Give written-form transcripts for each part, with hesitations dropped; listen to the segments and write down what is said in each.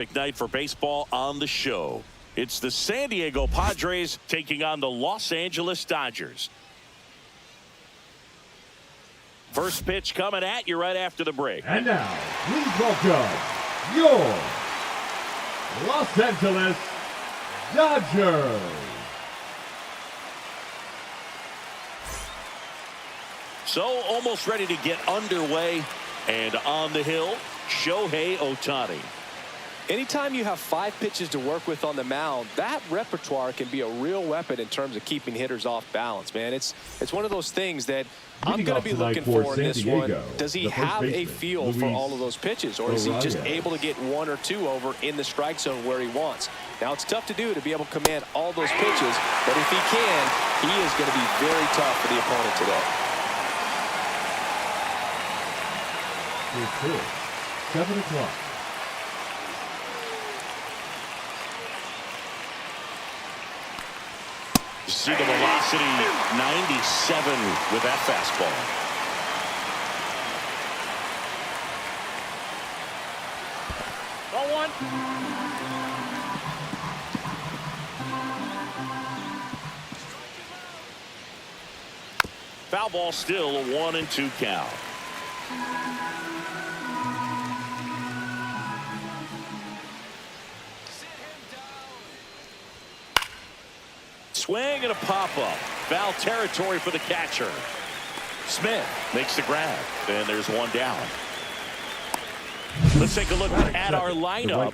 Big night for baseball on the show. It's the San Diego Padres taking on the Los Angeles Dodgers. First pitch coming at you right after the break. And now, please welcome your Los Angeles Dodgers. So almost ready to get underway, and on the hill, Shohei Ohtani. Anytime you have 5 pitches to work with on the mound, that repertoire can be a real weapon in terms of keeping hitters off balance, man. It's one of those things that I'm going to be looking for in this one. Does he have a feel for all of those pitches, or is he just able to get 1 or 2 over in the strike zone where he wants? Now, it's tough to do to be able to command all those pitches, but if he can, he is going to be very tough for the opponent today. It's 7 o'clock. See the velocity 97 with that fastball. Ball 1. Foul ball, still a 1-2 count. Swing and a pop-up. Foul territory for the catcher. Smith makes the grab, and there's one down. Let's take a look at our lineup.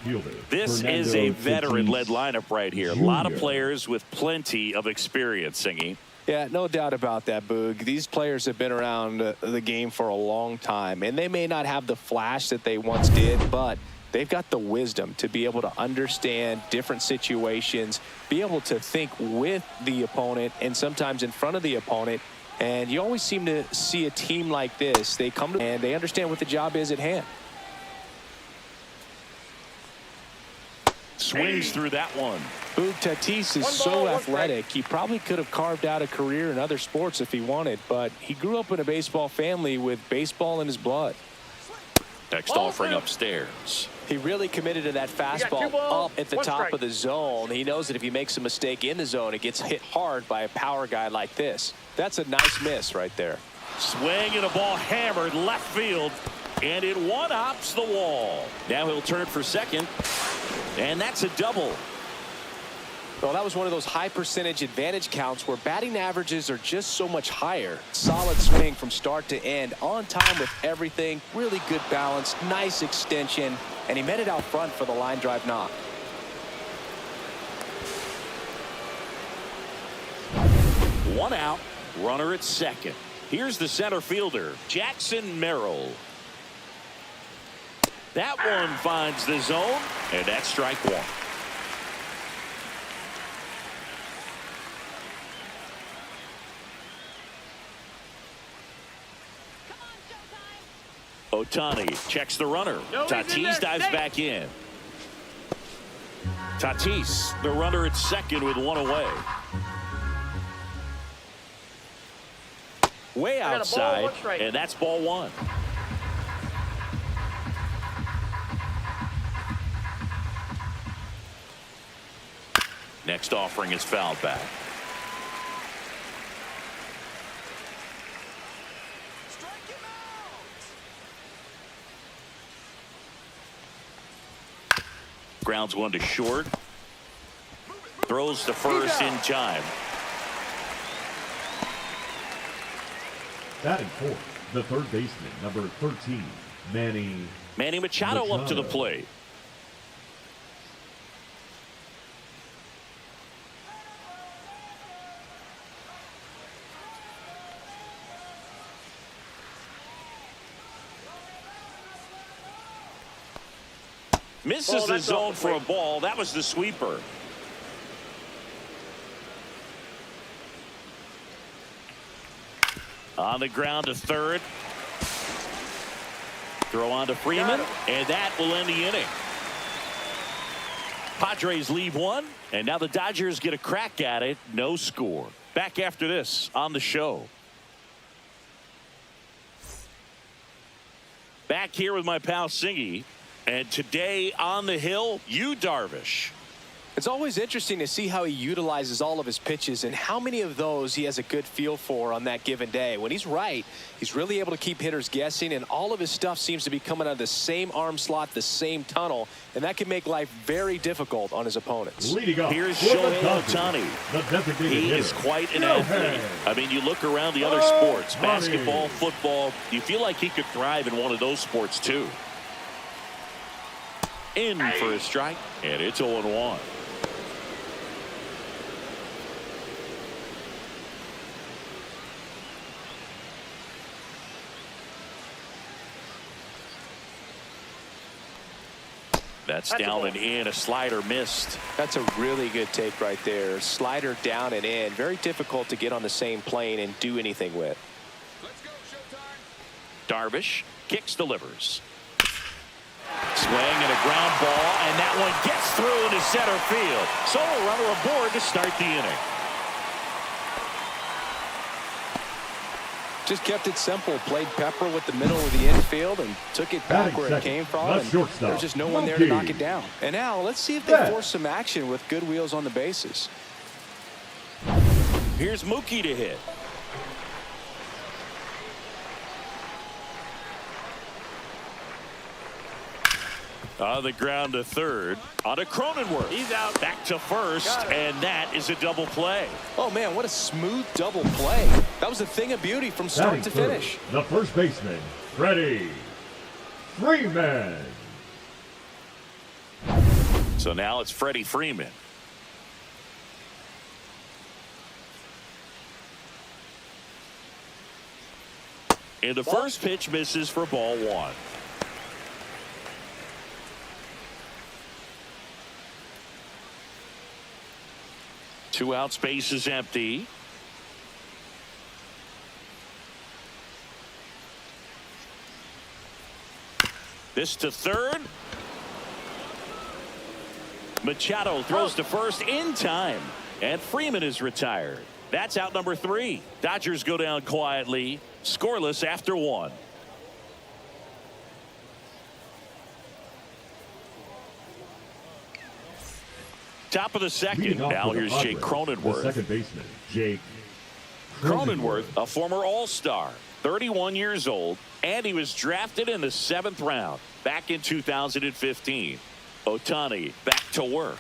This is a veteran-led lineup right here. A lot of players with plenty of experience, Singy. Yeah, no doubt about that, Boog. These players have been around the game for a long time, and they may not have the flash that they once did, but they've got the wisdom to be able to understand different situations, be able to think with the opponent and sometimes in front of the opponent. And you always seem to see a team like this. They come to and they understand what the job is at hand. Swings through that one. Boog, Tatis is so athletic. He probably could have carved out a career in other sports if he wanted, but he grew up in a baseball family with baseball in his blood. Next offering upstairs. He really committed to that fastball up at the top of the zone. He knows that if he makes a mistake in the zone, it gets hit hard by a power guy like this. That's a nice miss right there. Swing and a ball hammered left field, and it one-hops the wall. Now he'll turn for second, and that's a double. Well, that was one of those high percentage advantage counts where batting averages are just so much higher. Solid swing from start to end, on time with everything, really good balance, nice extension, and he met it out front for the line drive knock. One out, runner at second. Here's the center fielder, Jackson Merrill. That one finds the zone, and that's strike 1. Ohtani checks the runner. Tatis dives back in. Tatis, the runner at second with 1 away. Way outside, and that's ball 1. Next offering is fouled back. Grounds one to short. Throws to first in time. Batting fourth, the third baseman, number 13, Manny Machado up to the plate. Misses the zone for a ball. That was the sweeper. On the ground to third. Throw on to Freeman, and that will end the inning. Padres leave 1, and now the Dodgers get a crack at it. No score. Back after this on the show. Back here with my pal Singy. And today on the hill, Yu Darvish. It's always interesting to see how he utilizes all of his pitches and how many of those he has a good feel for on that given day. When he's right, he's really able to keep hitters guessing, and all of his stuff seems to be coming out of the same arm slot, the same tunnel, and that can make life very difficult on his opponents. Leading off, here's Shohei Ohtani. He is quite an athlete. I mean, you look around the other sports, basketball, football, you feel like he could thrive in one of those sports too. In for a strike, and it's 0-1. That's down and in. A slider missed. That's a really good take right there. Slider down and in. Very difficult to get on the same plane and do anything with. Let's go, showtime. Darvish kicks, delivers. Swing and a ground ball, and that one gets through into center field. So a runner aboard to start the inning. Just kept it simple. Played pepper with the middle of the infield and took it back where it came from. And there's just no one there to knock it down. And now let's see if they force some action with good wheels on the bases. Here's Mookie to hit. On the ground to third. On to Cronenworth. He's out. Back to first, and that is a double play. Oh, man, what a smooth double play. That was a thing of beauty from start to finish. The first baseman, Freddie Freeman. So now it's Freddie Freeman. And the first pitch misses for ball one. Two out, space is empty. This to third. Machado throws to first in time, and Freeman is retired. That's out number 3. Dodgers go down quietly, scoreless after 1. Top of the second. Now here's Jake Cronenworth. The second baseman, Jake Cronenworth, a former All-Star, 31 years old, and he was drafted in the 7th round back in 2015. Ohtani back to work,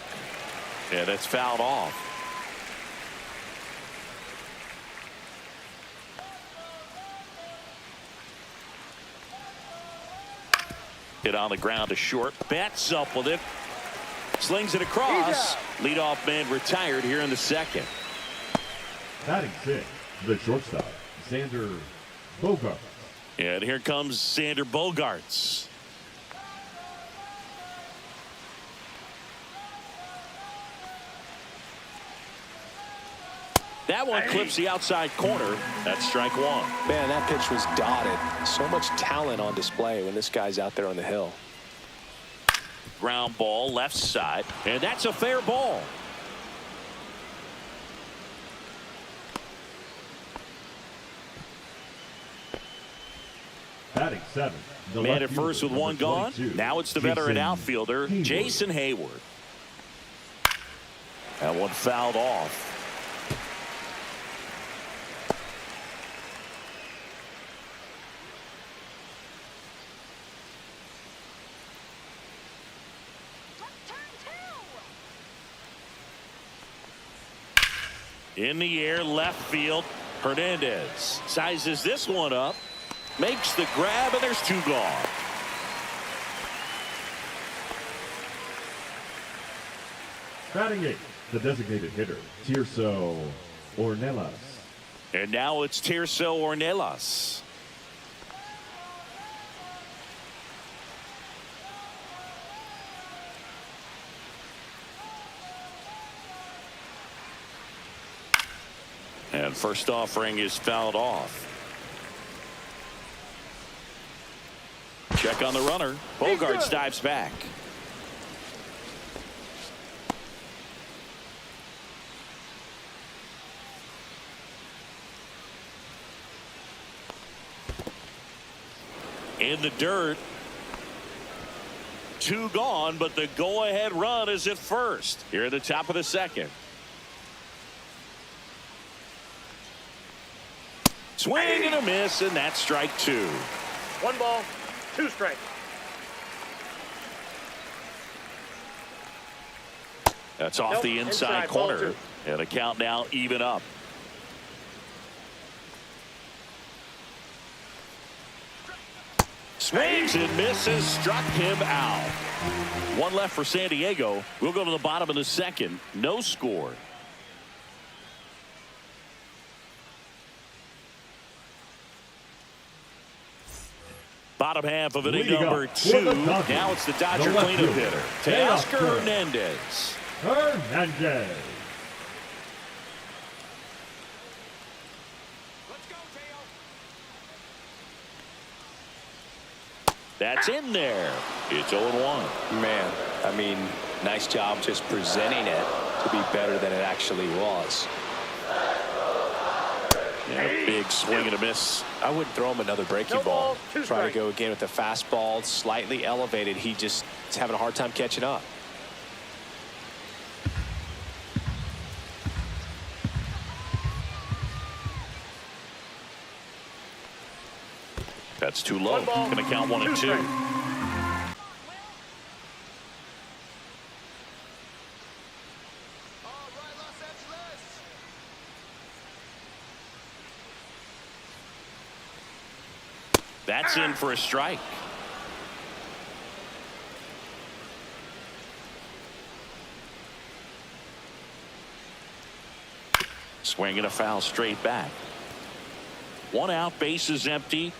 and it's fouled off. Hit on the ground to short. Bats up with it. Slings it across. Leadoff man retired here in the second. Batting 6, the shortstop, Xander Bogaerts. And here comes Xander Bogaerts. That one clips the outside corner. That's strike 1. Man, that pitch was dotted. So much talent on display when this guy's out there on the hill. Ground ball left side, and that's a fair ball. Batting 7. Man at first with one gone. Now it's the veteran outfielder, Jason Hayward. That one fouled off. In the air, left field. Hernandez sizes this one up, makes the grab, and there's 2 gone. Batting 8, the designated hitter, Tirso Ornelas. And now it's Tirso Ornelas. And first offering is fouled off. Check on the runner. Bogaerts dives back. In the dirt. 2 gone, but the go-ahead run is at first here at the top of the second. Swing and a miss, and that's strike 2. 1 ball, 2 strikes. That's off the inside corner. And a count now even up. Swings and misses, struck him out. 1 left for San Diego. We'll go to the bottom of the second. No score. Bottom half of inning number 2. Now it's the Dodger cleanup hitter, Teoscar Hernandez. Hernandez. Let's go, Teo. That's in there. It's 0-1. Man, I mean, nice job just presenting it to be better than it actually was. And a big swing and a miss. I wouldn't throw him another breaking No ball. ball, 2 Try to strikes. go again with the fastball, slightly elevated. He just is having a hard time catching up. That's too low. 1 ball, Going to count 1 and 2. strikes. All right, Los Angeles. That's in for a strike. Swing and a foul straight back. 1 out, base is empty.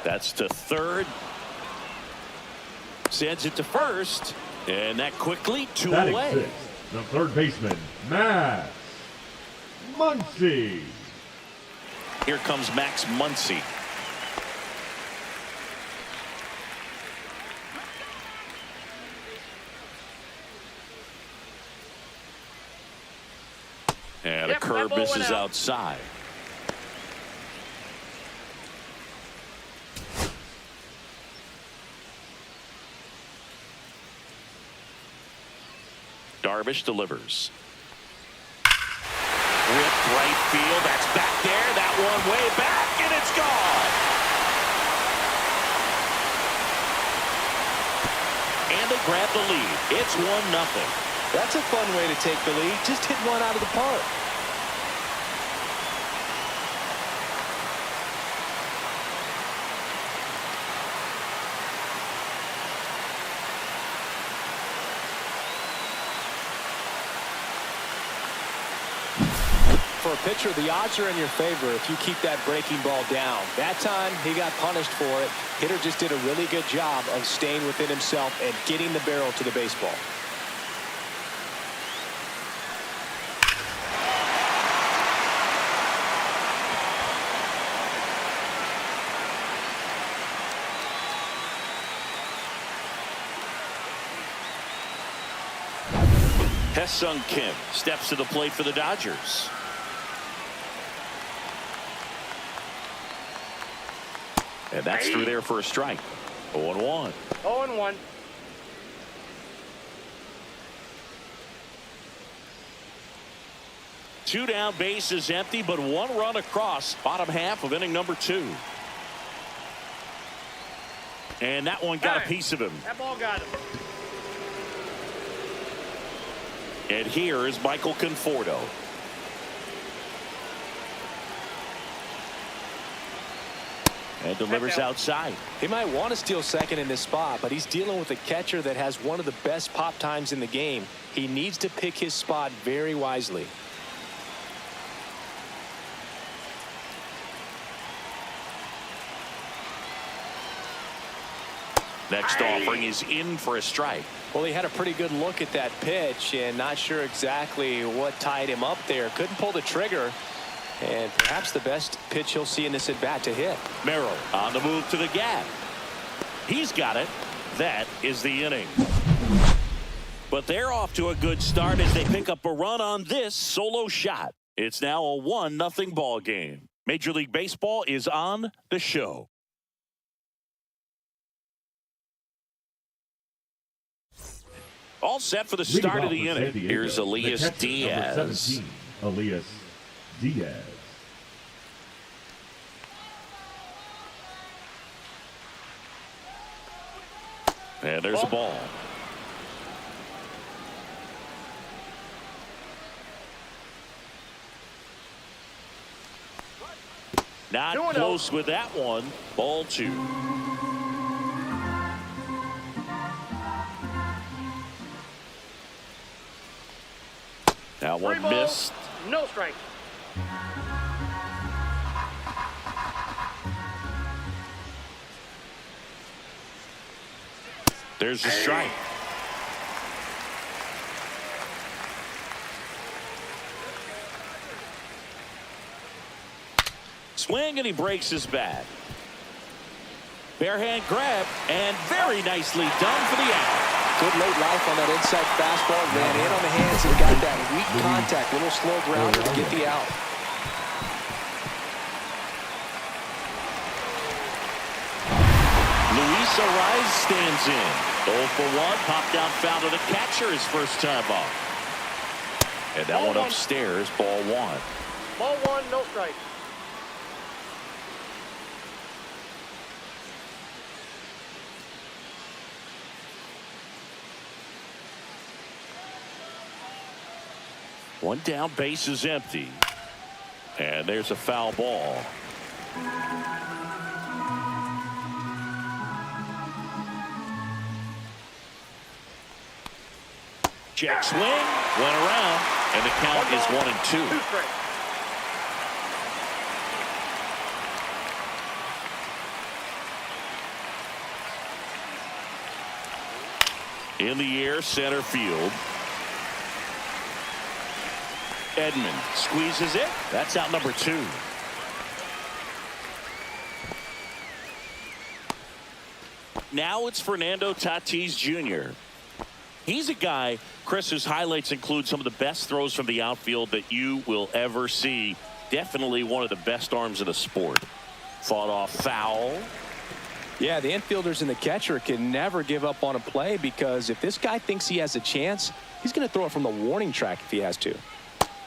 That's to third. Sends it to first. And that quickly 2 Batting away. 6, the third baseman, Max Muncy. Here comes Max Muncy. And a Yep, that curve ball went misses out. outside. Darvish delivers. Ripped right field. That's back there. That one way back, and it's gone. And they grab the lead. It's 1-0. That's a fun way to take the lead. Just hit one out of the park. For a pitcher, the odds are in your favor if you keep that breaking ball down. That time, he got punished for it. Hitter just did a really good job of staying within himself and getting the barrel to the baseball. Hesung Kim steps to the plate for the Dodgers. And that's through there for a strike. 0-1. 0-1. Two down, base is empty, but 1 run across. Bottom half of inning number 2. And that one got a piece of him. That ball got him. And here is Michael Conforto. And delivers outside. He might want to steal second in this spot, but he's dealing with a catcher that has one of the best pop times in the game. He needs to pick his spot very wisely. Next offering is in for a strike. Well, he had a pretty good look at that pitch and not sure exactly what tied him up there. Couldn't pull the trigger. And perhaps the best pitch he'll see in this at-bat to hit. Merrill on the move to the gap. He's got it. That is the inning. But they're off to a good start as they pick up a run on this solo shot. It's now a 1-0 ball game. Major League Baseball is on the show. All set for the start of the inning. Here's Elias Diaz. 17, Elias Diaz. And there's a ball. Not close with that one. Ball 2. That one missed. No strike. There's the strike. Swing, and he breaks his bat. Bare hand grab, and very nicely done for the out. Good late life on that inside fastball. Ran in on the hands and got that weak contact. Little slow grounder to get the out. Luis Ariz stands in. 0 for 1. Popped out foul to the catcher his first time off. And that one upstairs, ball 1. Ball 1, no strike. One down, base is empty. And there's a foul ball. Check swing, went around, and the count is 1 and 2. 2 strikes. In the air, center field. Edman squeezes it. That's out number 2. Now it's Fernando Tatis Jr. He's a guy, Chris, whose highlights include some of the best throws from the outfield that you will ever see. Definitely one of the best arms in the sport. Fought off foul. Yeah, the infielders and the catcher can never give up on a play, because if this guy thinks he has a chance, he's going to throw it from the warning track if he has to.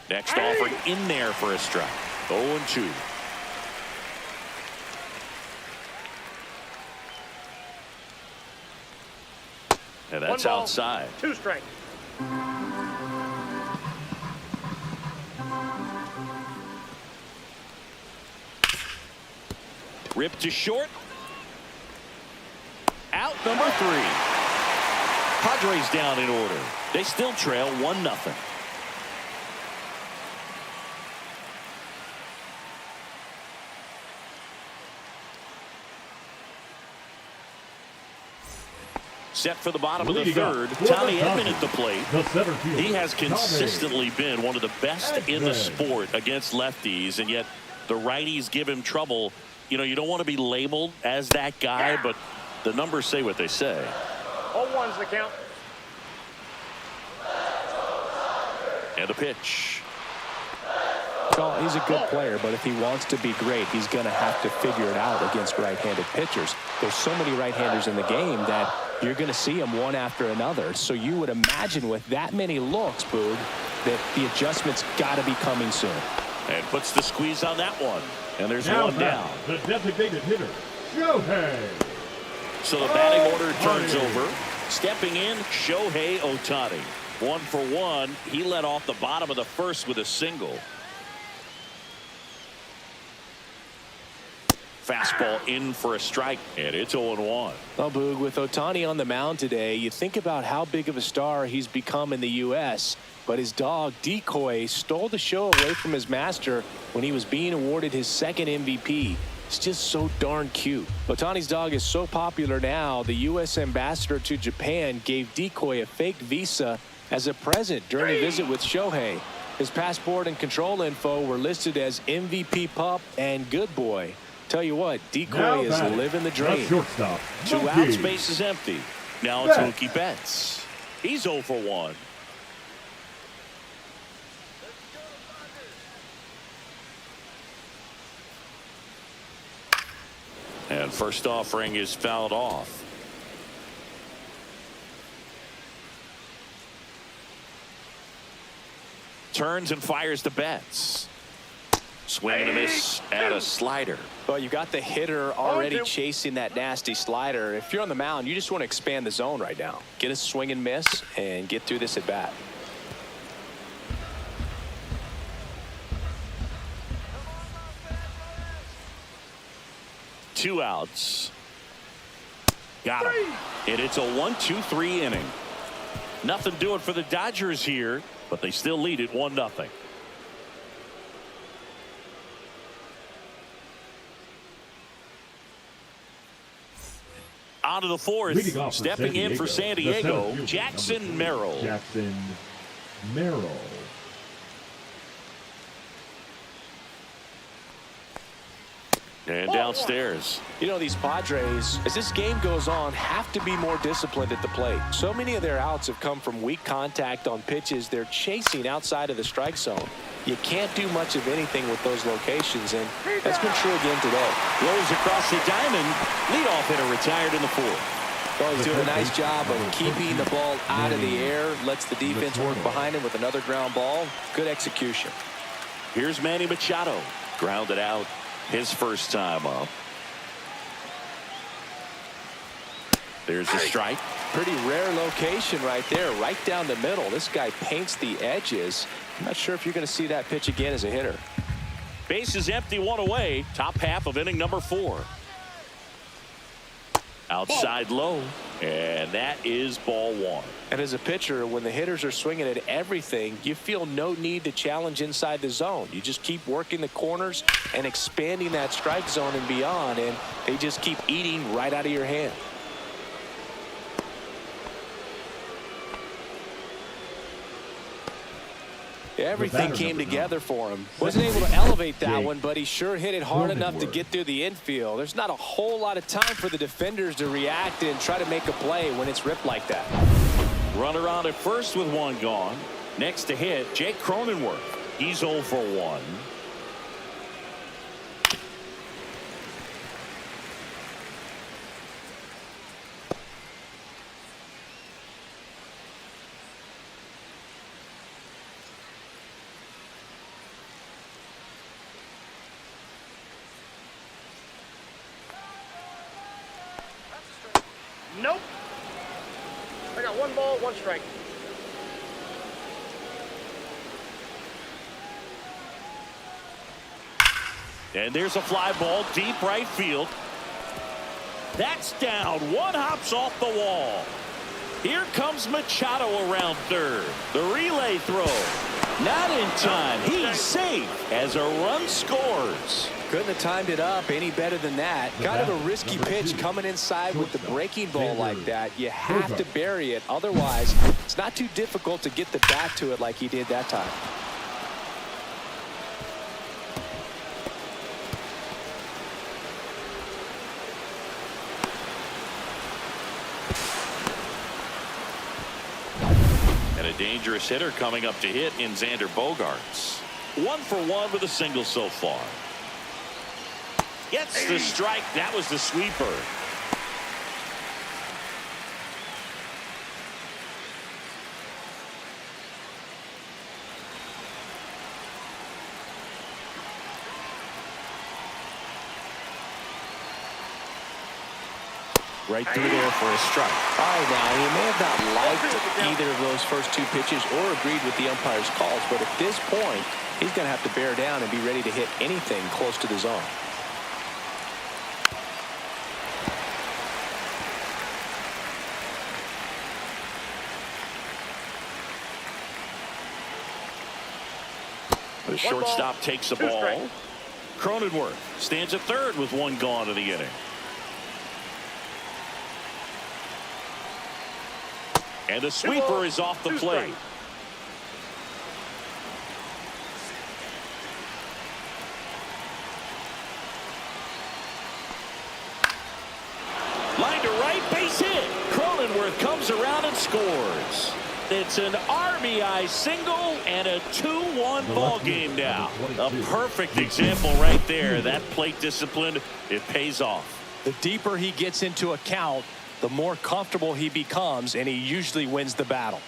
Next offering in there for a strike. 0-2. And that's outside. 2 strikes. Ripped to short. Out number 3. Padres down in order. They still trail 1-0. Set for the bottom of the third. Tommy Edman at the plate. He has consistently been one of the best in the sport against lefties, and yet the righties give him trouble. You know, you don't want to be labeled as that guy, but the numbers say what they say. 0-1's the count. And the pitch. Well, he's a good player, but if he wants to be great, he's going to have to figure it out against right-handed pitchers. There's so many right-handers in the game that you're going to see them one after another. So you would imagine with that many looks, Boog, that the adjustment's got to be coming soon. And puts the squeeze on that one. And there's Now one down. The designated hitter, Shohei. So the batting order turns over. Stepping in, Shohei Ohtani. 1 for 1. He led off the bottom of the first with a single. Fastball in for a strike, and it's 0-1. Well, Boog, with Ohtani on the mound today, you think about how big of a star he's become in the U.S., but his dog, Decoy, stole the show away from his master when he was being awarded his second MVP. It's just so darn cute. Ohtani's dog is so popular now, the U.S. ambassador to Japan gave Decoy a fake visa as a present during a visit with Shohei. His passport and control info were listed as MVP Pup and Good Boy. Tell you what, Decoy is living the dream. Shortstop, 2 outs, base is empty. Now it's Mookie Betts. He's 0 for 1. And first offering is fouled off. Turns and fires the bats. Swing and a miss at a slider. Well, you got the hitter already chasing that nasty slider. If you're on the mound, you just want to expand the zone right now. Get a swing and miss and get through this at bat. Two outs. Got him. And it's a 1-2-3 inning. Nothing doing for the Dodgers here, but they still lead it 1-0. On to the fourth, stepping in for San Diego, Jackson Merrill. Jackson Merrill. And downstairs. You know, these Padres, as this game goes on, have to be more disciplined at the plate. So many of their outs have come from weak contact on pitches they're chasing outside of the strike zone. You can't do much of anything with those locations, and that's been true again today. Rolls across the diamond. Leadoff hitter retired in the fourth. Well, he's doing a nice job of keeping the ball out of the air, lets the defense work behind him with another ground ball. Good execution. Here's Manny Machado. Grounded out. His first time up. There's a strike. Pretty rare location right there, right down the middle. This guy paints the edges. I'm not sure if you're going to see that pitch again as a hitter. Base is empty, one away. Top half of inning number 4. Outside low, and that is ball 1. And as a pitcher, when the hitters are swinging at everything, you feel no need to challenge inside the zone. You just keep working the corners and expanding that strike zone and beyond, and they just keep eating right out of your hand. Everything came together for him. Wasn't able to elevate that one, but he sure hit it hard enough to get through the infield. There's not a whole lot of time for the defenders to react and try to make a play when it's ripped like that. Runner on at first with one gone. Next to hit, Jake Cronenworth. He's 0 for 1. Nope. I got 1 ball, 1 strike. And there's a fly ball deep right field. That's down. One hops off the wall. Here comes Machado around third. The relay throw. Not in time. He's safe as a run scores. Couldn't have timed it up any better than that. Kind of a risky pitch coming inside with the breaking ball like that. You have to bury it. Otherwise, it's not too difficult to get the bat to it like he did that time. And a dangerous hitter coming up to hit in Xander Bogaerts. 1 for 1 with a single so far. Gets the strike. That was the sweeper. Right through there for a strike. All right, now, he may have not liked either of those first 2 pitches or agreed with the umpire's calls, but at this point, he's going to have to bear down and be ready to hit anything close to the zone. The shortstop takes the ball. Cronenworth stands at third with 1 gone in the inning. And the sweeper is off the plate. Line to right, base hit. Cronenworth comes around and scores. It's an RBI single and a 2-1 ball game now. A perfect example right there. That plate discipline, it pays off. The deeper he gets into a count, the more comfortable he becomes, and he usually wins the battle.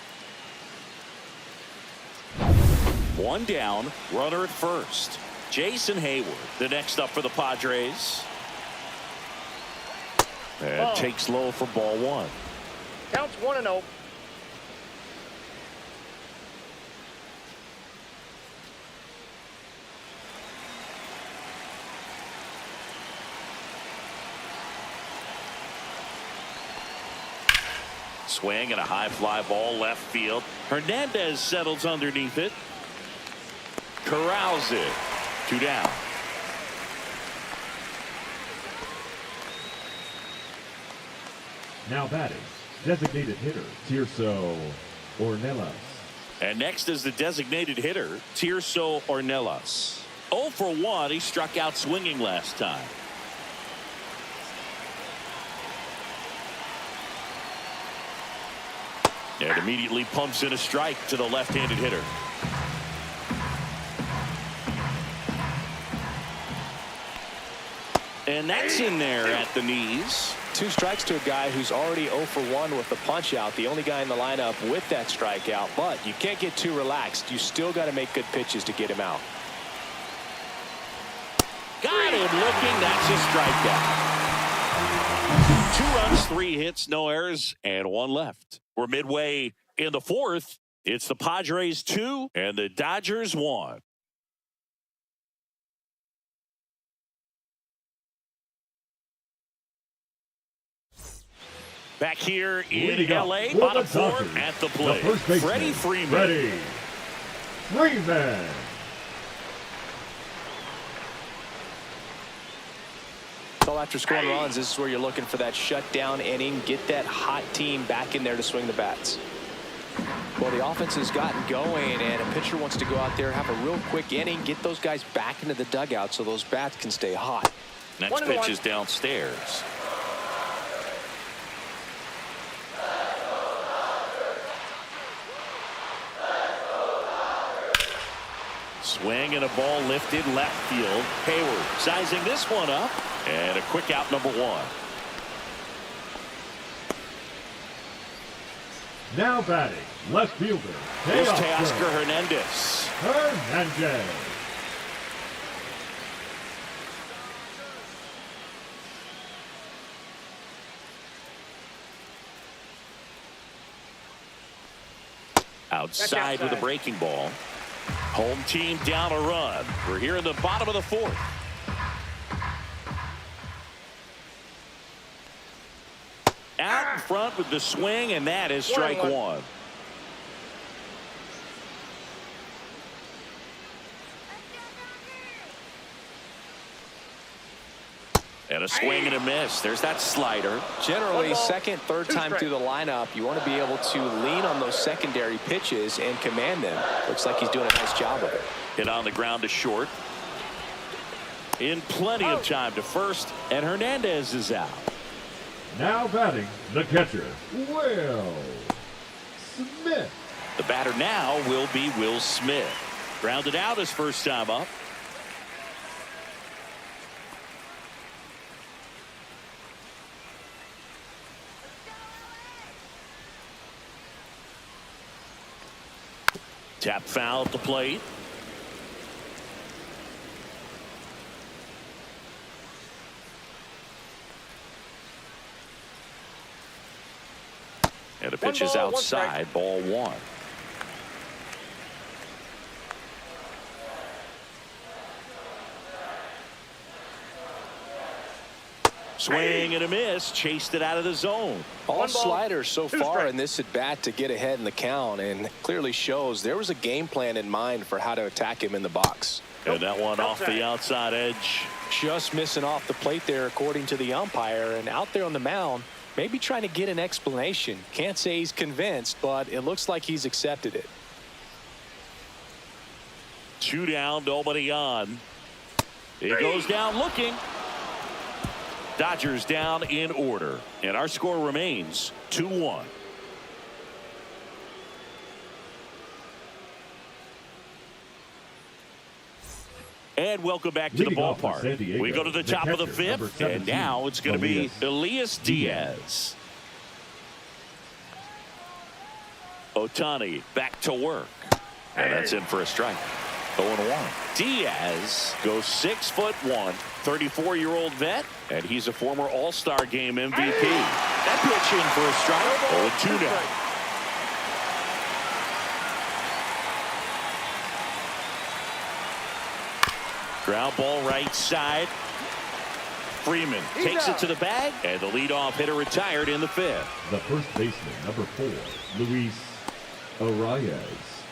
One down, runner at first. Jason Hayward, the next up for the Padres. And takes low for ball one. Counts 1-0. Swing and a high fly ball left field. Hernandez settles underneath it. Corrals it. 2 down. Now batting, designated hitter, Tirso Ornelas. And next is the designated hitter, Tirso Ornelas. 0 for 1. He struck out swinging last time. And immediately pumps in a strike to the left-handed hitter. And that's in there at the knees. 2 strikes to a guy who's already 0 for 1 with the punch out, the only guy in the lineup with that strikeout. But you can't get too relaxed. You still got to make good pitches to get him out. Got him looking. That's a strikeout. 2 runs, 3 hits, no errors, and 1 left. We're midway in the 4th. It's the Padres 2 and the Dodgers 1. Back here in LA, bottom 4 at the plate. Freddie Freeman. Freddie Freeman. So after scoring runs, this is where you're looking for that shutdown inning, get that hot team back in there to swing the bats. Well, the offense has gotten going, and a pitcher wants to go out there, have a real quick inning, get those guys back into the dugout so those bats can stay hot. Next pitch is downstairs. Swing and a ball lifted left field. Hayward sizing this one up. And a quick out, number 1. Now batting, left fielder, Here's Teoscar Hernandez. Hernandez. Outside with a breaking ball. Home team down a run. We're here in the bottom of the 4th. Out in front with the swing, and that is strike 1. And a swing and a miss. There's that slider. Generally, second, third time through the lineup, you want to be able to lean on those secondary pitches and command them. Looks like he's doing a nice job of it. Hit on the ground to short. In plenty of time to first, and Hernandez is out. Now batting, the catcher, Will Smith. The batter now will be Will Smith. Grounded out his first time up. Tap foul at the plate. And the pitch is outside, ball 1. Swing and a miss, chased it out of the zone. All sliders so far in this at bat to get ahead in the count, and clearly shows there was a game plan in mind for how to attack him in the box. And that one off the outside edge. Just missing off the plate there, according to the umpire, and out there on the mound, maybe trying to get an explanation. Can't say he's convinced, but it looks like he's accepted it. 2 down, nobody on. It goes down looking. Dodgers down in order, and our score remains 2-1. And welcome back to the Leading off for San ballpark. Diego, We go to the top of the catcher, number fifth, and 17, now it's going to be Elias Elias Diaz. Otani back to work. And that's in for a strike. 0-1. Diaz goes 6'1", 34-year-old vet, and he's a former All-Star Game MVP. That pitch in for a strike. 0-2 now. Ground ball right side. Freeman takes it to the bag, and the leadoff hitter retired in the fifth. The first baseman, number 4, Luis Arias.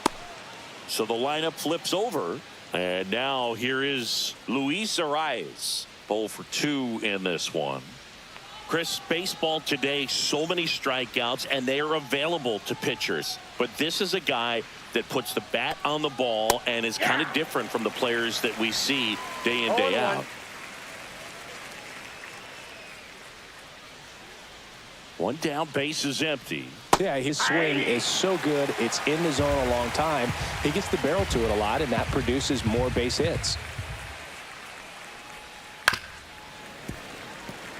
So the lineup flips over, and now here is Luis Arias. 0 for 2 in this one. Chris, baseball today, so many strikeouts, and they are available to pitchers. But this is a guy that puts the bat on the ball and is kind of different from the players that we see day in, day out. One down, base is empty. Yeah, his swing is so good. It's in the zone a long time. He gets the barrel to it a lot, and that produces more base hits.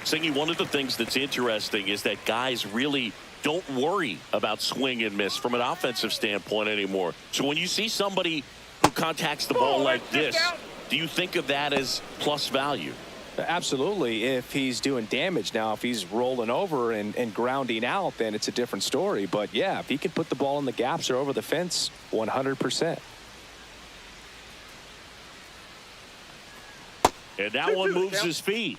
Singy, one of the things that's interesting is that guys really don't worry about swing and miss from an offensive standpoint anymore. So when you see somebody who contacts the ball like this, do you think of that as plus value? Absolutely, if he's doing damage. Now, if he's rolling over and grounding out, then it's a different story. But, yeah, if he can put the ball in the gaps or over the fence, 100%. And that one moves his feet.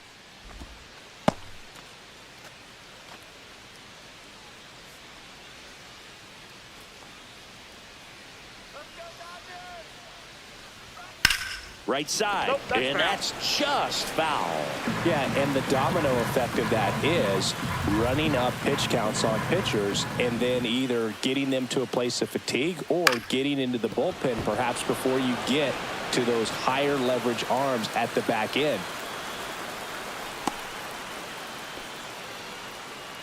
Right side, Nope, that's and foul. that's just foul. Yeah, and the domino effect of that is running up pitch counts on pitchers and then either getting them to a place of fatigue or getting into the bullpen perhaps before you get to those higher leverage arms at the back end.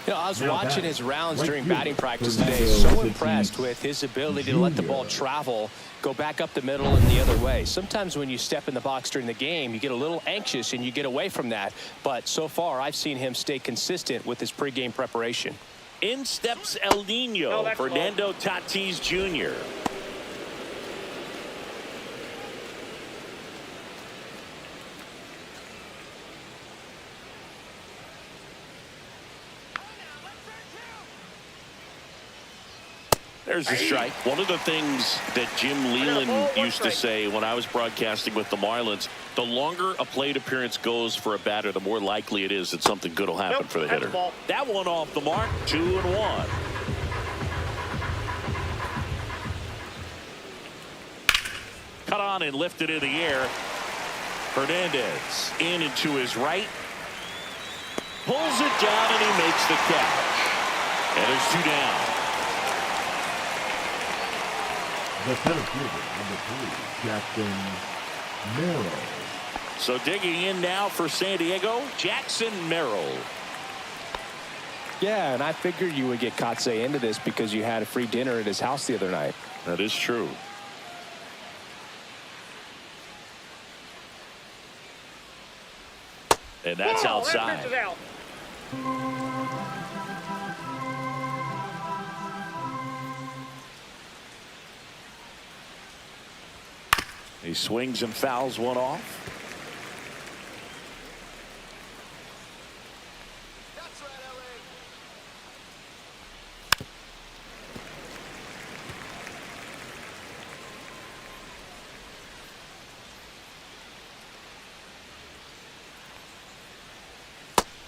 You know, I was Now watching batting, his rounds right during fielder, batting practice Fernando today. So Tatis impressed with his ability to let the ball Jr. travel, go back up the middle and the other way. Sometimes when you step in the box during the game, you get a little anxious and you get away from that. But so far, I've seen him stay consistent with his pregame preparation. In steps El Nino, No, that's Fernando Tatis Jr. There's a strike. One of the things that Jim Leland used to say when I was broadcasting with the Marlins, the longer a plate appearance goes for a batter, the more likely it is that something good will happen for the that's hitter. a ball. That one off the mark, 2-1. Cut on and lifted in the air. Hernandez in and to his right. Pulls it down and he makes the catch. And there's 2 down. The center fielder, number 3, Jackson Merrill. So digging in now for San Diego, Jackson Merrill. Yeah, and I figured you would get Kotsay into this because you had a free dinner at his house the other night. That is true. And that's outside. That pitch is out. He swings and fouls one off. That's right, LA.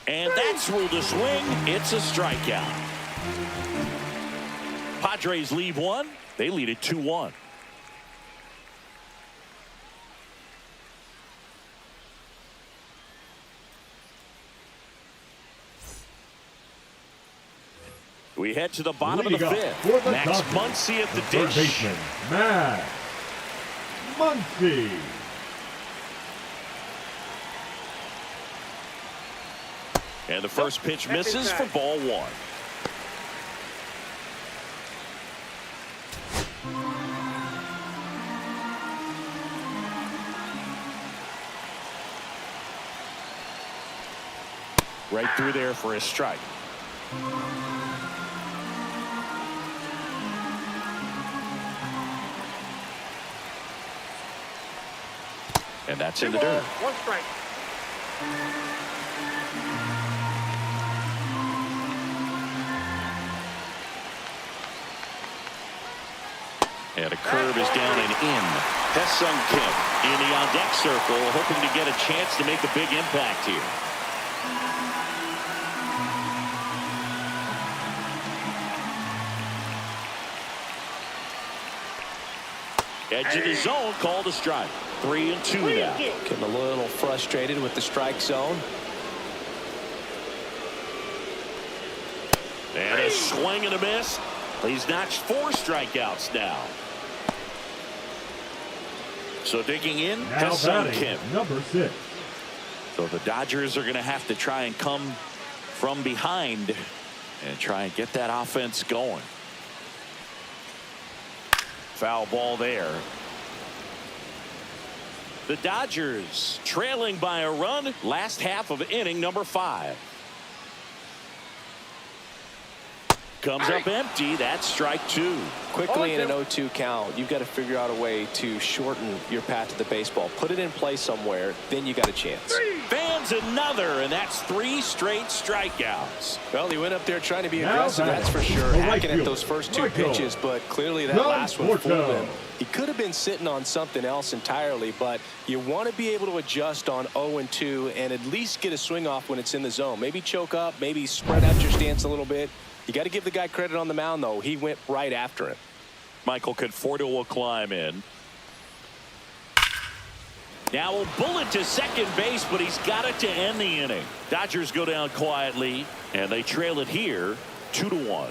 And that's ruled a swing. It's a strikeout. Padres leave one. They lead it 2-1. We head to the bottom of the Leading up fifth. for the Max Dodgers, Muncy at the third dish. baseman, Max Muncy. And the first pitch That is misses for bad. ball 1. Right through there for a strike. And that's in the dirt. One strike. And a curve is down and in. Hesung Kim in the on-deck circle, hoping to get a chance to make a big impact here. Edge of the zone, called a strike. 3-2 now. Getting a little frustrated with the strike zone. And a swing and a miss. He's notched 4 strikeouts now. So digging in, Now Hesung batting, Kim. number 6. So the Dodgers are going to have to try and come from behind and try and get that offense going. Foul ball there. The Dodgers trailing by a run. Last half of inning number 5. Comes up empty. That's strike 2. Quickly in an 0-2 count, you've got to figure out a way to shorten your path to the baseball. Put it in play somewhere, then you got a chance. Fans another, and that's 3 straight strikeouts. Well, he went up there trying to be Now aggressive, that's for sure. the right Hacking at fielder, those first 2 Michael. pitches, but clearly that last one fooled Porto. him. He could have been sitting on something else entirely, but you want to be able to adjust on 0-2 and at least get a swing off when it's in the zone. Maybe choke up, maybe spread out your stance a little bit. You got to give the guy credit on the mound, though. He went right after him. Michael Conforto will climb in. Now a bullet to second base, but he's got it to end the inning. Dodgers go down quietly, and they trail it here 2-1.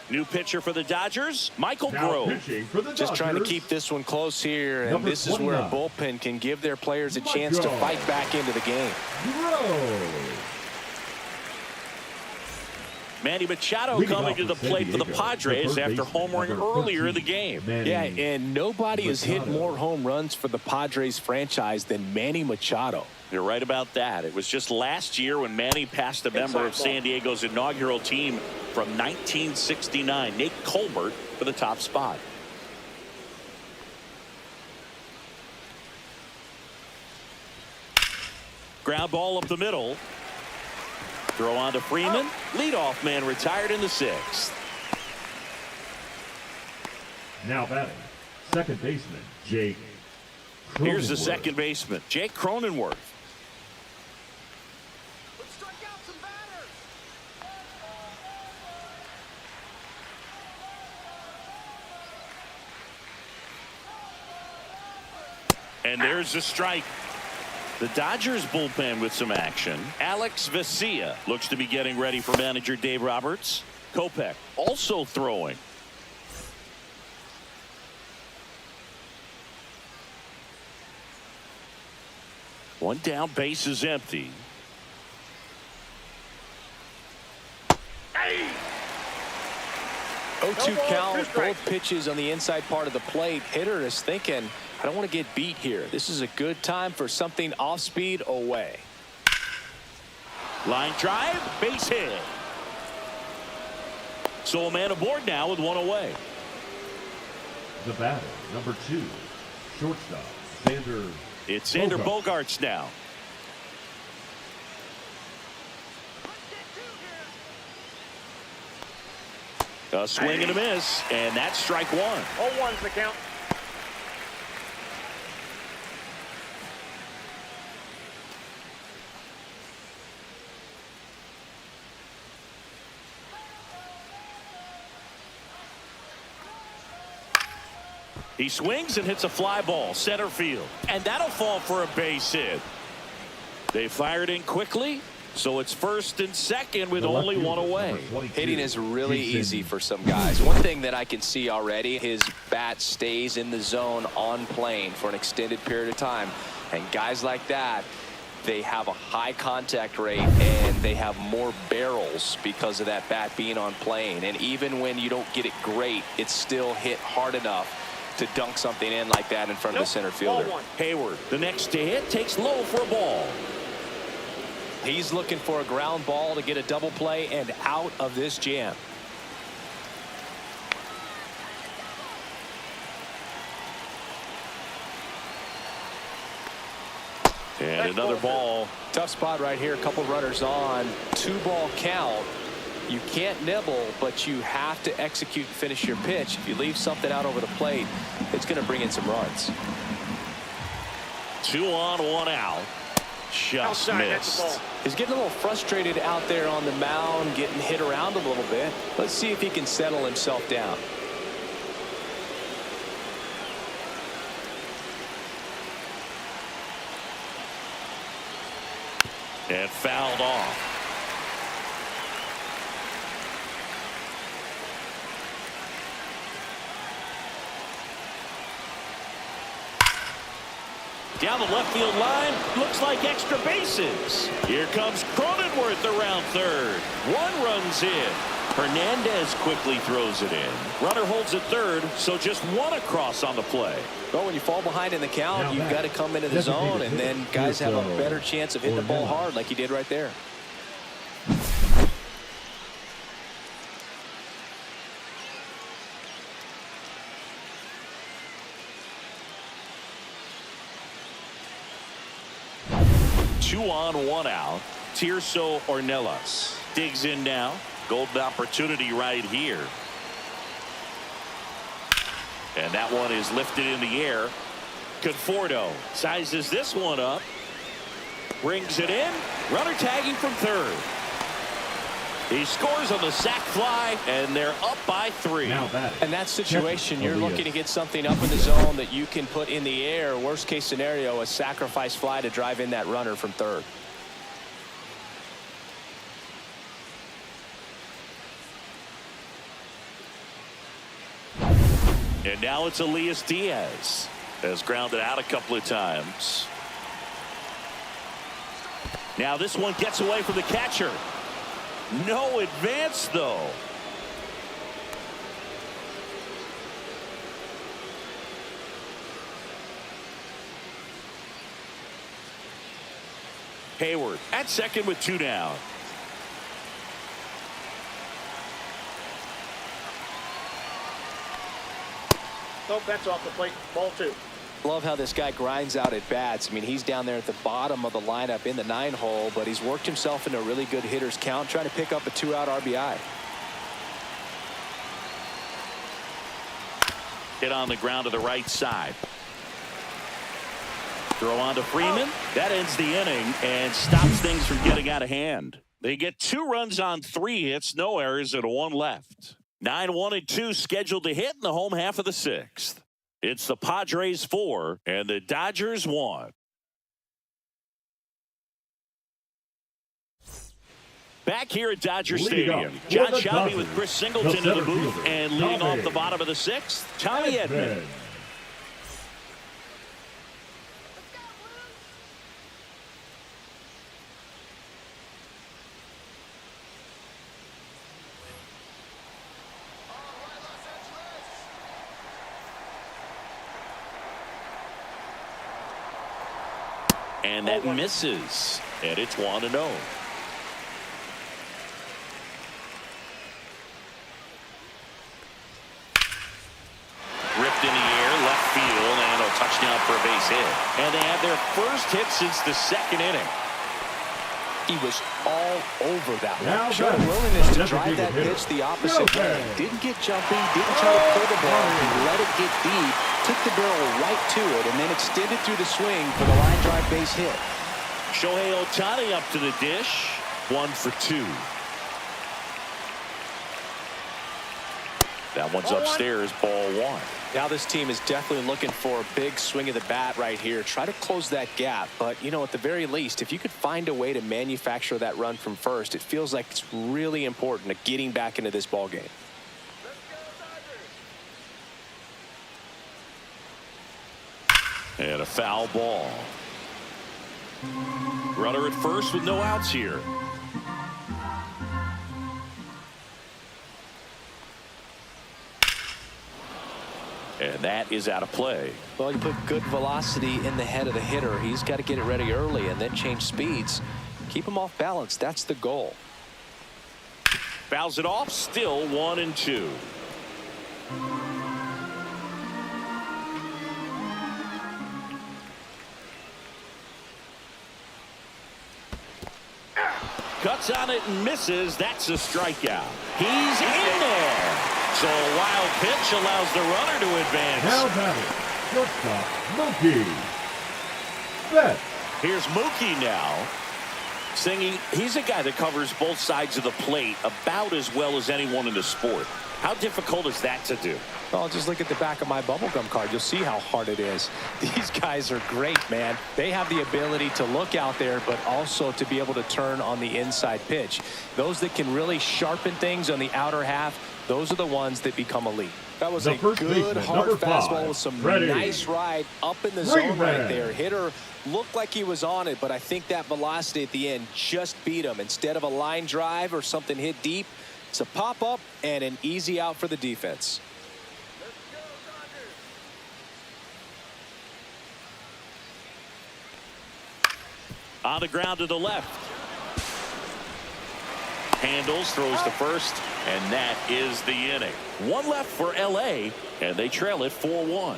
New pitcher for the Dodgers, Michael Now Grove. pitching for the Just trying to Dodgers, keep this one close here, and Number this is where a 29. bullpen can give their players a chance to fight back into the game. Grove. Manny Machado Leading coming off to the for San plate for the Diego, Padres the after third baseman, homering number earlier in the 13, game. Manny Yeah, and nobody has hit Machado. more home runs for the Padres franchise than Manny Machado. You're right about that. It was just last year when Manny passed a member of San Diego's inaugural team from 1969, Nate Colbert, for the top spot. Ground ball up the middle. Throw on to Freeman. Leadoff man retired in the 6th. Now batting, second baseman, Jake Here's the Cronenworth. second baseman, Jake Cronenworth. Let's strike out some batters. And there's the strike. The Dodgers bullpen with some action. Alex Vesia looks to be getting ready for manager Dave Roberts. Kopech also throwing. One down, base is empty. Hey! 0-2 No ball, count, 2 strikes. both pitches on the inside part of the plate. Hitter is thinking, I don't want to get beat here. This is a good time for something off speed away. Line drive, base hit. So a man aboard now with one away. The batter, number 2, shortstop, Xander. It's Xander Bogaerts. Bogaerts now. A swing and a miss, and that's strike 1. 0-1's the count. He swings and hits a fly ball center field, and that'll fall for a base hit. They fired in quickly, so it's first and second with The left only one fielder, away. number 22, Hitting is really Jason easy for some guys. One thing that I can see already, his bat stays in the zone on plane for an extended period of time. And guys like that, they have a high contact rate and they have more barrels because of that bat being on plane. And even when you don't get it great, it's still hit hard enough to dunk something in like that in front of the center fielder. Hayward, the next to hit, takes low for a ball. He's looking for a ground ball to get a double play and out of this jam. And another ball. Tough spot right here. A couple runners on. 2-ball count. You can't nibble, but you have to execute and finish your pitch. If you leave something out over the plate, it's going to bring in some runs. 2 on, 1 out. Just missed. He's getting a little frustrated out there on the mound, getting hit around a little bit. Let's see if he can settle himself down. And fouled off. Down the left field line, looks like extra bases. Here comes Cronenworth around third. 1 runs in. Hernandez quickly throws it in. Runner holds at third, so just 1 across on the play. Well, when you fall behind in the count, you've got to come into the zone, and then guys have a better chance of hitting the ball hard like he did right there. Two on, 1 out. Tirso Ornelas digs in now. Golden opportunity right here. And that one is lifted in the air. Conforto sizes this one up. Brings it in. Runner tagging from third. He scores on the sac fly, and they're up by 3. And that situation, you're looking to get something up in the zone that you can put in the air. Worst case scenario, a sacrifice fly to drive in that runner from third. And now it's Elias Diaz. Has grounded out a couple of times. Now this one gets away from the catcher. No advance, though. Hayward at second with 2 down. Nope, that's off the plate. Ball 2. Love how this guy grinds out at bats. I mean, he's down there at the bottom of the lineup in the 9-hole, but he's worked himself into a really good hitter's count, trying to pick up a 2-out RBI. Hit on the ground to the right side. Throw on to Freeman. That ends the inning and stops things from getting out of hand. They get 2 runs on 3 hits, no errors, and 1 left. 9-1-2 scheduled to hit in the home half of the 6th. It's the Padres 4 and the Dodgers 1. Back here at Dodger Stadium, John Shelby with Chris Singleton in the booth, and leading off the bottom of the 6th, Tommy Edman. And that misses, and it's 1-0. Ripped in the air, left field, and a touchdown for a base hit. And they had their first hit since the 2nd inning. He was all over that one. Showed willingness to drive that pitch the opposite way. Didn't get jumpy, didn't try to pull the ball. He let it get deep, took the barrel right to it, and then extended through the swing for the line drive base hit. Shohei Ohtani up to the dish. 1 for 2. That one's upstairs, ball 1. Now this team is definitely looking for a big swing of the bat right here. Try to close that gap. But, you know, at the very least, if you could find a way to manufacture that run from first, it feels like it's really important to getting back into this ball game. And a foul ball. Runner at first with no outs here. And that is out of play. Well, you put good velocity in the head of the hitter. He's got to get it ready early and then change speeds. Keep him off balance. That's the goal. Fouls it off. Still 1-2. Cuts on it and misses. That's a strikeout. He's in there. So a wild pitch allows the runner to advance. Now batting, shortstop, Mookie Betts. Here's Mookie now. Singy, he's a guy that covers both sides of the plate about as well as anyone in the sport. How difficult is that to do? Well, just look at the back of my bubblegum card. You'll see how hard it is. These guys are great, man. They have the ability to look out there, but also to be able to turn on the inside pitch. Those that can really sharpen things on the outer half, those are the ones that become elite. That was a good, hard fastball with some nice ride up in the zone right there. Hitter looked like he was on it, but I think that velocity at the end just beat him. Instead of a line drive or something hit deep, it's a pop-up and an easy out for the defense. On the ground to the left. Handles, throws to first, and that is the inning. One left for LA, and they trail it 4-1.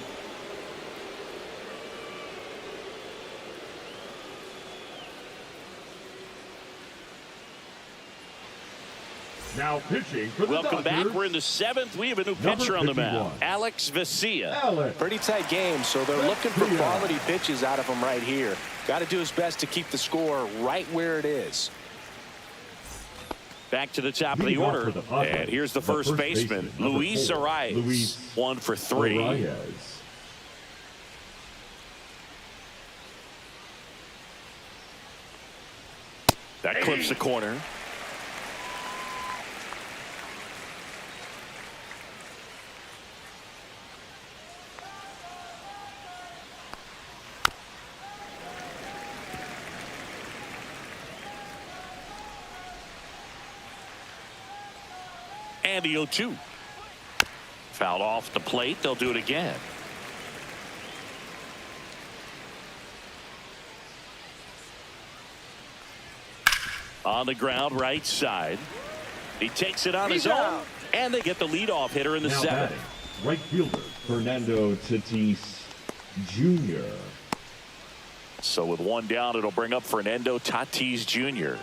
Now pitching for the Welcome back. Dodgers. We're in the seventh. We have a new pitcher on the mound. Alex Vesia. Pretty tight game, so they're looking for quality pitches out of him right here. Got to do his best to keep the score right where it is. Back to the top of the order. And here's the first baseman, Luis Arias. 1 for 3. That clips the corner. And the 0-2. Fouled off the plate. They'll do it again. On the ground, right side. He takes it on his own. And they get the leadoff hitter in the seventh. Right fielder, Fernando Tatis Jr. So with one down, it'll bring up Fernando Tatis Jr.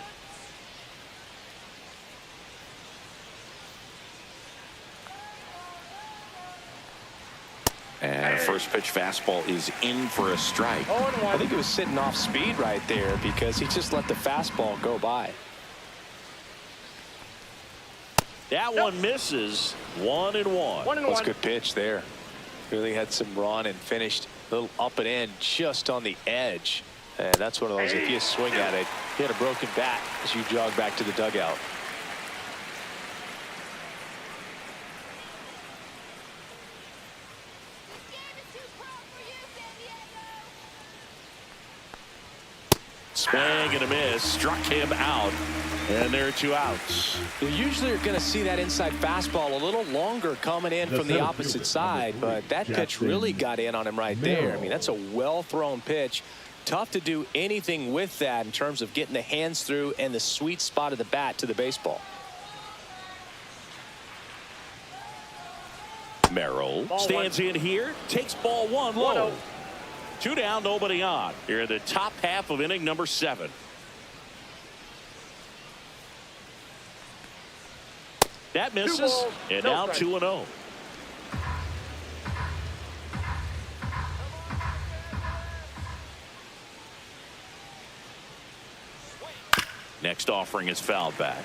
And first pitch fastball is in for a strike. I think it was sitting off speed right there because he just let the fastball go by. That one misses. 1-1. That's a good pitch there. Really had some run and finished a little up and in just on the edge. And that's one of those, if you swing at it, you had a broken bat as you jog back to the dugout. Swing and a miss. Struck him out. And there are 2 outs. You usually are going to see that inside fastball a little longer coming in from the opposite side, but that pitch really got in on him right there. I mean, that's a well-thrown pitch. Tough to do anything with that in terms of getting the hands through and the sweet spot of the bat to the baseball. Merrill stands in here, takes ball 1 low. 2 down, nobody on. Here in the top half of inning number 7. That misses, and now 2-0. Next offering is fouled back.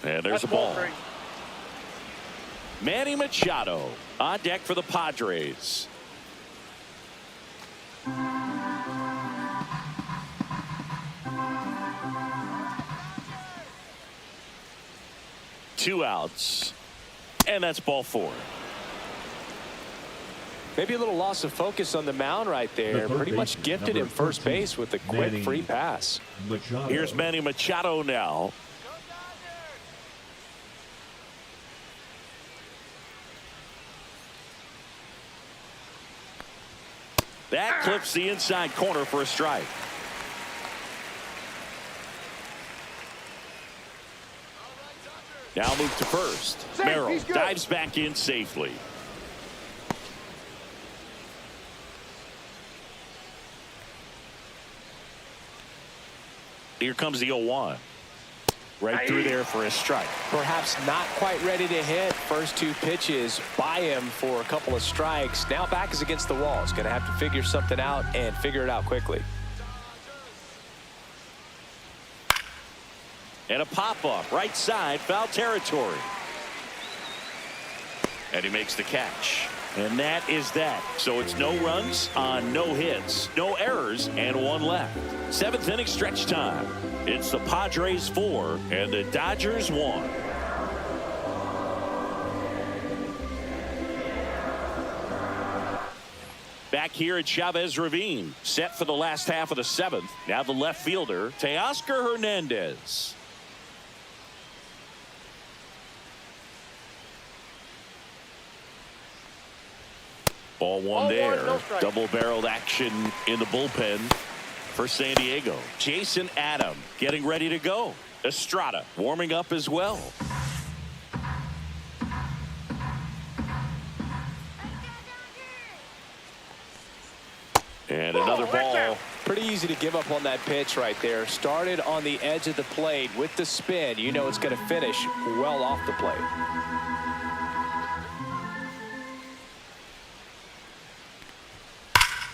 And there's a ball. Manny Machado on deck for the Padres. Two outs, and that's ball 4. Maybe a little loss of focus on the mound right there. Pretty much gifted him first base with a quick free pass. Here's Manny Machado now. That clips the inside corner for a strike. Now move to first. Merrill dives back in safely. Here comes the 0-1. Right through there for a strike. Perhaps not quite ready to hit. First two pitches by him for a couple of strikes. Now back is against the wall. He's going to have to figure something out and figure it out quickly. And a pop-up right side, foul territory. And he makes the catch. And that is that. So it's no runs on no hits, no errors, and one left. Seventh inning stretch time. It's the Padres 4 and the Dodgers 1. Back here at Chavez Ravine, set for the last half of the seventh. Now the left fielder, Teoscar Hernandez. Ball one there. Double-barreled action in the bullpen for San Diego. Jason Adam getting ready to go. Estrada warming up as well. And another ball. Pretty easy to give up on that pitch right there. Started on the edge of the plate with the spin. You know it's going to finish well off the plate.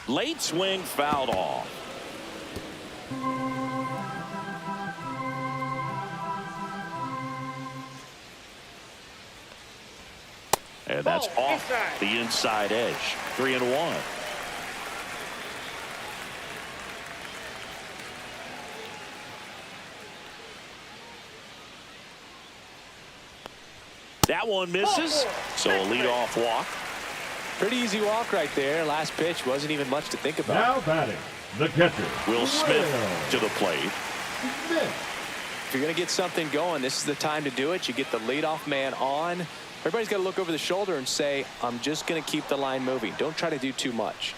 Late swing fouled off. And that's off the inside edge. 3-1. That one misses. So a leadoff walk. Pretty easy walk right there. Last pitch wasn't even much to think about. Now batting, the catcher, Will Smith to the plate. If you're going to get something going, this is the time to do it. You get the leadoff man on. Everybody's got to look over the shoulder and say, I'm just going to keep the line moving. Don't try to do too much.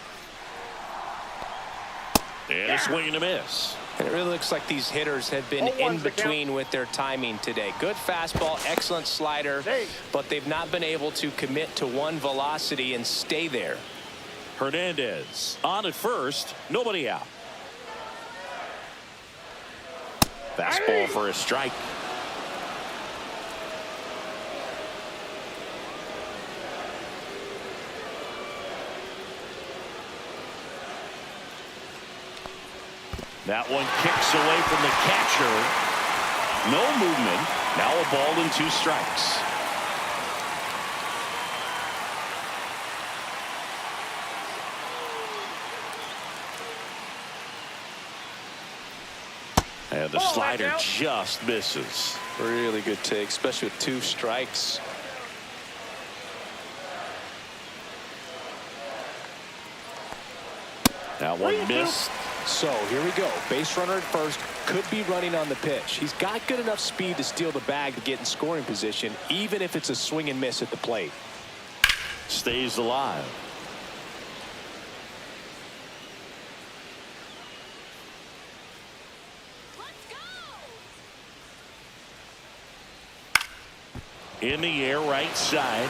And a swing and a miss. And it really looks like these hitters have been in between with their timing today. Good fastball, excellent slider, but they've not been able to commit to one velocity and stay there. Hernandez on at first, nobody out. Fastball for a strike. That one kicks away from the catcher. No movement. Now a ball and 2 strikes. And the slider just misses. Really good take, especially with 2 strikes. That one missed. So here we go. Base runner at first, could be running on the pitch. He's got good enough speed to steal the bag to get in scoring position, even if it's a swing and miss at the plate. Stays alive. In the air, right side.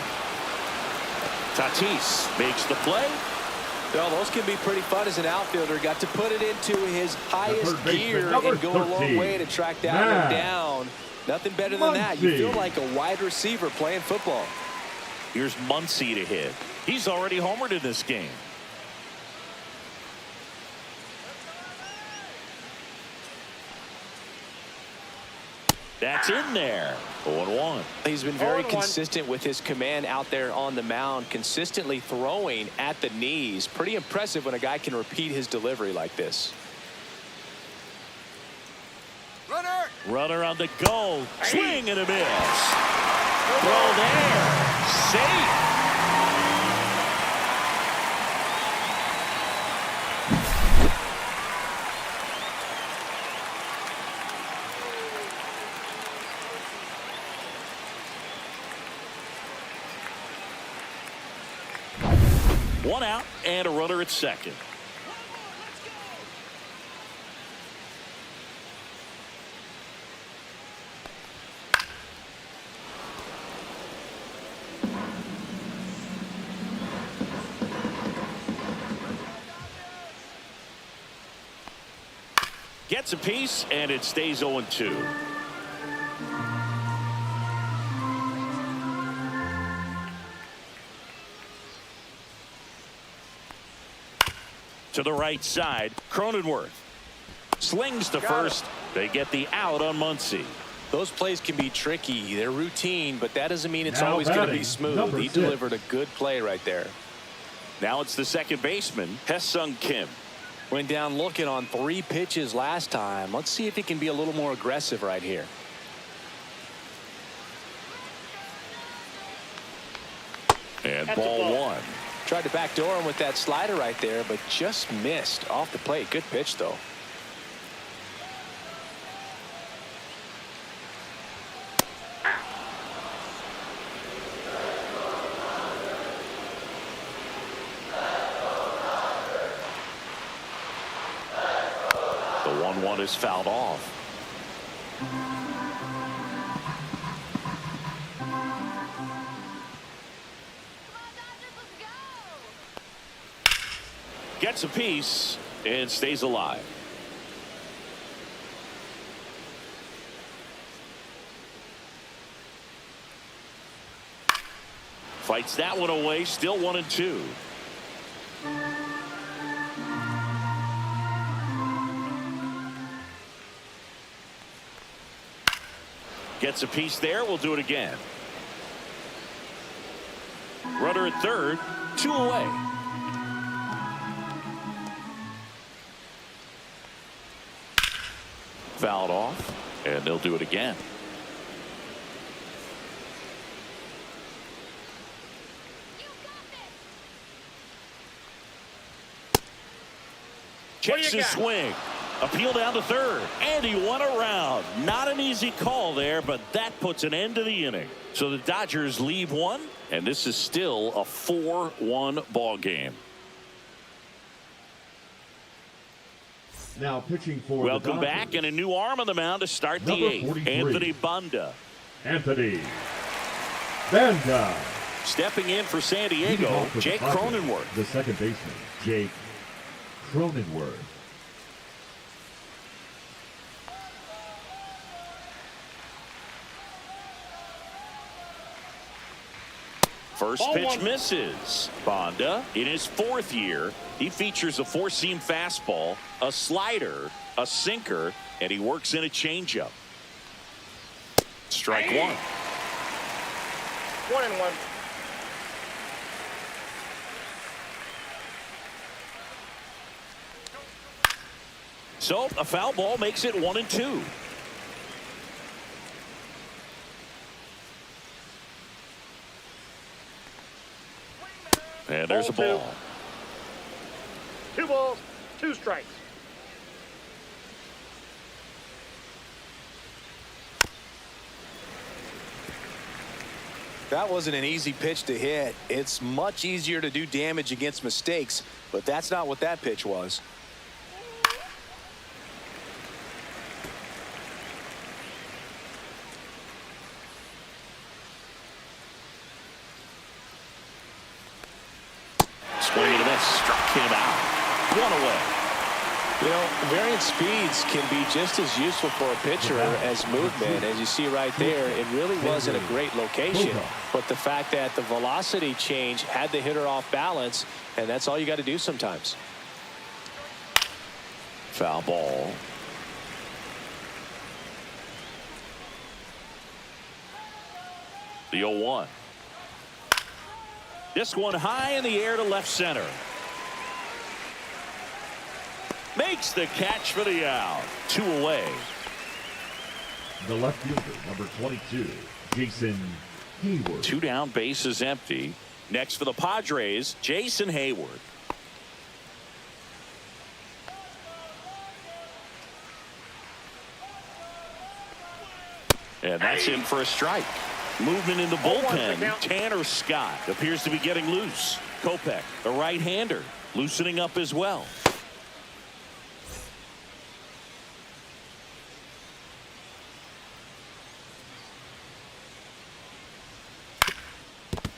Tatis makes the play. Well, those can be pretty fun as an outfielder. Got to put it into his highest gear and go a long way to track that one down. Nothing better than that. You feel like a wide receiver playing football. Here's Muncy to hit. He's already homered in this game. That's in there. 0-1. He's been very consistent with his command out there on the mound, consistently throwing at the knees. Pretty impressive when a guy can repeat his delivery like this. Runner on the go. Swing and a miss. Throw there. Safe. One out and a runner at second. Gets a piece, and it stays 0-2. To the right side, Cronenworth slings to first. They get the out on Muncy. Those plays can be tricky. They're routine, but that doesn't mean it's Now always going to batting, be smooth. number He 6. delivered a good play right there. Now it's the second baseman, Hesung Kim. Went down looking on 3 pitches last time. Let's see if he can be a little more aggressive right here. And That's a ball ball. 1. Tried to backdoor him with that slider right there, but just missed off the plate. Good pitch, though. The 1-1 is fouled off. Gets a piece and stays alive. Fights that one away, still 1-2. Gets a piece there. We'll do it again. Runner at third, 2 away. Fouled off, and they'll do it again. Checks his swing. Appeal down to third, and he went around. Not an easy call there, but that puts an end to the inning. So the Dodgers leave one, and this is still a 4-1 ball game. Now pitching for Welcome the back, Dodgers, and a new arm on the mound to start the Number 8th. 43. Anthony Banda. Anthony Banda. Stepping in for San Leading Diego, off for the Jake Padres, Cronenworth. The second baseman, Jake Cronenworth. First Ball pitch 1. misses. Banda, in his 4th year, he features a 4-seam fastball, a slider, a sinker, and he works in a changeup. Strike 1. 1-1. So a foul ball makes it 1-2. And there's a Ball 2. ball. 2 balls, 2 strikes. That wasn't an easy pitch to hit. It's much easier to do damage against mistakes, but that's not what that pitch was. Swing and a miss. Struck him out. 1 away. You know, variant speeds can be just as useful for a pitcher as movement. As you see right there, it really wasn't a great location. But the fact that the velocity change had the hitter off balance, and that's all you got to do sometimes. Foul ball. The 0-1. This one high in the air to left center. Makes the catch for the out. 2 away. The left fielder, number 22, Jason Hayward. 2 down, bases empty. Next for the Padres, Jason Hayward. And that's in for a strike. Movement in the Ball one, bullpen. now. Tanner Scott appears to be getting loose. Kopech, the right-hander, loosening up as well.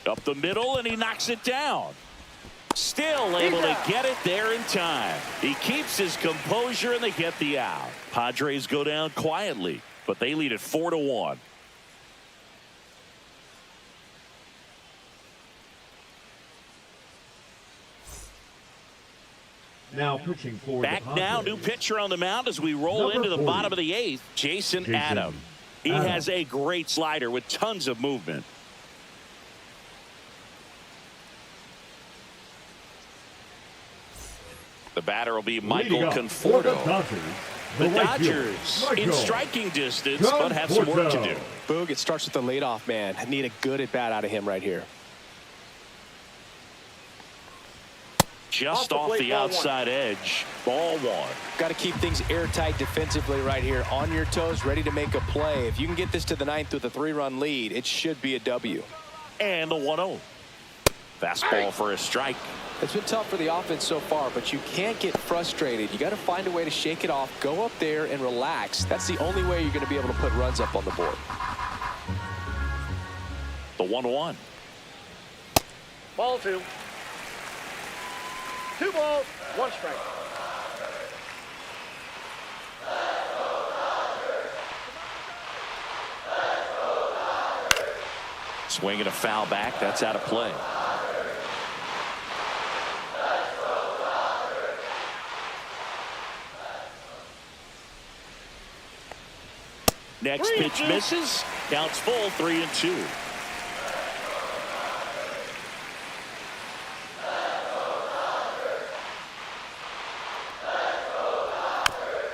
Up the middle, and he knocks it down. Still able to get it there in time. He keeps his composure, and they get the out. Padres go down quietly, but they lead it 4-1. Now pitching for Back the now, Padres. new pitcher on the mound as we roll Number into the 40. bottom of the 8th. Jason Adam. He Adam. has a great slider with tons of movement. The batter will be Michael Leading up for the Conforto. Dodgers, The right fielder, Dodgers in Michael striking distance, but have some work to Conforto. do. Boog, it starts with the leadoff man. I need a good at bat out of him right here. Just Off the off plate, the ball one. outside edge. Ball one. Got to keep things airtight defensively right here. On your toes, ready to make a play. If you can get this to the 9th with a 3-run lead, it should be a W. And the 1-0. Fastball for a strike. It's been tough for the offense so far, but you can't get frustrated. You got to find a way to shake it off, go up there and relax. That's the only way you're going to be able to put runs up on the board. The 1-1. Ball two. 2 balls, 1 strike. Swinging a foul back. That's out of play. Next pitch misses. Counts full, 3-2.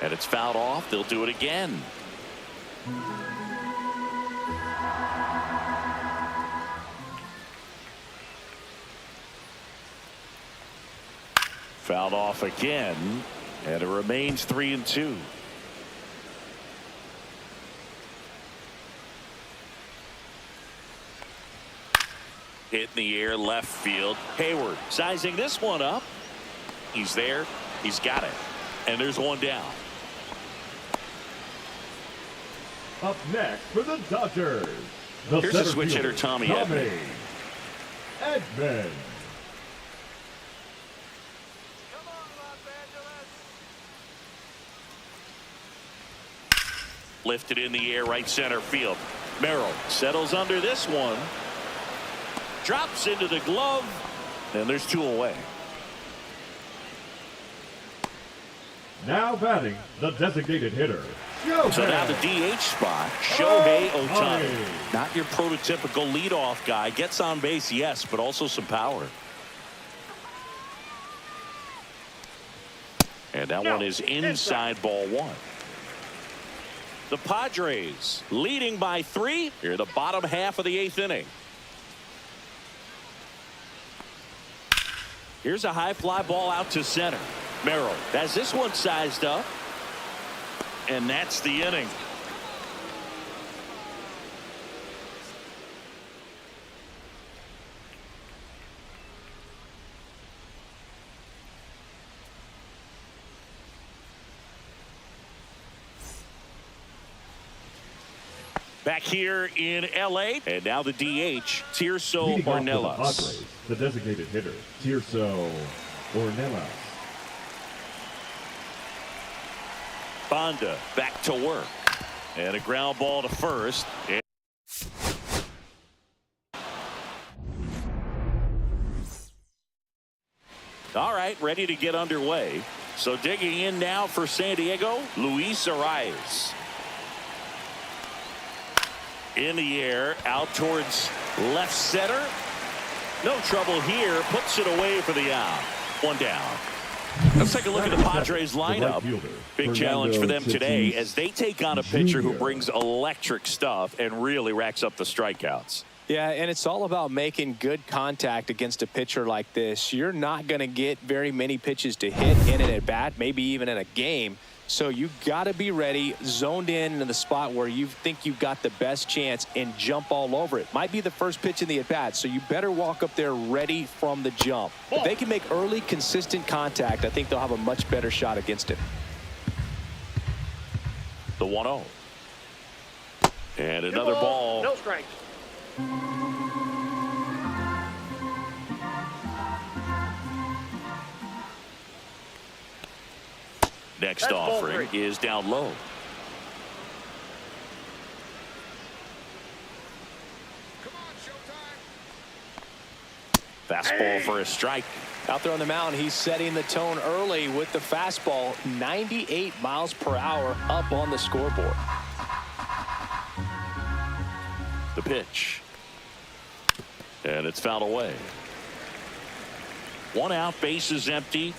And it's fouled off. They'll do it again. Fouled off again, and it remains 3-2. Hit in the air, left field. Hayward sizing this one up. He's there. He's got it. And there's one down. Up next for the Dodgers. The Here's the center switch fielder, hitter, Tommy Edman. Edman. Come on, Los Angeles. Lifted in the air, right center field. Merrill settles under this one. Drops into the glove. And there's 2 away. Now batting, the designated hitter. So now the DH spot, Shohei Ohtani. Ohtani. Not your prototypical leadoff guy. Gets on base, yes, but also some power. And that one is inside ball 1. The Padres leading by 3 here in the bottom half of the 8th inning. Here's a high fly ball out to center. Merrill has this one sized up. And that's the inning. Back here in LA, and now the DH, Tirso Leading off for the Ornelas. Padres, the designated hitter, Tirso Ornelas. Bonda back to work. And a ground ball to first. All right, ready to get underway. So digging in now for San Diego, Luis Arias. In the air, out towards left center. No trouble here, puts it away for the out. 1 down. Let's take a look at the Padres lineup. Big challenge for them today as they take on a pitcher who brings electric stuff and really racks up the strikeouts. Yeah, and it's all about making good contact against a pitcher like this. You're not going to get very many pitches to hit in an at-bat, maybe even in a game. So you got to be ready, zoned in the spot where you think you've got the best chance and jump all over it. Might be the first pitch in the at-bat, so you better walk up there ready from the jump. If they can make early, consistent contact, I think they'll have a much better shot against it. The 1-0. And another ball. No strikes. Next That's ball offering three. is down low. Fastball for a strike. Out there on the mound, he's setting the tone early with the fastball. 98 miles per hour up on the scoreboard. The pitch. And it's fouled away. 1 out, base is empty.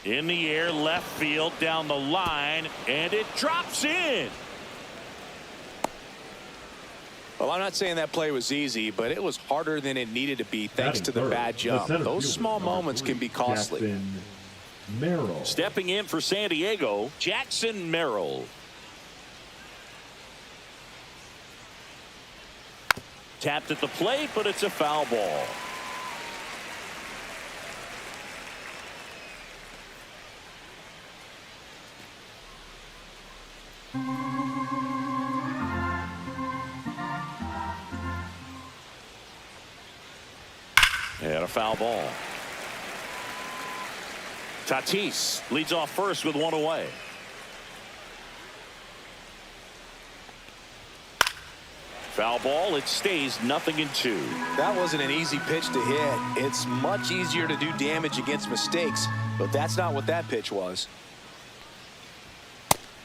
In the air, left field, down the line, and it drops in. Well, I'm not saying that play was easy, but it was harder than it needed to be thanks to the bad jump. Those small moments can be costly. Merrill. Stepping in for San Diego, Jackson Merrill. Tapped at the plate, but it's a foul ball. And a foul ball. Tatis leads off first with 1 away. Foul ball. It stays 0-2. That wasn't an easy pitch to hit. It's much easier to do damage against mistakes, but that's not what that pitch was.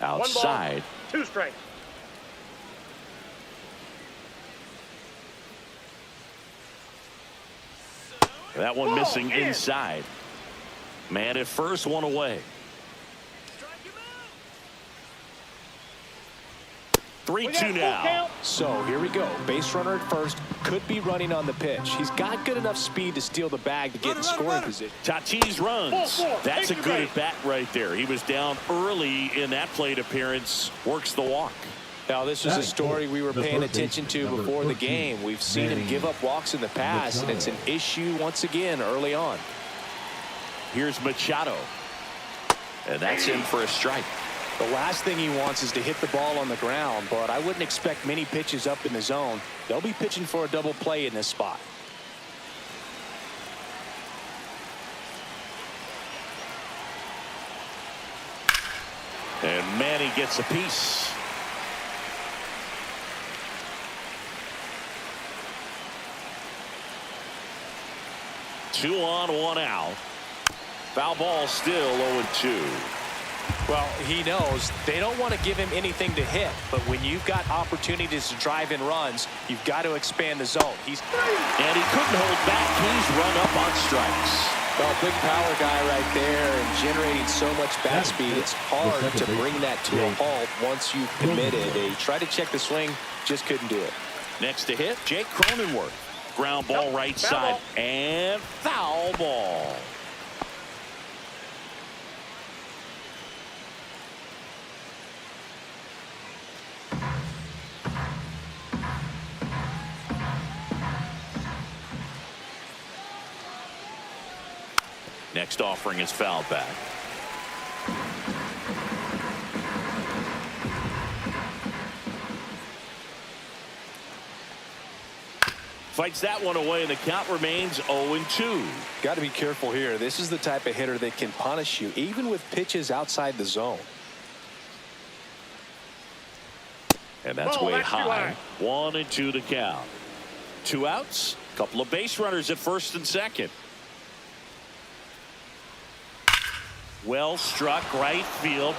Outside. 1 ball, 2 strikes. That one missing inside. Man at first, 1 away. 3-2 now. So here we go. Base runner at first. Could be running on the pitch. He's got good enough speed to steal the bag to get in scoring position. Tatis runs. That's a good at bat right there. He was down early in that plate appearance. Works the walk. Now, this is a story we were paying attention to before the game. We've seen him give up walks in the past, and it's an issue once again early on. Here's Machado. And that's in for a strike. The last thing he wants is to hit the ball on the ground, but I wouldn't expect many pitches up in the zone. They'll be pitching for a double play in this spot. And Manny gets a piece. Two on, 1 out. Foul ball still 0-2. Well, he knows they don't want to give him anything to hit, but when you've got opportunities to drive in runs, you've got to expand the zone. And he couldn't hold back. He's run up on strikes. Well, big power guy right there and generating so much bat speed. It's hard to bring that to a halt once you've committed. He tried to check the swing, just couldn't do it. Next to hit, Jake Cronenworth. Ground ball right side and foul ball. Next offering is fouled back. Fights that one away, and the count remains 0-2. Got to be careful here. This is the type of hitter that can punish you, even with pitches outside the zone. And that's way high. 1-2 to count. 2 outs. Couple of base runners at first and second. Well struck right field.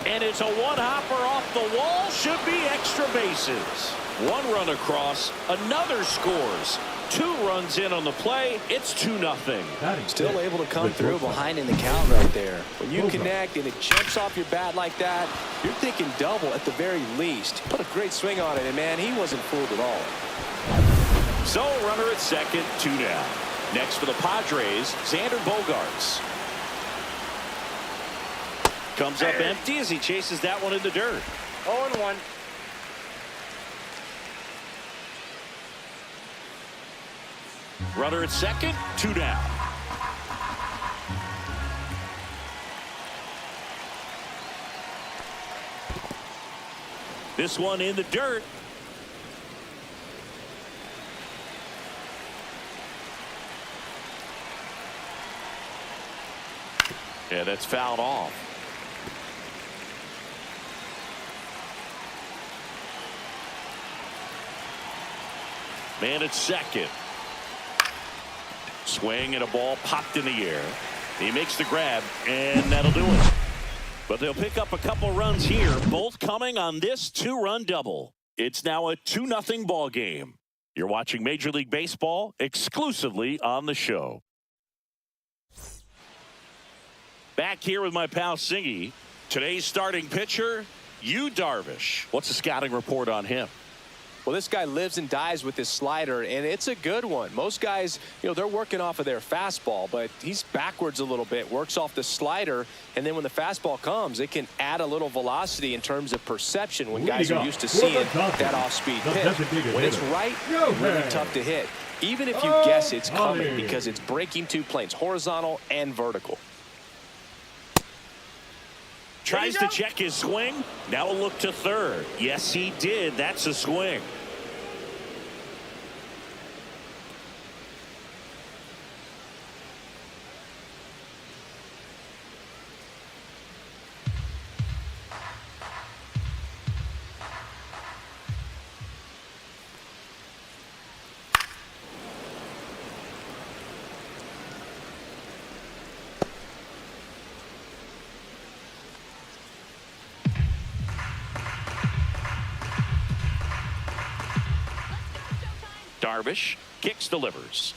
And it's a one-hopper off the wall. Should be extra bases. 1 run across. Another scores. 2 runs in on the play. It's 2-0. Still able to come through behind in the count right there. When you connect and it jumps off your bat like that, you're thinking double at the very least. Put a great swing on it, and man, he wasn't fooled at all. So runner at second, 2 down. Next for the Padres, Xander Bogaerts. Comes up empty as he chases that one in the dirt. 0-1. Runner at second, 2 down. This one in the dirt. Yeah, that's fouled off. Man at second. Swing and a ball popped in the air. He makes the grab, and that'll do it. But they'll pick up a couple runs here, both coming on this 2-run double. It's now a 2-0 ball game. You're watching Major League Baseball exclusively on the show. Back here with my pal Singy. Today's starting pitcher, Yu Darvish. What's the scouting report on him? Well, this guy lives and dies with his slider, and it's a good one. Most guys, they're working off of their fastball, but he's backwards a little bit, works off the slider, and then when the fastball comes, it can add a little velocity in terms of perception when guys are used to seeing that off-speed pitch. When it's right, really tough to hit, even if you guess it's coming, because it's breaking 2 planes, horizontal and vertical. Tries to check his swing. Now a look to third. Yes, he did. That's a swing. Darvish kicks, delivers.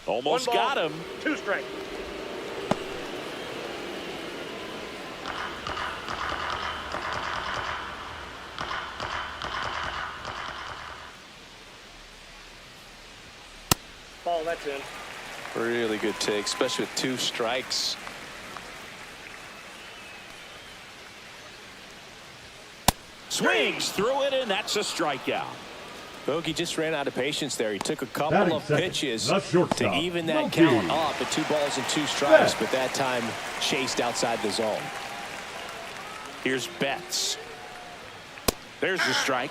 Almost got him. 2 strike. Ball, that's in. Really good take, especially with 2 strikes. Swings through it, and that's a strikeout. Bogey just ran out of patience there. He took a couple of pitches to even that Monkey. count up at 2 balls and 2 strikes, but that time chased outside the zone. Here's Betts. There's the strike.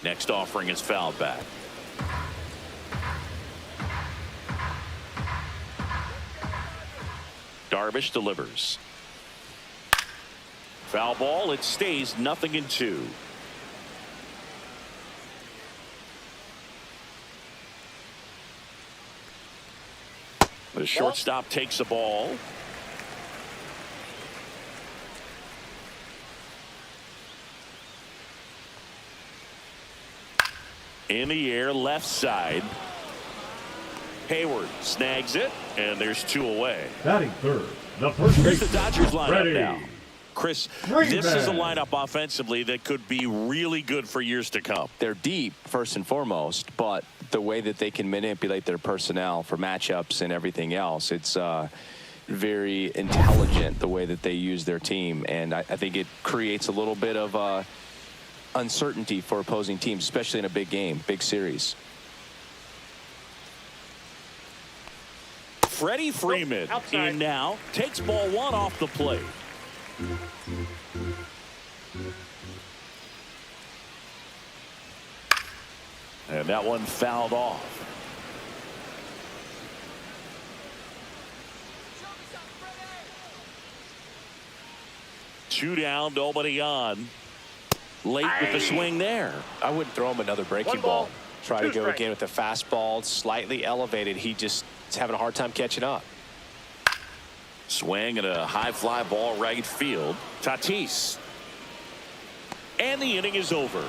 Next offering is fouled back. Darvish delivers. Foul ball. It stays 0-2. The shortstop takes the ball. In the air, left side. Hayward snags it, and there's 2 away. Batting third, the first Here's the baseman, Dodgers lineup ready. now. Chris, this is a lineup offensively that could be really good for years to come. They're deep, first and foremost, but the way that they can manipulate their personnel for matchups and everything else, it's very intelligent the way that they use their team. And I think it creates a little bit of uncertainty for opposing teams, especially in a big game, big series. Freddie Freeman in now, takes ball 1 off the plate. And that one fouled off. Two down, nobody on. Late with the swing there. I wouldn't throw him another breaking ball. Try to go again with the fastball, slightly elevated. He just is having a hard time catching up. Swing and a high fly ball right field. Tatis. And the inning is over.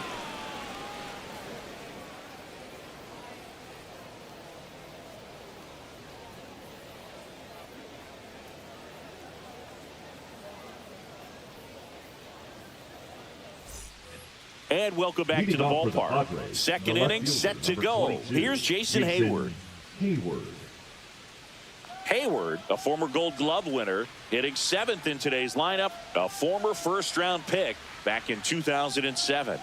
And welcome back to Leading the off for the ballpark. Padres, Second the left inning fielder, set to number go. 22, Here's Jason Hayward. Hayward, a former Gold Glove winner, hitting 7th in today's lineup, a former first-round pick back in 2007.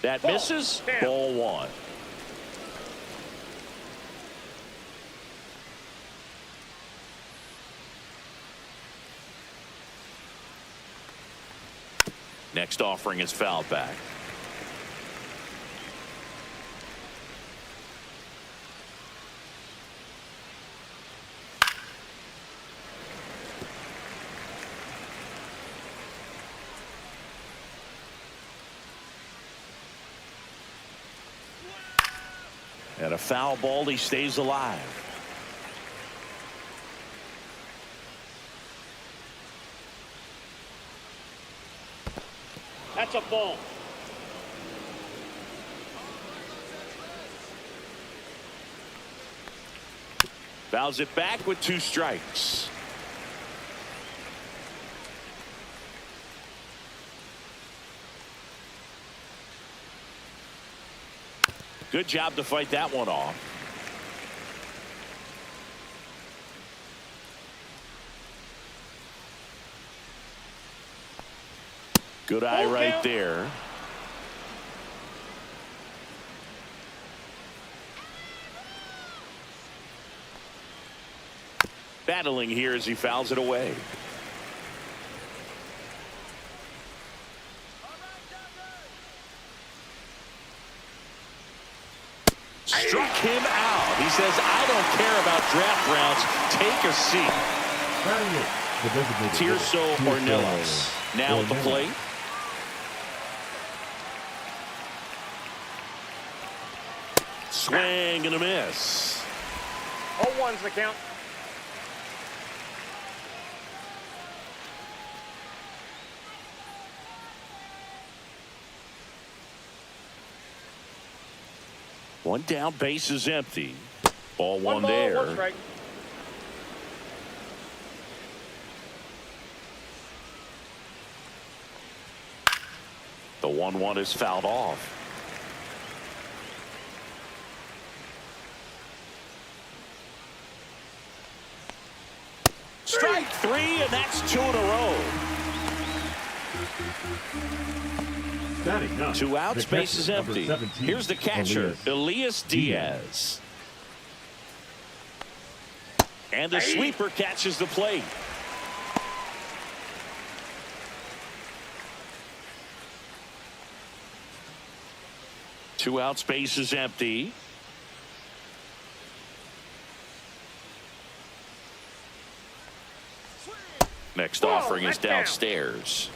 That misses. Ball 1. Next offering is fouled back. And a foul ball, he stays alive. That's a ball. Fouls it back with 2 strikes. Good job to fight that one off. Good eye right there. Battling here as he fouls it away. Struck him out. He says, I don't care about draft rounds. Take a seat. Tirso Ornelas now at the plate. Swing and a miss. 0-1's the count. One down, base is empty. Ball 1 One ball, there. 1 strike. The 1-1 is fouled off. Strike 3, and that's 2 in a row. 2 outs, base is empty. Here's the catcher, Elias Diaz. And the sweeper catches the plate. Two outs, base is empty. Next offering is downstairs.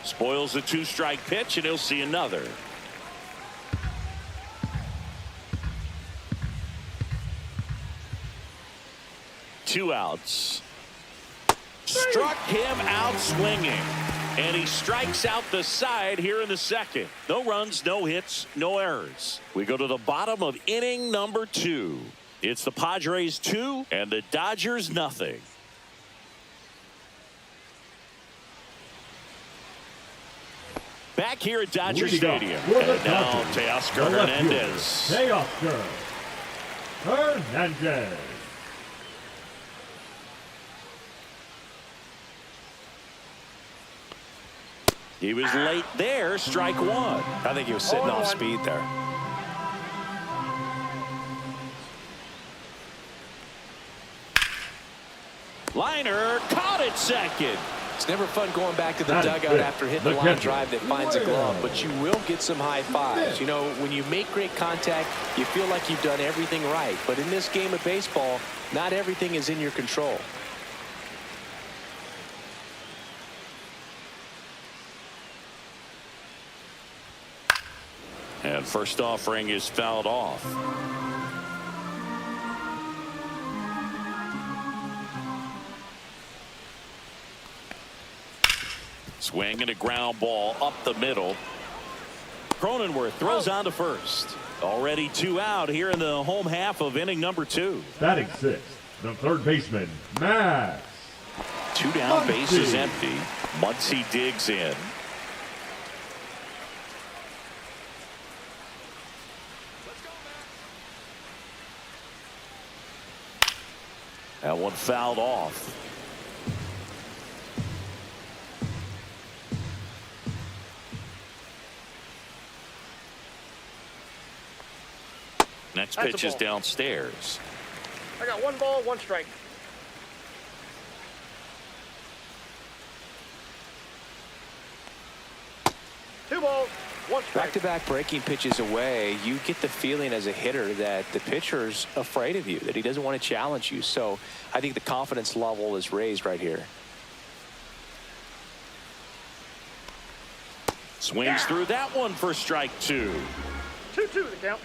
Spoils the 2-strike pitch, and he'll see another. Two outs. Struck him out swinging. And he strikes out the side here in the second. No runs, no hits, no errors. We go to the bottom of inning number 2. It's the Padres 2 and the Dodgers nothing. Back here at Dodger Stadium. And now Teoscar Hernandez. Teoscar Hernandez. He was late there, strike 1. I think he was sitting off speed there. Liner caught it second. It's never fun going back to the dugout after hitting a line drive that finds a glove, but you will get some high fives. You know, when you make great contact, you feel like you've done everything right. But in this game of baseball, not everything is in your control. And first offering is fouled off. Swing and a ground ball up the middle. Cronenworth throws on to first. Already 2 out here in the home half of inning number 2. Batting sixth, the third baseman, Max. 2 down, bases empty. Muncy digs in. That one fouled off. Next pitch is downstairs. I got 1 ball, 1 strike. Two balls, 1 strike. Back-to-back breaking pitches away, you get the feeling as a hitter that the pitcher's afraid of you, that he doesn't want to challenge you. So I think the confidence level is raised right here. Swings through that one for strike 2. 2-2 the count.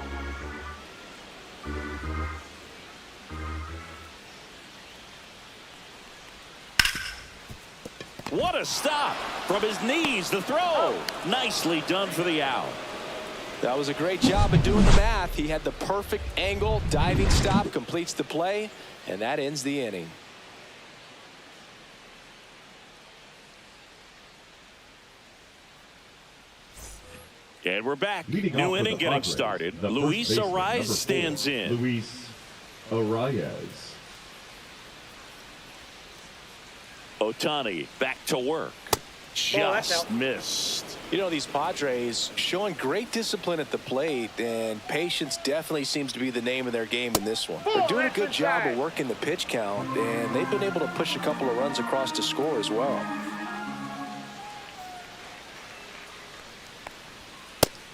What a stop from his knees. The throw. Nicely done for the out. That was a great job of doing the math. He had the perfect angle. Diving stop completes the play, and that ends the inning. And we're back. Leading New off inning for the getting Padres, started. the Luis first baseman, Arias number 4, stands in. Luis Arias. Ohtani back to work. that's Just out. missed. You know, these Padres showing great discipline at the plate, and patience definitely seems to be the name of their game in this one. They're doing a good job of working the pitch count, and they've been able to push a couple of runs across to score as well.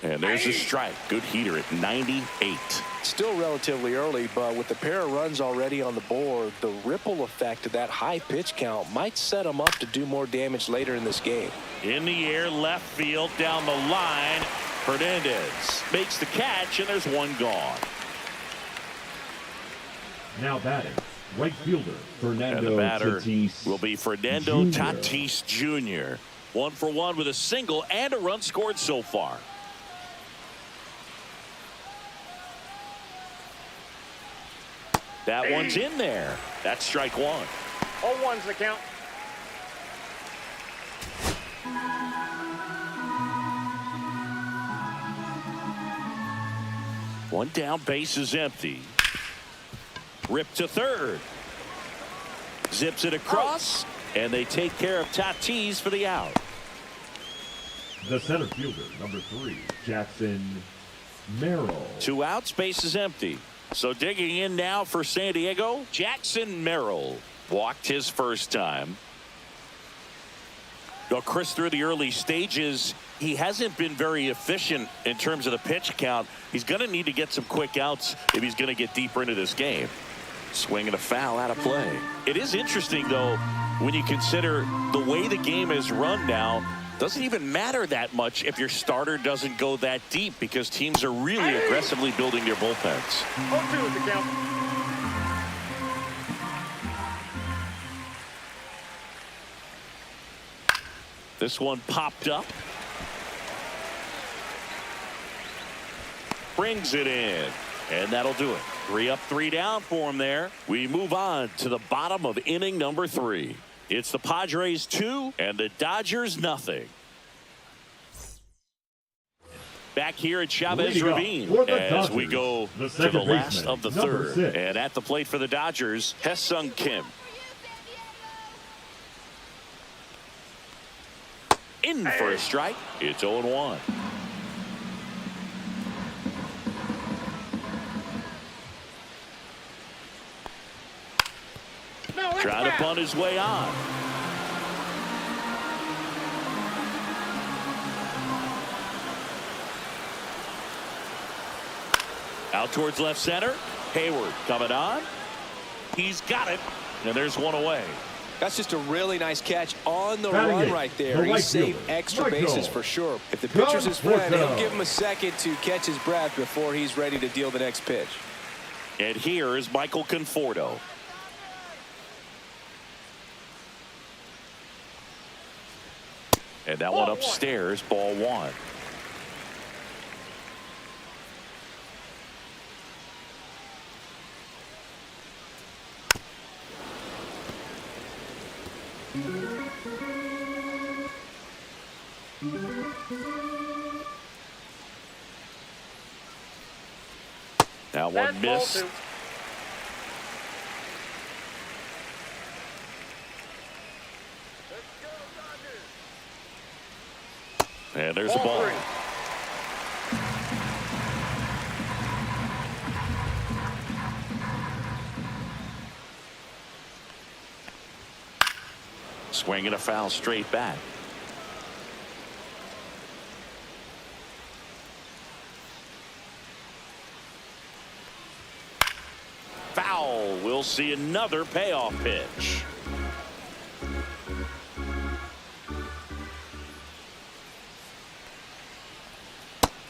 And there's a strike. Good heater at 98. Still relatively early, but with the pair of runs already on the board, the ripple effect of that high pitch count might set them up to do more damage later in this game. In the air, left field, down the line. Hernandez makes the catch, and there's one gone. Now batting, right fielder, Fernando And the batter Tatis will be Fernando Jr. Tatis Jr. 1 for 1 with a single and a run scored so far. That one's in there. That's strike 1. All 1's the count. One down, base is empty. Ripped to third. Zips it across, and they take care of Tatis for the out. The center fielder, number 3, Jackson Merrill. 2 outs, base is empty. So digging in now for San Diego, Jackson Merrill walked his first time. Well, Chris, through the early stages, he hasn't been very efficient in terms of the pitch count. He's going to need to get some quick outs if he's going to get deeper into this game. Swing and a foul out of play. It is interesting, though, when you consider the way the game is run now. Doesn't even matter that much if your starter doesn't go that deep, because teams are really aggressively building their bullpens. 0-2 is the count. This one popped up. Brings it in. And that'll do it. 3 up, 3 down for him there. We move on to the bottom of inning number 3. It's the Padres 2 and the Dodgers nothing. Back here at Chavez Ravine as we go to the last of the third. And at the plate for the Dodgers, Hye-Sung Kim. In for a strike. It's 0-1. Trying to bunt his way on. Out towards left center. Hayward coming on. He's got it. And there's one away. That's just a really nice catch on the run right there. He saved extra bases for sure. If the pitcher's his friend, he'll give him a second to catch his breath before he's ready to deal the next pitch. And here is Michael Conforto. And that one upstairs, ball one. Now one missed. And there's a ball. Swinging a foul straight back. Foul. We'll see another payoff pitch.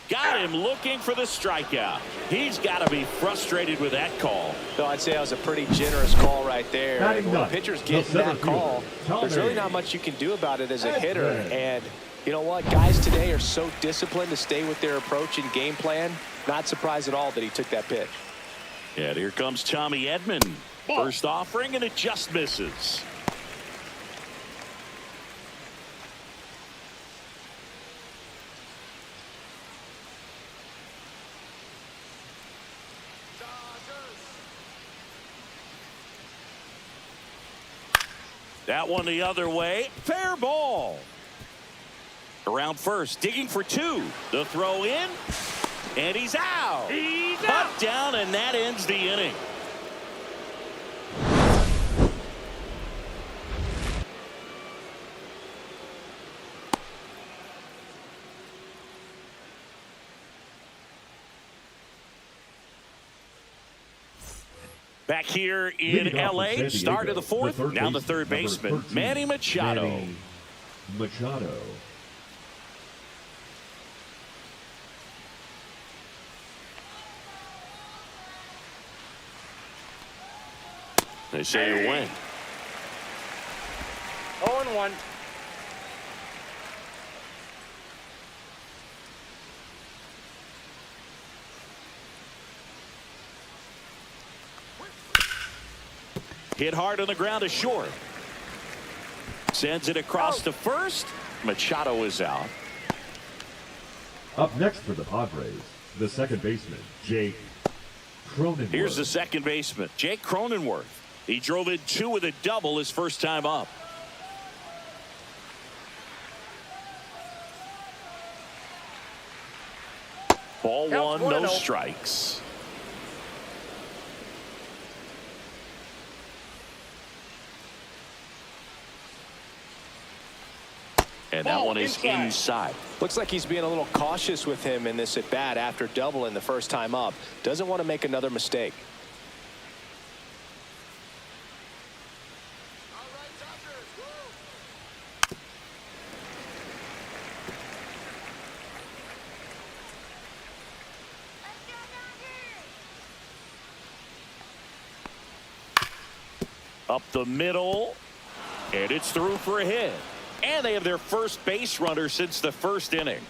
Got him looking for the strikeout. He's got to be frustrated with that call. So I'd say that was a pretty generous call right there. When the pitcher's getting that call, there's really not much you can do about it as a hitter. And you know what? Guys today are so disciplined to stay with their approach and game plan. Not surprised at all that he took that pitch. And here comes Tommy Edman. First offering, and it just misses. That one the other way. Fair ball. Around first, digging for two. The throw in, and he's out. He's out. Down, and that ends the inning. Back here in L.A., start of the fourth. Now the third baseman, Manny Machado. Manny Machado. They say you win. 0-1. Hit hard on the ground to short. Sends it across to first. Machado is out. Up next for the Padres, the second baseman, Jake Cronenworth. Here's the second baseman, Jake Cronenworth. He drove in two with a double his first time up. Ball one, no strikes. And that one is inside. Looks like he's being a little cautious with him in this at bat after doubling the first time up. Doesn't want to make another mistake. Up the middle, and it's through for a hit. And they have their first base runner since the first inning.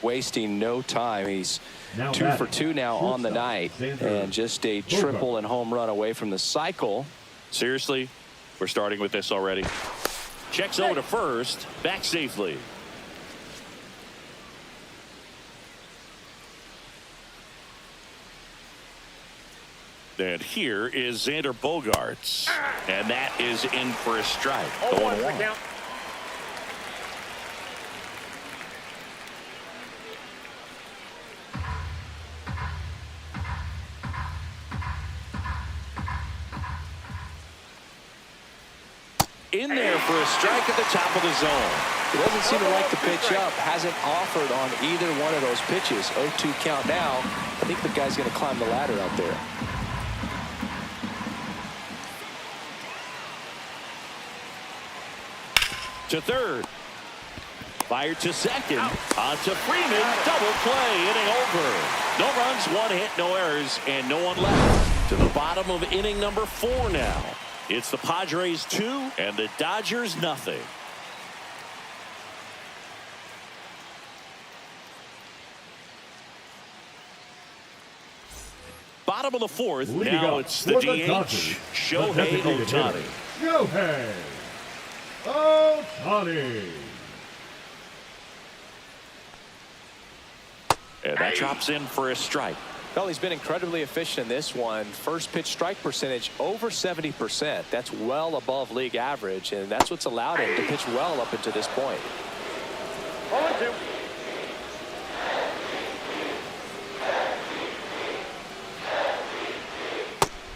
Wasting no time. He's Now 2 for 2 now on the shortstop, night. Xander And just a triple and home run away from the cycle. Seriously, we're starting with this already. Checks over to first, back safely. And here is Xander Bogaerts. And that is in for a strike. 0-1 count. In there for a strike at the top of the zone. He doesn't seem to like the pitch up. Hasn't offered on either one of those pitches. 0-2 count now. I think the guy's going to climb the ladder out there. To third. Fired to second. On to Freeman. Double play. Inning over. No runs, one hit, no errors, and no one left. To the bottom of inning number 4 now. It's the Padres 2 and the Dodgers nothing. bottom of the fourth. Leading Now up it's the for DH, Dodgers, Shohei the designated Ohtani. hitter, Shohei Ohtani. And that drops in for a strike. Well, he's been incredibly efficient in this one. First pitch strike percentage over 70%. That's well above league average, and that's what's allowed him to pitch well up until this point. 0-2.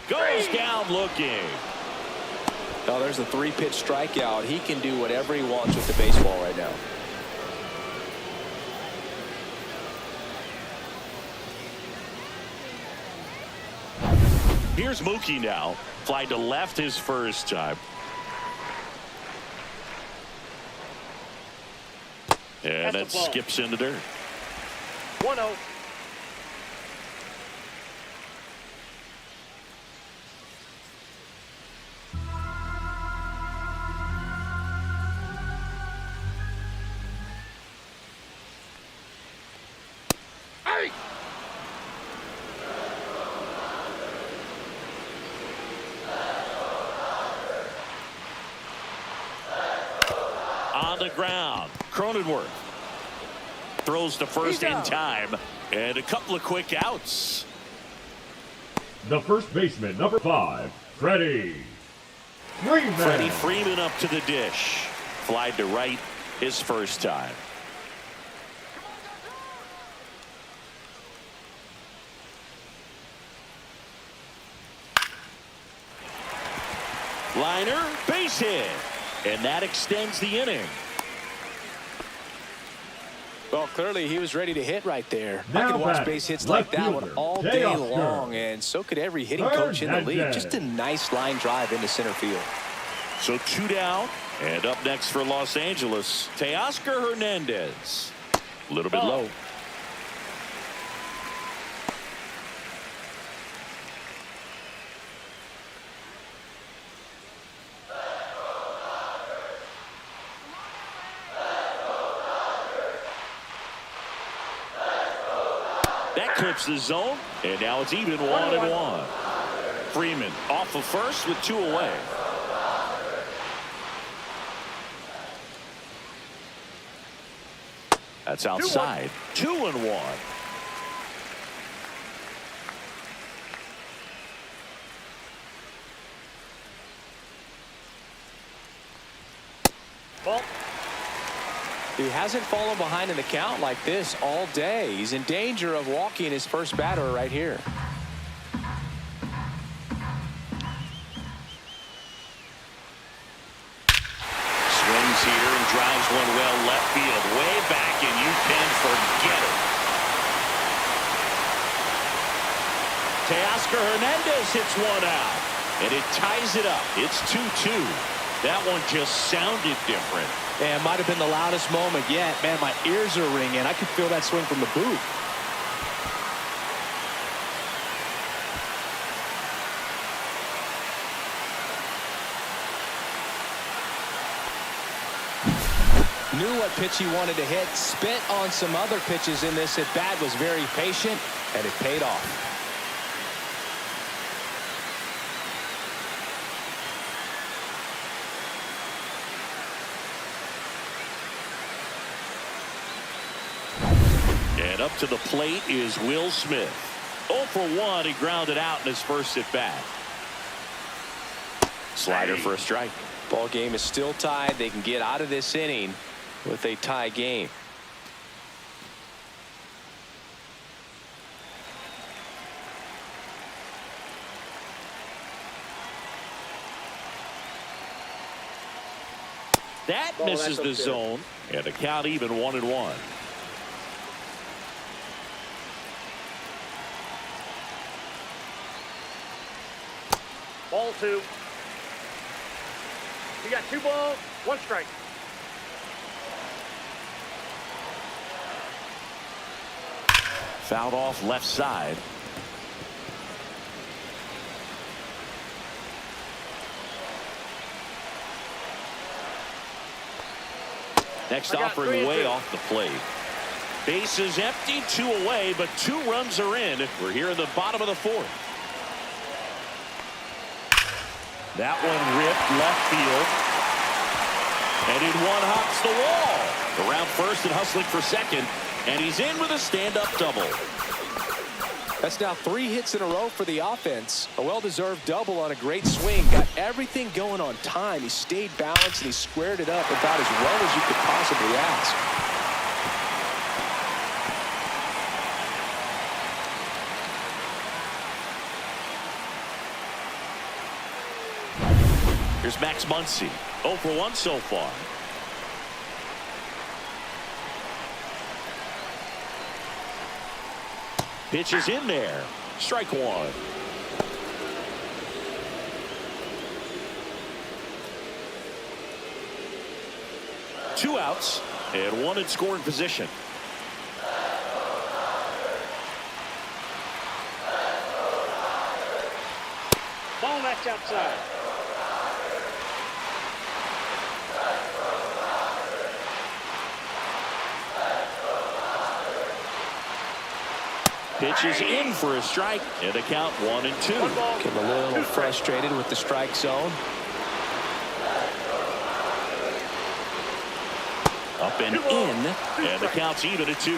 Goes down looking. Oh, there's a 3-pitch strikeout. He can do whatever he wants with the baseball right now. Here's Mookie now. Fly to left his first time. And that skips in the dirt. 1-0. Hey! On the ground, Cronenworth throws to first in time, and a couple of quick outs. The first baseman, number 5, Freddie Freeman. Freddie Freeman up to the dish. Flied to right his first time. Liner, base hit. And that extends the inning. Well, clearly he was ready to hit right there. Now I could watch batting, base hits left like that one fielder, all Jay day Oscar. long, and so could every hitting coach in the league. Hernandez. Just a nice line drive into center field. So 2 down, and up next for Los Angeles, Teoscar Hernandez. A little bit low. That clips the zone, and now it's even 1-1. Freeman off of first with 2 away. That's outside. 2-1. Ball. He hasn't fallen behind in the count like this all day. He's in danger of walking his first batter right here. Swings here and drives one well left field, way back, and you can forget it. Teoscar Hernandez hits one out, and it ties it up. It's 2-2. That one just sounded different. And might have been the loudest moment yet. Man, my ears are ringing. I could feel that swing from the booth. Knew what pitch he wanted to hit. Spit on some other pitches in this at bat. Was very patient, and it paid off. And up to the plate is Will Smith. 0 for 1. He grounded out in his first at bat. Slider for a strike. Ball game is still tied. They can get out of this inning with a tie game. That misses the zone, and the count even 1-1. Ball 2. You got 2 balls, 1 strike. Fouled off left side. Next offering way off the plate. Base is empty, 2 away, but 2 runs are in. We're here in the bottom of the 4th. That one ripped left field. And in one hops the wall. Around first and hustling for second. And he's in with a stand-up double. That's now 3 hits in a row for the offense. A well-deserved double on a great swing. Got everything going on time. He stayed balanced and he squared it up about as well as you could possibly ask. Here's Max Muncy. 0 for 1 so far. Pitch is in there. Strike 1. Two outs and 1 in scoring position. Ball that's outside. Pitch is in for a strike, and a count 1 and 2. Getting a little frustrated with the strike zone. Up and in, and the count's even at 2.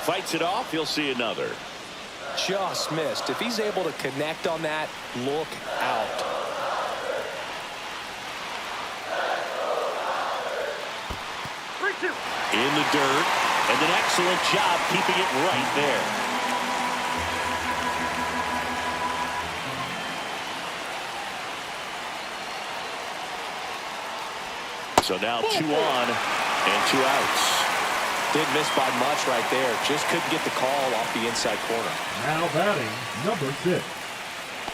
Fights it off, he'll see another. Just missed. If he's able to connect on that, look out. In the dirt, and an excellent job keeping it right there. So now 2 on and 2 outs. Didn't miss by much right there. Just couldn't get the call off the inside corner. Now batting, number 6.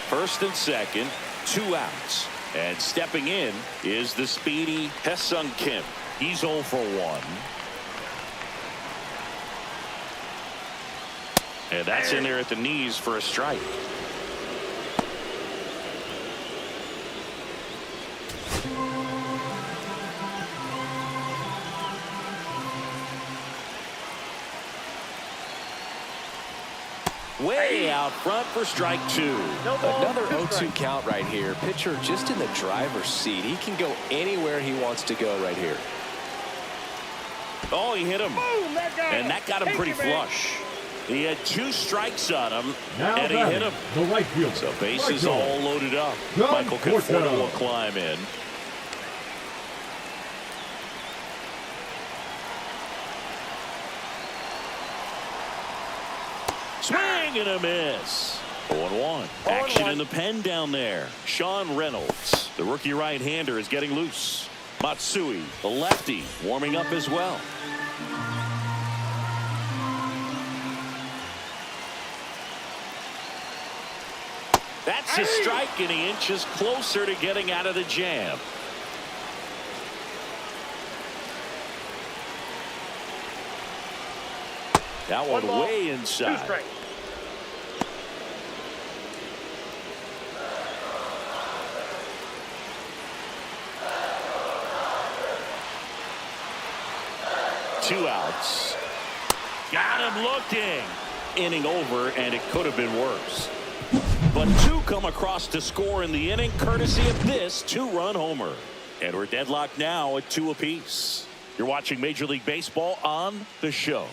First and second, 2 outs. And stepping in is the speedy Ha-Seong Kim. He's 0 for 1. And that's in there at the knees for a strike. Way out front for strike 2. Another 0-2 count right here. Pitcher just in the driver's seat. He can go anywhere he wants to go right here. Oh, he hit him. Boom, And that got him Thank pretty you, man. flush. He had 2 strikes on him, Now and he hit him. the right fielder. So bases all loaded up. John Michael Conforto Porto. will climb in. Swing and a miss. 0-1. Action in the pen down there. Sean Reynolds, the rookie right-hander, is getting loose. Matsui, the lefty, warming up as well. That's a strike, and he inches closer to getting out of the jam. That one ball, way 2 inside. strikes. Two outs. Got him looking. Inning over, and it could have been worse. But 2 come across to score in the inning, courtesy of this 2-run homer. And we're deadlocked now at 2 apiece. You're watching Major League Baseball on The Show.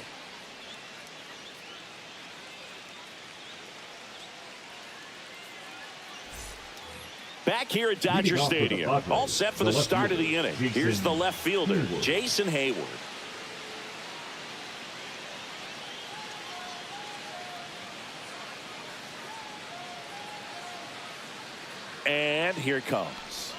Back here at Dodger Leading off for the Stadium, Padres, all set for the left start of the fielder, inning. Jason Here's the left fielder, Hayward. Jason Hayward. And here it comes.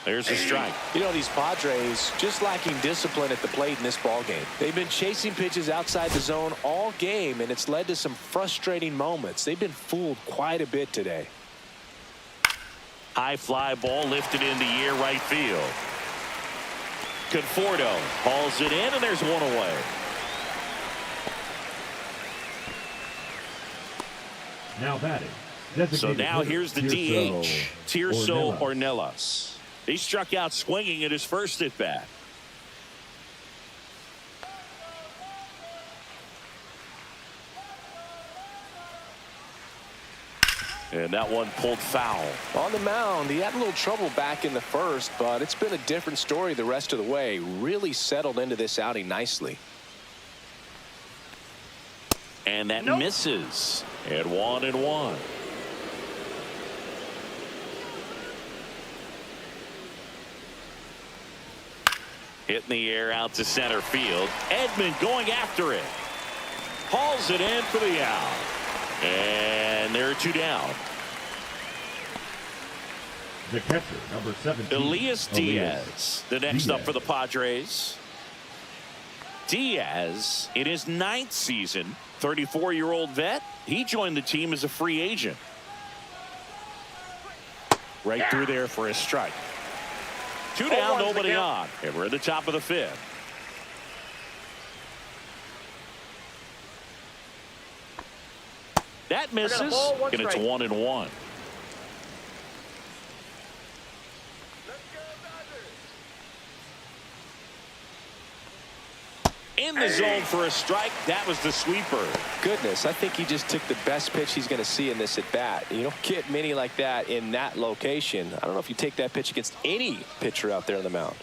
There's a strike. You know, these Padres just lacking discipline at the plate in this ball game. They've been chasing pitches outside the zone all game, and it's led to some frustrating moments. They've been fooled quite a bit today. High fly ball lifted into near right field. Conforto hauls it in, and there's one away. Now batting. So Designated now hitter, here's the Tirso DH, Tirso Ornelas. Ornelas. He struck out swinging at his first at bat. And that one pulled foul. On the mound, he had a little trouble back in the first, but it's been a different story the rest of the way. Really settled into this outing nicely. And that misses. And 1-1. Hitting the air out to center field. Edman going after it. Hauls it in for the out. And there are 2 down. The catcher, number 17. Elias Diaz, the next up for the Padres. Diaz, in his 9th season, 34-year-old vet, he joined the team as a free agent. Right through there for a strike. 2 down, nobody on. And we're at the top of the 5th. That misses, and it's 1-1. In the zone for a strike. That was the sweeper. Goodness, I think he just took the best pitch he's going to see in this at bat. You don't get many like that in that location. I don't know if you take that pitch against any pitcher out there on the mound.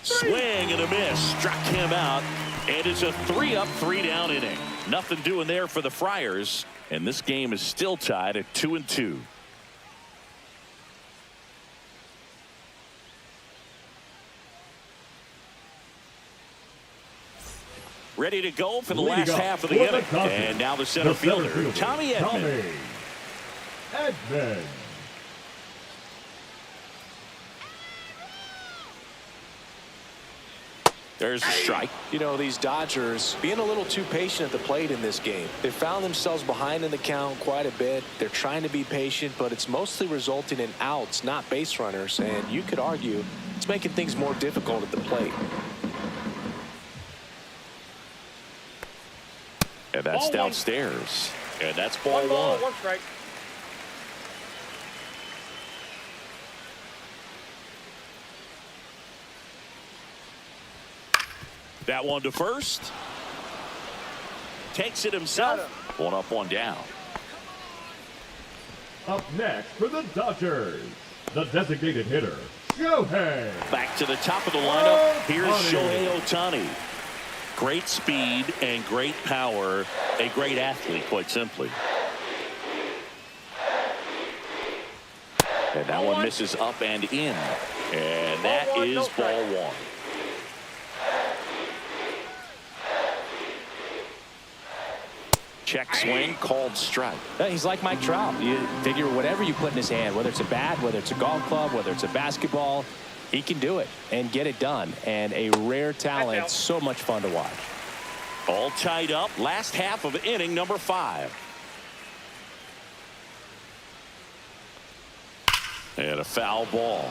Swing and a miss. Struck him out. And it's a 3-up, 3-down inning. Nothing doing there for the Friars. And this game is still tied at 2-2. Ready to go for the last half of the inning. And now the center fielder, Tommy Edman. There's a strike. You know, these Dodgers being a little too patient at the plate in this game. They found themselves behind in the count quite a bit. They're trying to be patient, but it's mostly resulting in outs, not base runners. And you could argue it's making things more difficult at the plate. And that's downstairs. And that's ball 1. 1 strike. That one to first. Takes it himself. 1 up, 1 down. Up next for the Dodgers, the designated hitter, Shohei. Back to the top of the lineup. Here's Shohei Ohtani. Great speed and great power. A great athlete, quite simply. And that one misses up and in. And that is ball 1. Check swing, called strike. He's like Mike Trout. You figure whatever you put in his hand, whether it's a bat, whether it's a golf club, whether it's a basketball, he can do it and get it done. And a rare talent, so much fun to watch. All tied up. Last half of inning number 5. And a foul ball.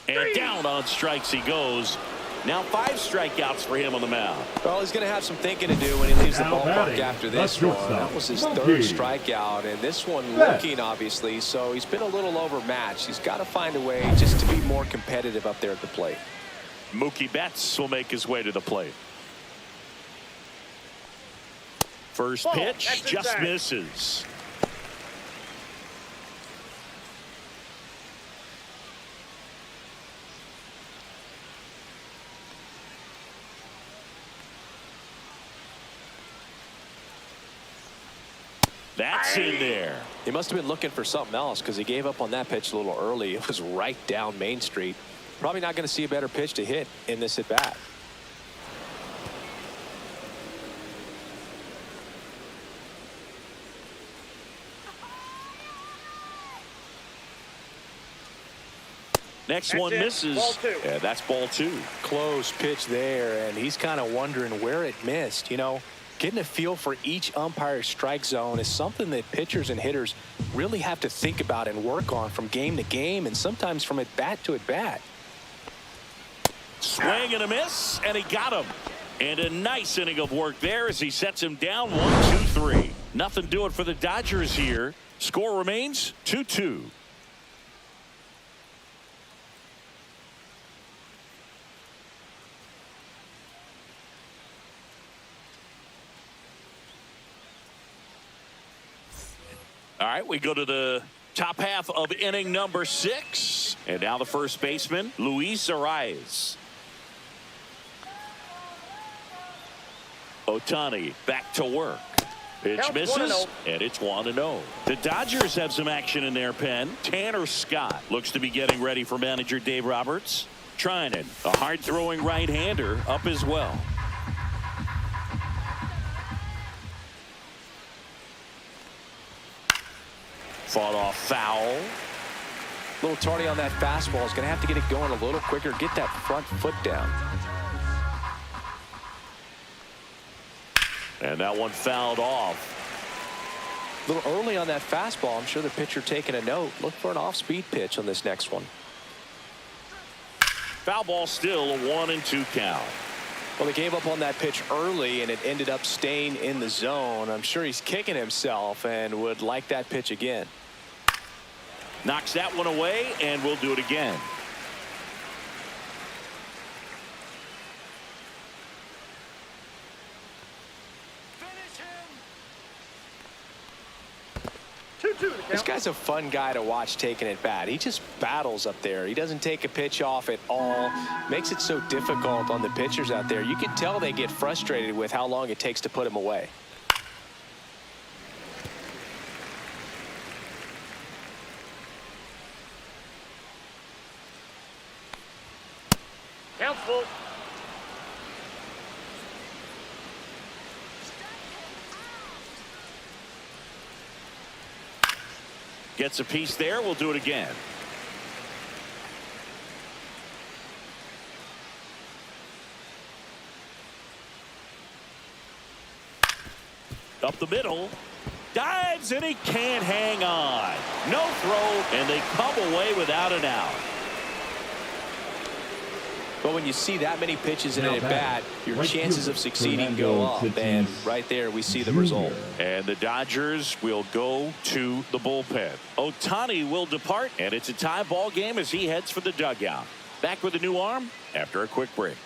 And down on strikes he goes. Now 5 strikeouts for him on the mound. Well, he's going to have some thinking to do when he leaves the ballpark after this one. That was his 3rd strikeout, and this one looking, obviously, so he's been a little overmatched. He's got to find a way just to be more competitive up there at the plate. Mookie Betts will make his way to the plate. First pitch just misses. That's in there. He must have been looking for something else because he gave up on that pitch a little early. It was right down Main Street. Probably not going to see a better pitch to hit in this at bat. Next one misses. Ball 2. Yeah, that's ball 2. Close pitch there, and he's kind of wondering where it missed. You know, getting a feel for each umpire's strike zone is something that pitchers and hitters really have to think about and work on from game to game and sometimes from at bat to at bat. Swing and a miss, and he got him. And a nice inning of work there as he sets him down 1-2-3. Nothing doing for the Dodgers here. Score remains 2-2. All right, we go to the top half of inning number 6. And now the first baseman, Luis Arias. Ohtani back to work. Pitch Counts misses, 1-0. and it's 1-0. The Dodgers have some action in their pen. Tanner Scott looks to be getting ready for manager Dave Roberts. Trinan, a hard-throwing right-hander, up as well. Fought off foul. A little tardy on that fastball. Is going to have to get it going a little quicker. Get that front foot down. And that one fouled off. A little early on that fastball. I'm sure the pitcher taking a note. Look for an off-speed pitch on this next one. Foul ball still, a 1-2 count. Well, they gave up on that pitch early, and it ended up staying in the zone. I'm sure he's kicking himself and would like that pitch again. Knocks that one away, and we'll do it again. This guy's a fun guy to watch taking it bat. He just battles up there. He doesn't take a pitch off at all. Makes it so difficult on the pitchers out there. You can tell they get frustrated with how long it takes to put him away. Count full. Gets a piece there. We'll do it again. Up the middle. Dives, and he can't hang on. No throw, and they come away without an out. But when you see that many pitches in Now an at-bat, your right chances fielder, of succeeding Fernando go up. Tatis And right there, we see the Jr. result. And the Dodgers will go to the bullpen. Ohtani will depart, and it's a tie ball game as he heads for the dugout. Back with a new arm after a quick break.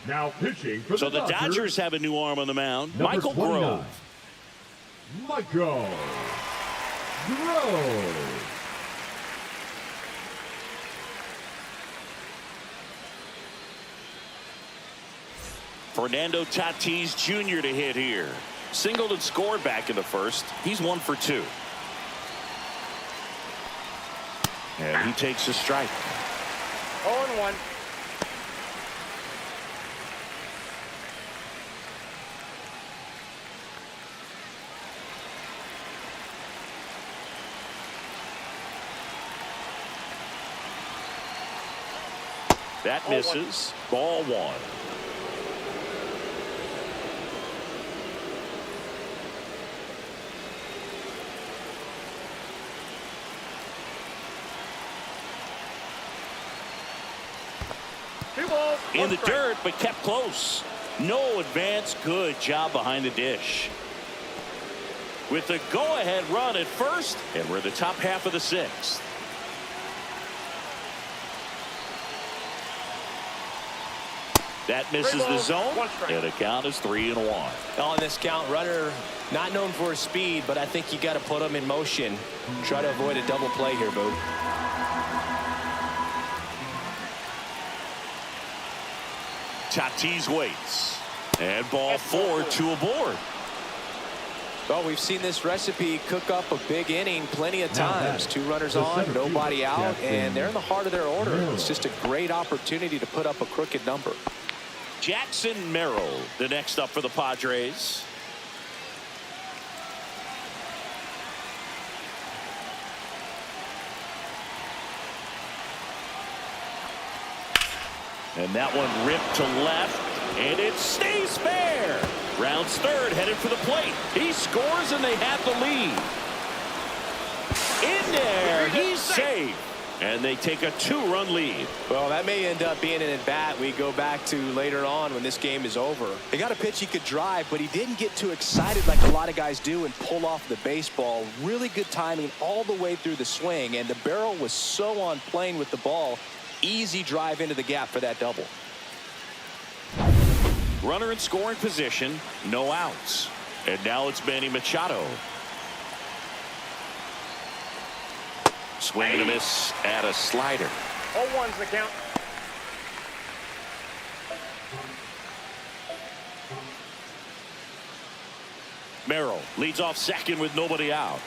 Now pitching for So the Dodgers have a new arm on the mound. Number Michael 29. Grove. Michael Grove. Fernando Tatis Jr. to hit here. Singled and scored back in the first. He's 1 for 2. And he takes a strike. 0-1. That misses. Ball 1. In the dirt, but kept close. No advance. Good job behind the dish. With the go-ahead run at first, and we're the top half of the 6th. That misses the zone, and the count is 3-1. On this count, runner not known for his speed, but I think you got to put him in motion. Try to avoid a double play here, Boo. Tatis waits. And ball 4, 2 aboard. Well, we've seen this recipe cook up a big inning plenty of Now times. back, 2 runners the on, center nobody fielder, out, Captain and they're in the heart of their order. Merrill. It's just a great opportunity to put up a crooked number. Jackson Merrill, the next up for the Padres. And that one ripped to left, and it stays fair. Rounds third, headed for the plate. He scores, and they have the lead. In there, he's safe. And they take a 2-run lead. Well, that may end up being an at-bat we go back to later on when this game is over. He got a pitch he could drive, but he didn't get too excited like a lot of guys do and pull off the baseball. Really good timing all the way through the swing, and the barrel was so on plane with the ball. Easy drive into the gap for that double. Runner in scoring position, no outs. And now it's Manny Machado. Swing and a miss at a slider. 0-1's the count. Merrill leads off second with nobody out.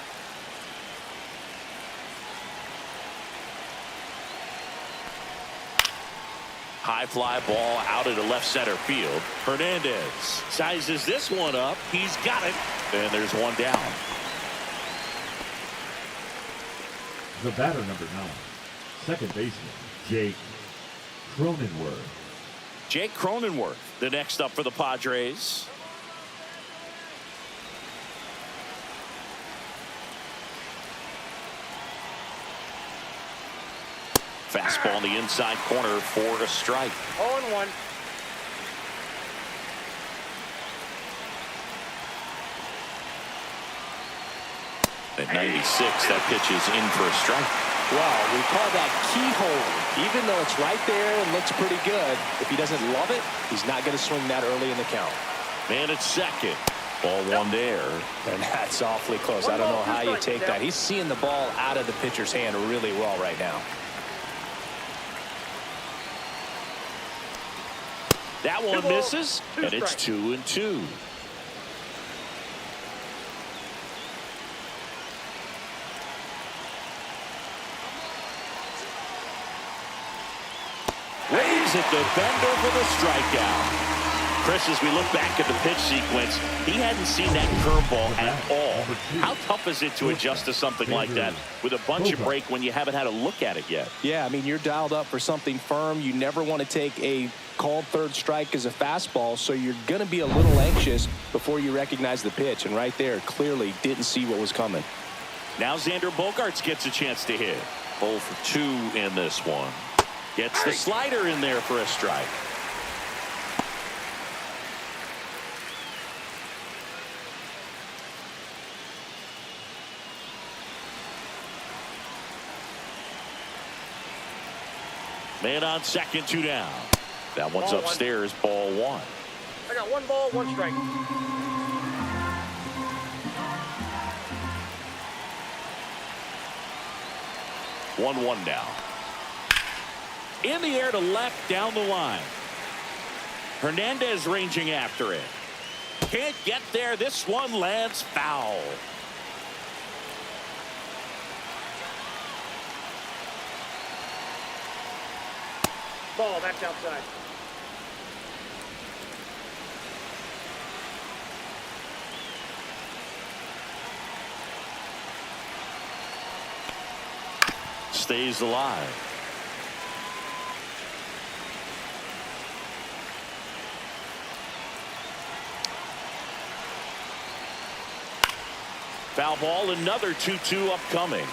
High fly ball out into left center field. Hernandez sizes this one up. He's got it. And there's one down. The batter, number 9, second baseman, Jake Cronenworth. Jake Cronenworth, the next up for the Padres. Fastball in the inside corner for a strike. 0-1. At 96, that pitch is in for a strike. Well, we call that keyhole. Even though it's right there and looks pretty good, if he doesn't love it, he's not going to swing that early in the count. Man at second. Ball one there. And that's awfully close. I don't know how you take that. He's seeing the ball out of the pitcher's hand really well right now. That one misses, and it's 2-2. Waves at the bender for the strikeout. Chris, as we look back at the pitch sequence, he hadn't seen that curveball at all. How tough is it to adjust to something like that with a bunch of break when you haven't had a look at it yet? Yeah, I mean, you're dialed up for something firm. You never want to take a called third strike as a fastball, so you're going to be a little anxious before you recognize the pitch. And right there, clearly didn't see what was coming. Now Xander Bogaerts gets a chance to hit. 0 for 2 in this one. Gets the slider in there for a strike. Man on second, 2 down. That one's upstairs, ball 1. I got 1 ball, 1 strike. One now. In the air to left, down the line. Hernandez ranging after it. Can't get there. This one lands foul. Ball, that's outside. Stays alive. Foul ball, another 2-2 upcoming.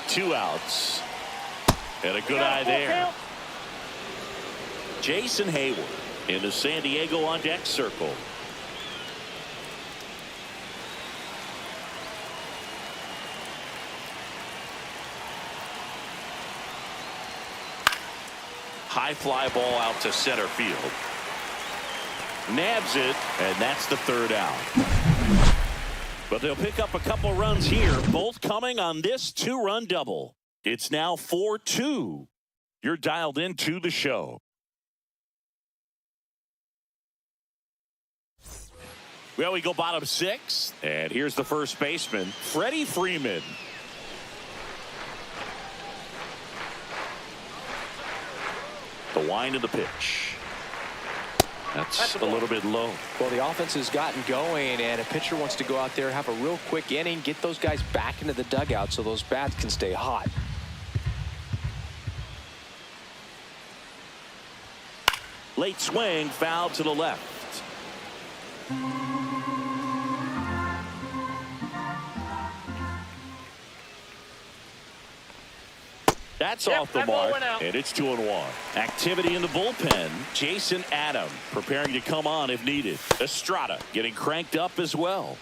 Two outs. And a good eye there. Jason Hayward in the San Diego on deck circle. High fly ball out to center field. Nabs it, and that's the 3rd out. But they'll pick up a couple runs here, both coming on this 2-run double. It's now 4-2. You're dialed into the show. Well, we go bottom 6, and here's the first baseman, Freddie Freeman. The wind of the pitch. That's a little bit low. Well, the offense has gotten going, and a pitcher wants to go out there, have a real quick inning, get those guys back into the dugout so those bats can stay hot. Late swing, foul to the left. That's off the mark, and it's 2-1. Activity in the bullpen. Jason Adam preparing to come on if needed. Estrada getting cranked up as well.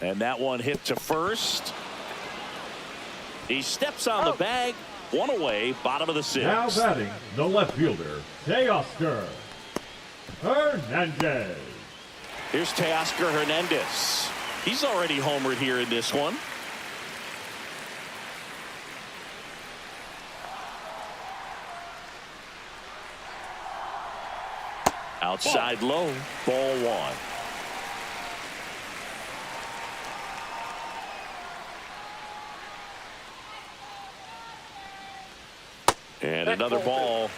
And that one hit to first. He steps on the bag. One away, bottom of the sixth. Now batting, the left fielder, Teoscar Hernandez. Here's Teoscar Hernandez. He's already homered here in this one. Outside low, ball one. And another ball.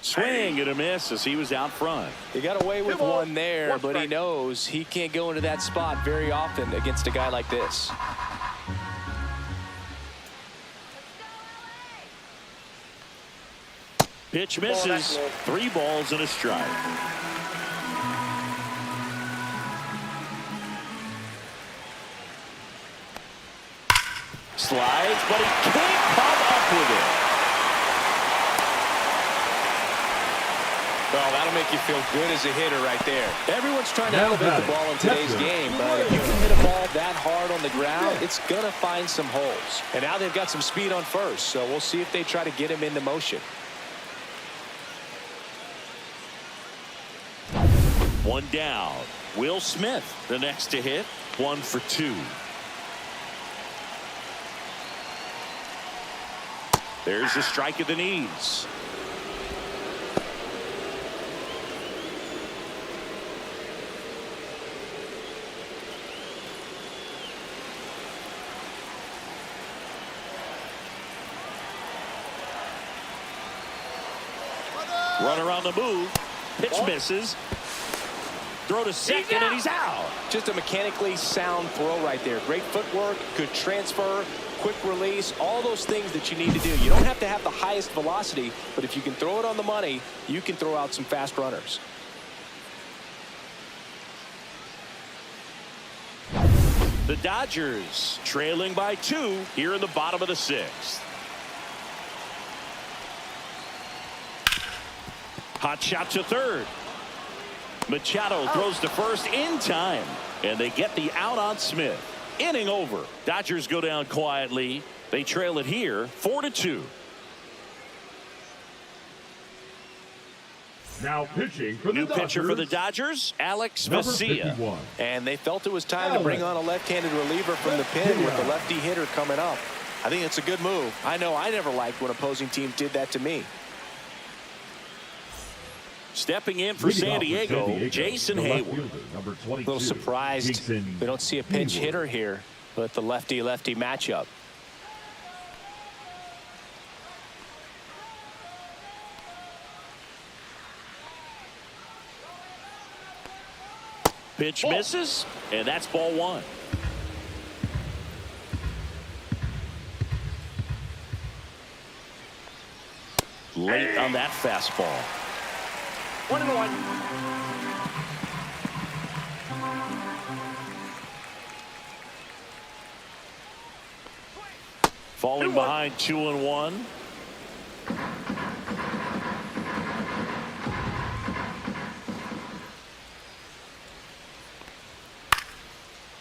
Swing and a miss as he was out front. He got away with one there, but he knows he can't go into that spot very often against a guy like this. Pitch misses. 3 balls and a strike. Slides, but he can't come up with it. Well, that'll make you feel good as a hitter right there. Everyone's trying to elevate the ball in today's game, but if you can hit a ball that hard on the ground, it's going to find some holes. And now they've got some speed on first, so we'll see if they try to get him into motion. One down. Will Smith, the next to hit. 1 for 2. There's a strike at the knees. Run around the move. Pitch misses. Throw to second, and he's out. Just a mechanically sound throw right there. Great footwork, good transfer, quick release, all those things that you need to do. You don't have to have the highest velocity, but if you can throw it on the money, you can throw out some fast runners. The Dodgers trailing by 2 here in the bottom of the 6th. Hot shot to third. Machado throws to first in time, and they get the out on Smith. Inning over. Dodgers go down quietly. They trail it here 4-2. Now pitching for the New Dodgers. pitcher for the Dodgers, Alex Number Vesia. 51. And they felt it was time to bring on a left-handed reliever from the pen with the lefty hitter coming up. I think it's a good move. I know I never liked when opposing teams did that to me. Stepping in for San Diego, Jason Hayward. Number 22. A little surprised Jason we don't see a pinch Hayward. hitter here with the lefty-lefty matchup. Pitch misses, and that's ball 1. Late on that fastball. 1-1. Falling behind 2-1.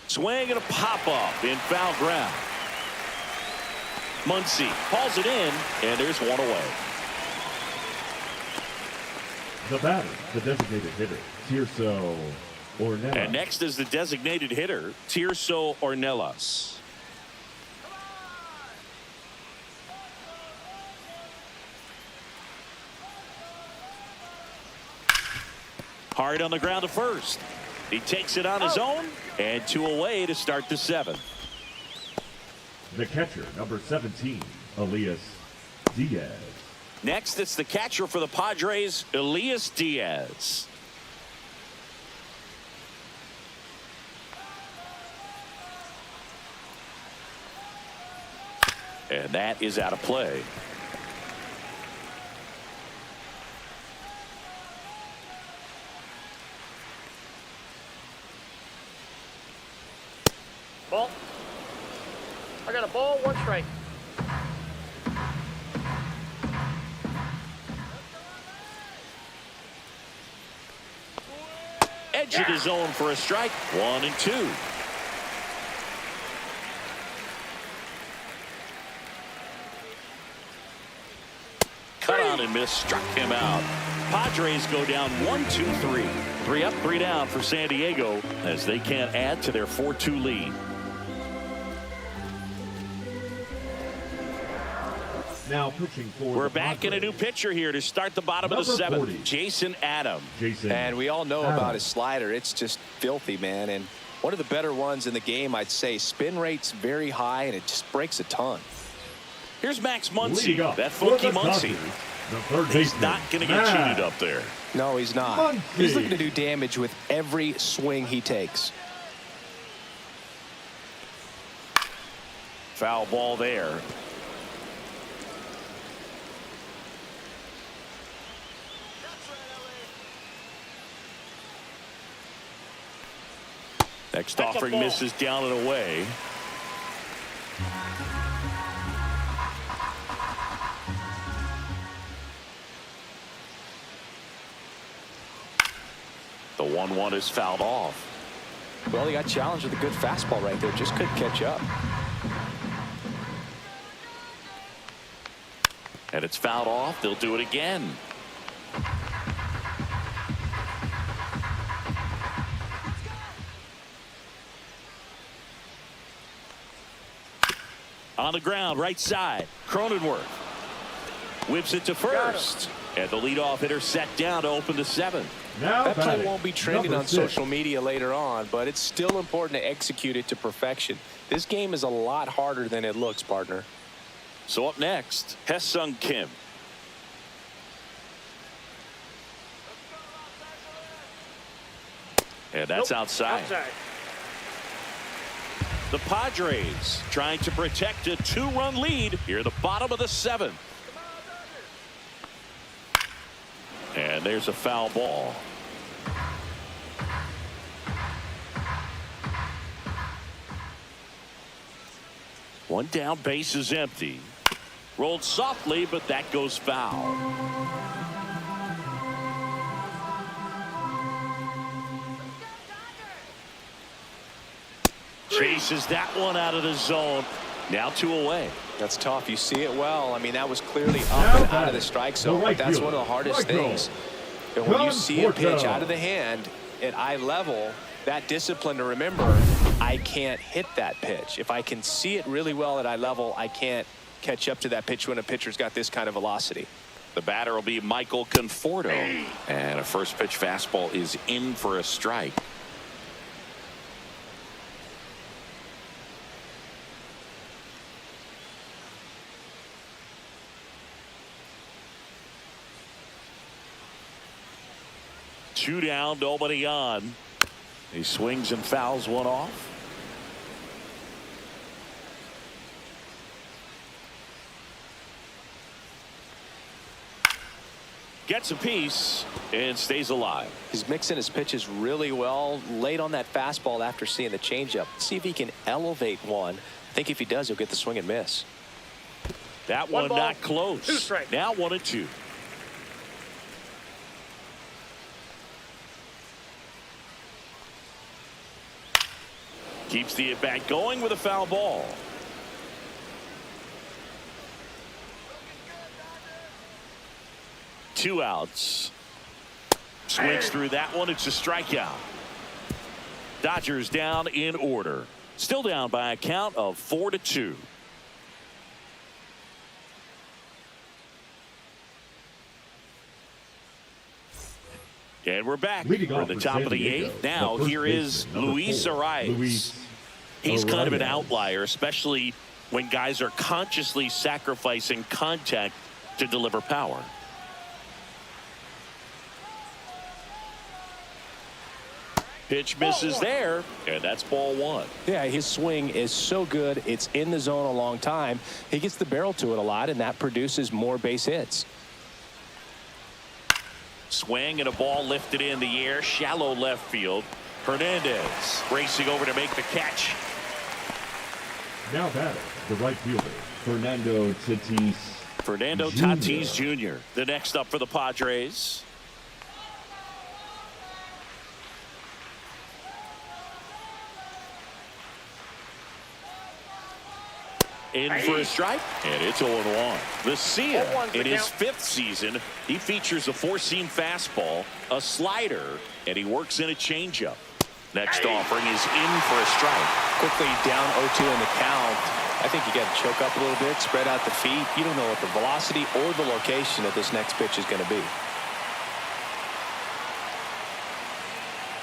Swing and a pop-up in foul ground. Muncy hauls it in, and there's one away. The batter, the designated hitter, Tirso Ornelas. And next is the designated hitter, Tirso Ornelas. Hard on the ground to first. He takes it on his own, and 2 away to start the 7th. The catcher, number 17, Elias Diaz. Next, it's the catcher for the Padres, Elias Diaz. And that is out of play. Ball. I got a ball, 1 strike. edge of the zone for a strike. 1-2. Cut on and miss, struck him out. Padres go down 1-2-3. 3 up, 3 down for San Diego as they can't add to their 4-2 lead. Now pitching for We're back in a new pitcher here to start the bottom of the Number 7th. 40. Jason Adam. And we all know about his slider. It's just filthy, man. And one of the better ones in the game, I'd say. Spin rate's very high, and it just breaks a ton. Here's Max Muncy. Leading up That for funky the Muncy. Dodgers, the third He's baseman, not going to get Max cheated up there. No, he's not. Muncy. He's looking to do damage with every swing he takes. Foul ball there. Next That's a offering ball. misses down and away. The 1-1 is fouled off. Well, he got challenged with a good fastball right there. Just couldn't catch up. And it's fouled off. They'll do it again. On the ground, right side. Cronenworth whips it to first. And the leadoff hitter set down to open the 7th. Now That play batting, won't be trending number on 6. social media later on, but it's still important to execute it to perfection. This game is a lot harder than it looks, partner. So up next, Hesung Kim. And that's outside. Outside. The Padres trying to protect a 2-run lead here at the bottom of the 7th. And there's a foul ball. One down, base is empty. Rolled softly, but that goes foul. Chases that one out of the zone. Now 2 away. That's tough. You see it well. I mean, that was clearly up and out of the strike zone. right But that's fielder, one of the hardest right field. things. And when you see a pitch Conforto. out of the hand at eye level, that discipline to remember, I can't hit that pitch. If I can see it really well at eye level, I can't catch up to that pitch when a pitcher's got this kind of velocity. The batter will be Michael Conforto. And a first pitch fastball is in for a strike. Two down, nobody on. He swings and fouls one off. Gets a piece and stays alive. He's mixing his pitches really well late on that fastball after seeing the changeup. See if he can elevate one. I think if he does, he'll get the swing and miss. That One one ball, not close. 2 strikes. Now 1-2. Keeps the at bat going with a foul ball. Two outs. Swings through that one. It's a strikeout. Dodgers down in order. Still down by a count of 4-2. And we're back. Leading We're off at the for top San of the Diego, 8th. Now the first here is baseman, number Luis 4, Arias. Luis He's kind of an Arias. outlier, especially when guys are consciously sacrificing contact to deliver power. Pitch misses there, and that's ball 1. Yeah, his swing is so good. It's in the zone a long time. He gets the barrel to it a lot, and that produces more base hits. Swing and a ball lifted in the air, shallow left field. Hernandez racing over to make the catch. Now batting, the right fielder, Fernando Tatis. Fernando Jr. Tatis Jr. The next up for the Padres. in for a strike, and it's 0-1. Vesia, in his 5th season, he features a four-seam fastball, a slider, and he works in a changeup. Next offering is in for a strike. Quickly down 0-2 in the count. I think you got to choke up a little bit, spread out the feet. You don't know what the velocity or the location of this next pitch is going to be.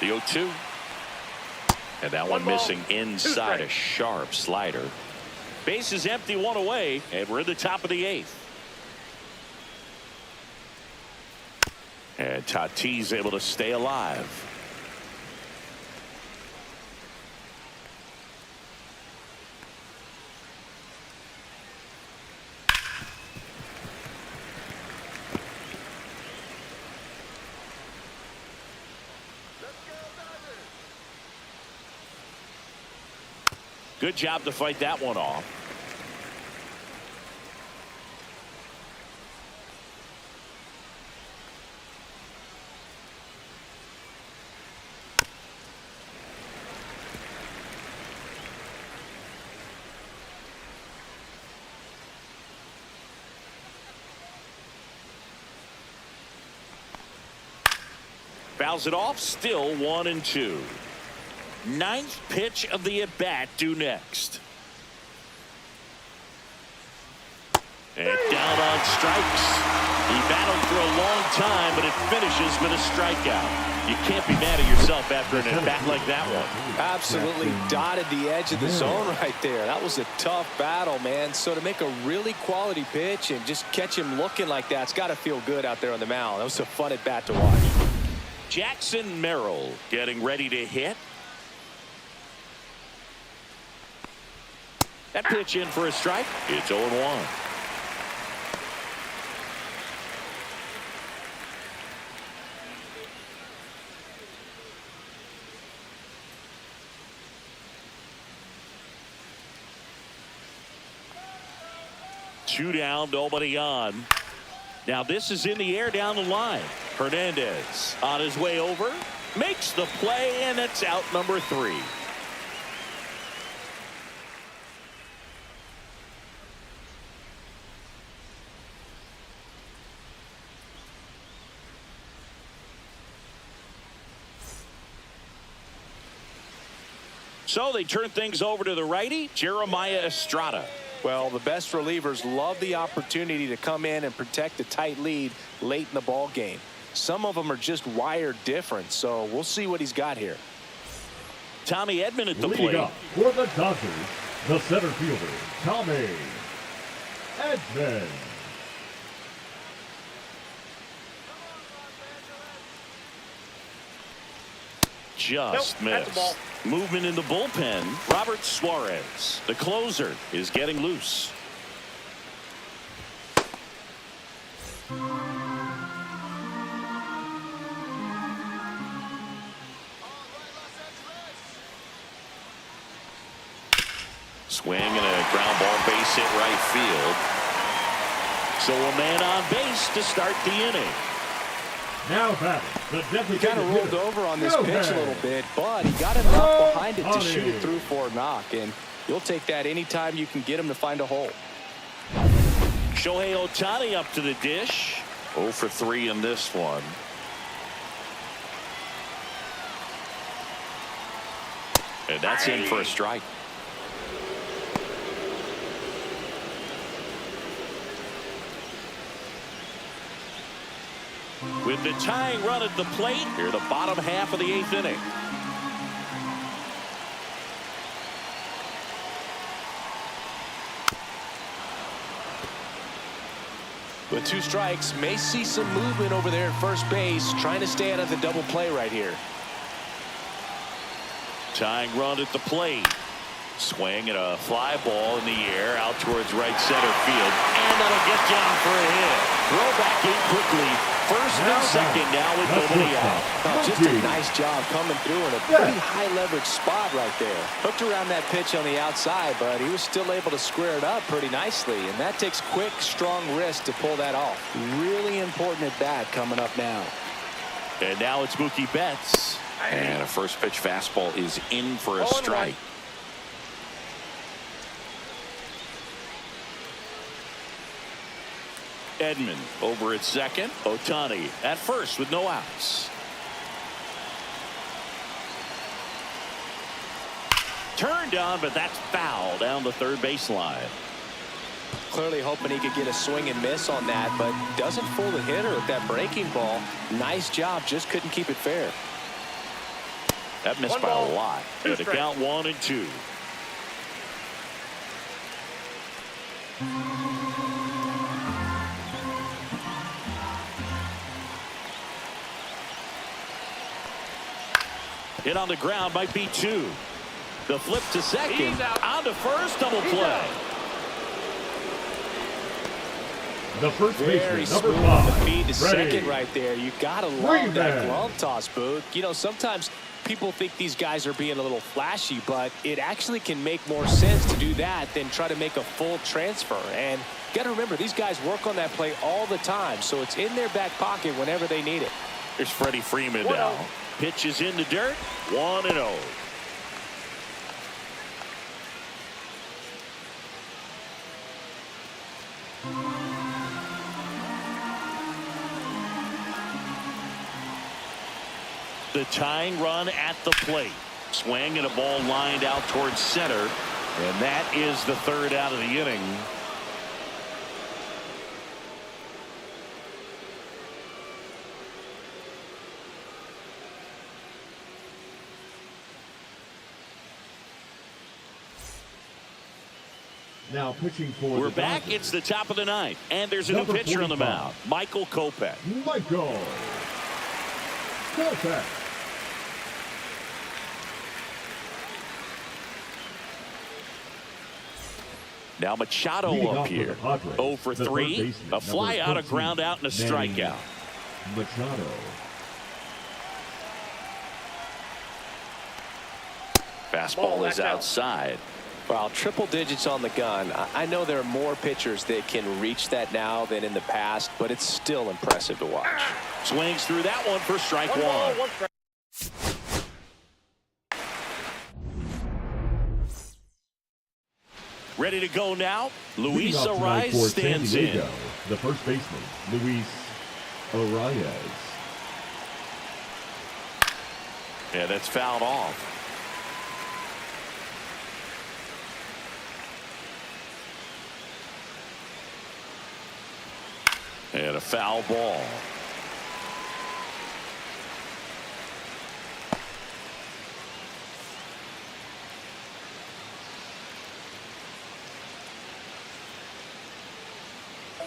The 0-2. And that one missing inside, a sharp slider. Base is empty, one away, and we're in the top of the 8th. And Tatis able to stay alive. Good job to fight that one off. Fouls it off, still 1-2. 9th pitch of the at-bat due next. And down on strikes. He battled for a long time, but it finishes with a strikeout. You can't be mad at yourself after an at-bat like that one. Absolutely dotted the edge of the zone right there. That was a tough battle, man. So to make a really quality pitch and just catch him looking like that, it's got to feel good out there on the mound. That was a fun at-bat to watch. Jackson Merrill getting ready to hit. That pitch in for a strike. It's 0-1. Two down, nobody on. Now this is in the air down the line. Hernandez on his way over, makes the play, and it's out number 3. So they turn things over to the righty, Jeremiah Estrada. Well, the best relievers love the opportunity to come in and protect a tight lead late in the ball game. Some of them are just wired different, so we'll see what he's got here. Tommy Edman at the Leading plate. up for the Dodgers, the center fielder, Tommy Edman. Just missed. Movement in the bullpen. Robert Suarez, the closer, is getting loose. Swing and a ground ball, base hit right field. So a man on base to start the inning. Now batting, the He kind of rolled over on this pitch a little bit, but he got enough behind it to shoot it through for a knock, and you'll take that anytime you can get him to find a hole. Shohei Ohtani up to the dish. 0 for 3 in this one. And that's in for a strike. With the tying run at the plate, here the bottom half of the 8th inning. With 2 strikes, may see some movement over there at first base, trying to stay out of the double play right here. Tying run at the plate. Swing and a fly ball in the air out towards right center field. And that'll get down for a hit. Throw back in quickly. First and second now with nobody out. Oh, just a nice job coming through in a pretty high leverage spot right there. Hooked around that pitch on the outside, but he was still able to square it up pretty nicely. And that takes quick, strong wrist to pull that off. Really important at bat coming up now. And now it's Mookie Betts. And a first pitch fastball is in for a strike. Edman over at second. Ohtani at first with no outs. Turned on, but that's foul down the third baseline. Clearly hoping he could get a swing and miss on that, but doesn't fool the hitter with that breaking ball. Nice job, just couldn't keep it fair. That missed by a lot. Two To count 1-2. Hit on the ground might be 2. The flip to second. He's out. On to first, double play. The first Very baseman, number smooth on the 5. feed to Ready. second right there. You gotta love that Freeman. glove toss, Booth. You know, sometimes people think these guys are being a little flashy, but it actually can make more sense to do that than try to make a full transfer. And you gotta remember, these guys work on that play all the time, so it's in their back pocket whenever they need it. Here's Freddie Freeman 1-0. now. Pitches in the dirt. 1-0. The tying run at the plate. Swing and a ball lined out towards center. And that is the third out of the inning. Now pitching for We're the back. Padres, It's the top of the ninth. And there's a new Number pitcher on the 45. mound. Michael Kopech. Michael Kopech. Now Machado Leading up off for here. the Padres, 0 for the third 3. baseman, A fly number out, a 13, ground out, and a Manny strikeout. Machado. Fastball is that's out. outside. Well, triple digits on the gun. I know there are more pitchers that can reach that now than in the past, but it's still impressive to watch. Swings through that one for strike 1 ball, one. 1 strike. Ready to go now. Luis Leading off tonight Arias for San stands in. Diego, the first baseman, Luis Arias. Yeah, that's fouled off. And a foul ball.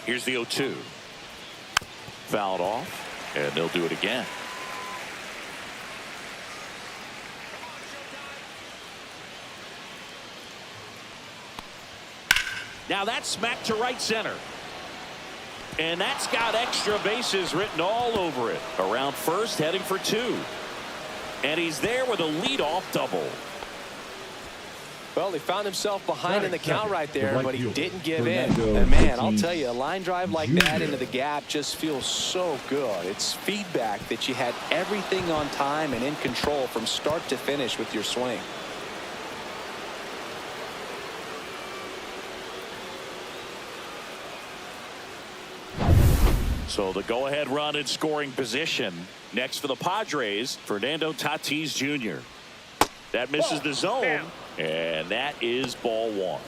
Here's the 0-2. Fouled off, and they'll do it again. Now that's smacked to right center. And that's got extra bases written all over it. Around first, heading for 2. And he's there with a leadoff double. Well, he found himself behind in the count right there, but he didn't give in. Fernando And man, I'll Tatis tell you, a line drive like that Jr. into the gap just feels so good. It's feedback that you had everything on time and in control from start to finish with your swing. So the go-ahead run in scoring position. Next for the Padres, Fernando Tatis Jr. That misses the zone, Bam. and that is ball 1.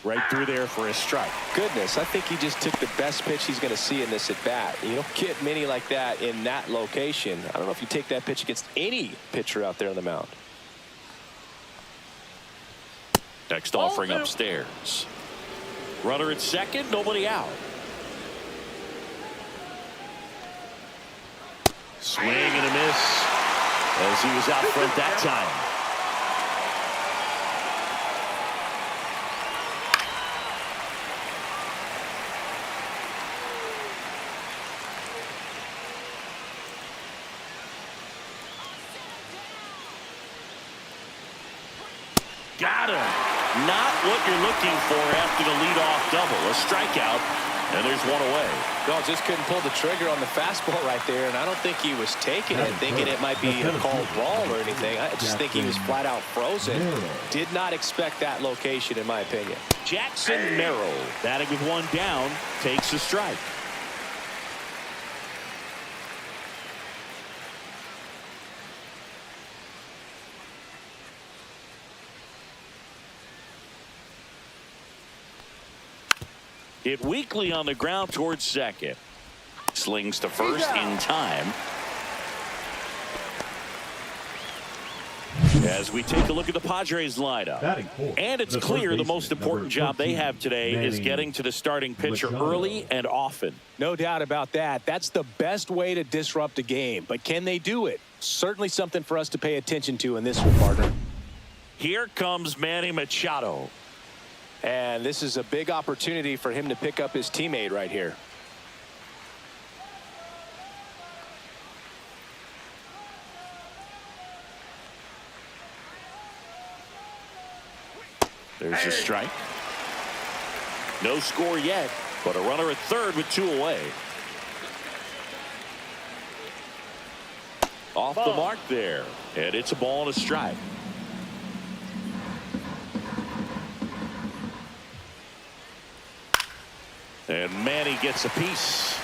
Right through there for a strike. Goodness, I think he just took the best pitch he's going to see in this at bat. You don't get many like that in that location. I don't know if you take that pitch against any pitcher out there on the mound. Next offering upstairs. Runner at second, nobody out. Swing and a miss as he was out front that time. Got him. Not what you're looking for after the leadoff double. A strikeout And there's one away. No, just couldn't pull the trigger on the fastball right there, and I don't think he was taking it, thinking it might be a called ball or anything. I just think he was flat out frozen. Did not expect that location, in my opinion. Jackson Merrill, batting with one down, takes a strike. Hit weakly on the ground towards second. Slings to first in time. As we take a look at the Padres lineup. And it's clear the most important job they have today is getting to the starting pitcher early and often. No doubt about that. That's the best way to disrupt a game. But can they do it? Certainly something for us to pay attention to in this one, partner. Here comes Manny Machado. And this is a big opportunity for him to pick up his teammate right here. There's a strike. No score yet, but a runner at third with two away. Off the mark there, and it's a ball and a strike. And Manny gets a piece.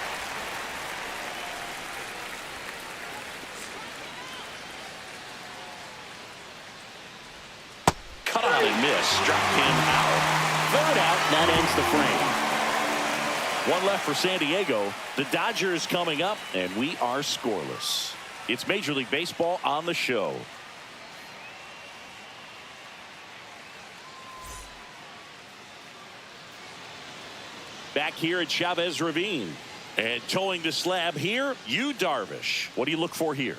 Cut on and miss. Struck him out. Third out. That ends the frame. One left for San Diego. The Dodgers coming up, and we are scoreless. It's Major League Baseball on the show. Back here at Chavez Ravine. And towing the slab here, Yu Darvish. What do you look for here?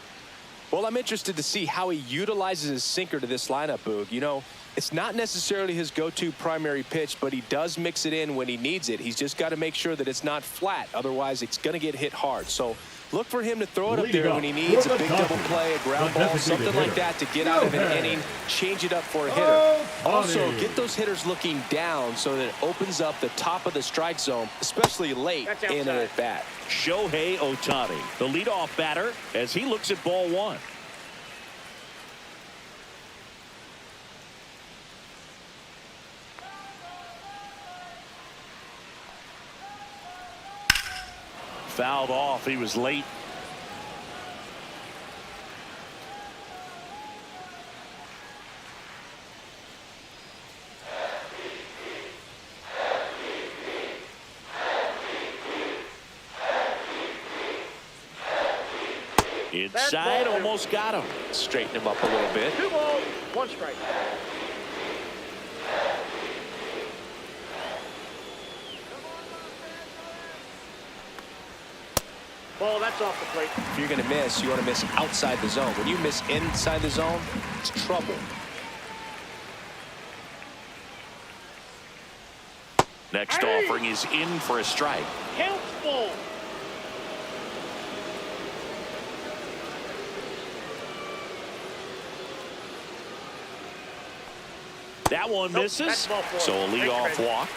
Well, I'm interested to see how he utilizes his sinker to this lineup, Boog. You know, it's not necessarily his go-to primary pitch, but he does mix it in when he needs it. He's just got to make sure that it's not flat. Otherwise, it's going to get hit hard. So look for him to throw it up there when he needs a big double play, a ground ball, something like that to get out of an inning, change it up for a hitter. Also, get those hitters looking down so that it opens up the top of the strike zone, especially late in an at-bat. Shohei Ohtani, the leadoff batter, as he looks at ball one. Fouled off. He was late. Inside, almost got him. Straighten him up a little bit. 2 balls, 1 strike. Ball, that's off the plate. If you're going to miss, you want to miss outside the zone. When you miss inside the zone, it's trouble. Next offering is in for a strike. Count ball. That one misses, so a leadoff walk.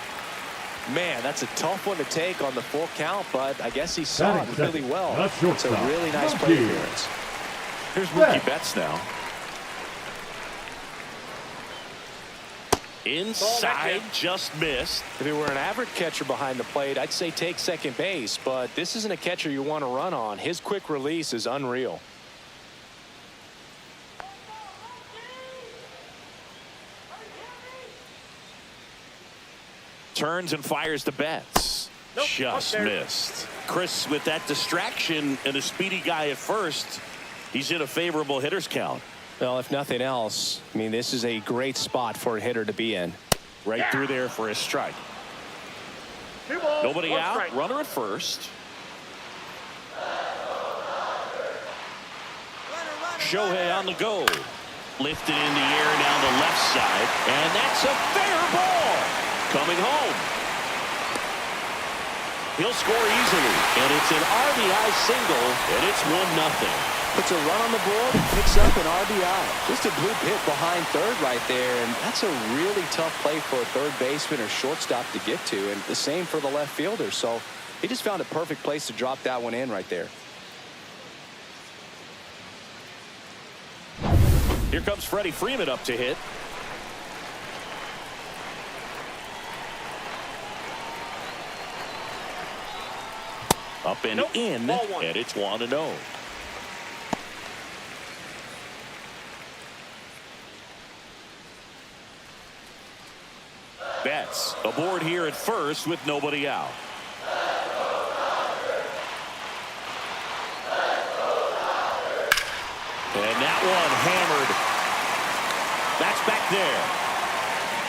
Man, that's a tough one to take on the full count, but I guess he saw it really well. It's a really nice play appearance. Here's Mookie Betts now. Inside, just missed. If it were an average catcher behind the plate, I'd say take second base, but this isn't a catcher you want to run on. His quick release is unreal. Turns and fires to Betts. Nope, just missed. Chris, with that distraction and a speedy guy at first, he's in a favorable hitter's count. Well, if nothing else, I mean, this is a great spot for a hitter to be in. Right through there for a strike. 2 balls, Nobody 1 out. strike. Runner at first. Shohei on the go. Lifted in the air down the left side. And that's a fair ball. Coming home. He'll score easily. And it's an RBI single. And it's 1-0. puts a run on the board and picks up an RBI. Just a bloop hit behind third right there, and that's a really tough play for a third baseman or shortstop to get to, and the same for the left fielder. So he just found a perfect place to drop that one in right there. Here comes Freddie Freeman up to hit. Up and in, and it's 1-0. Betts aboard here at first with nobody out. And that one hammered. That's back there.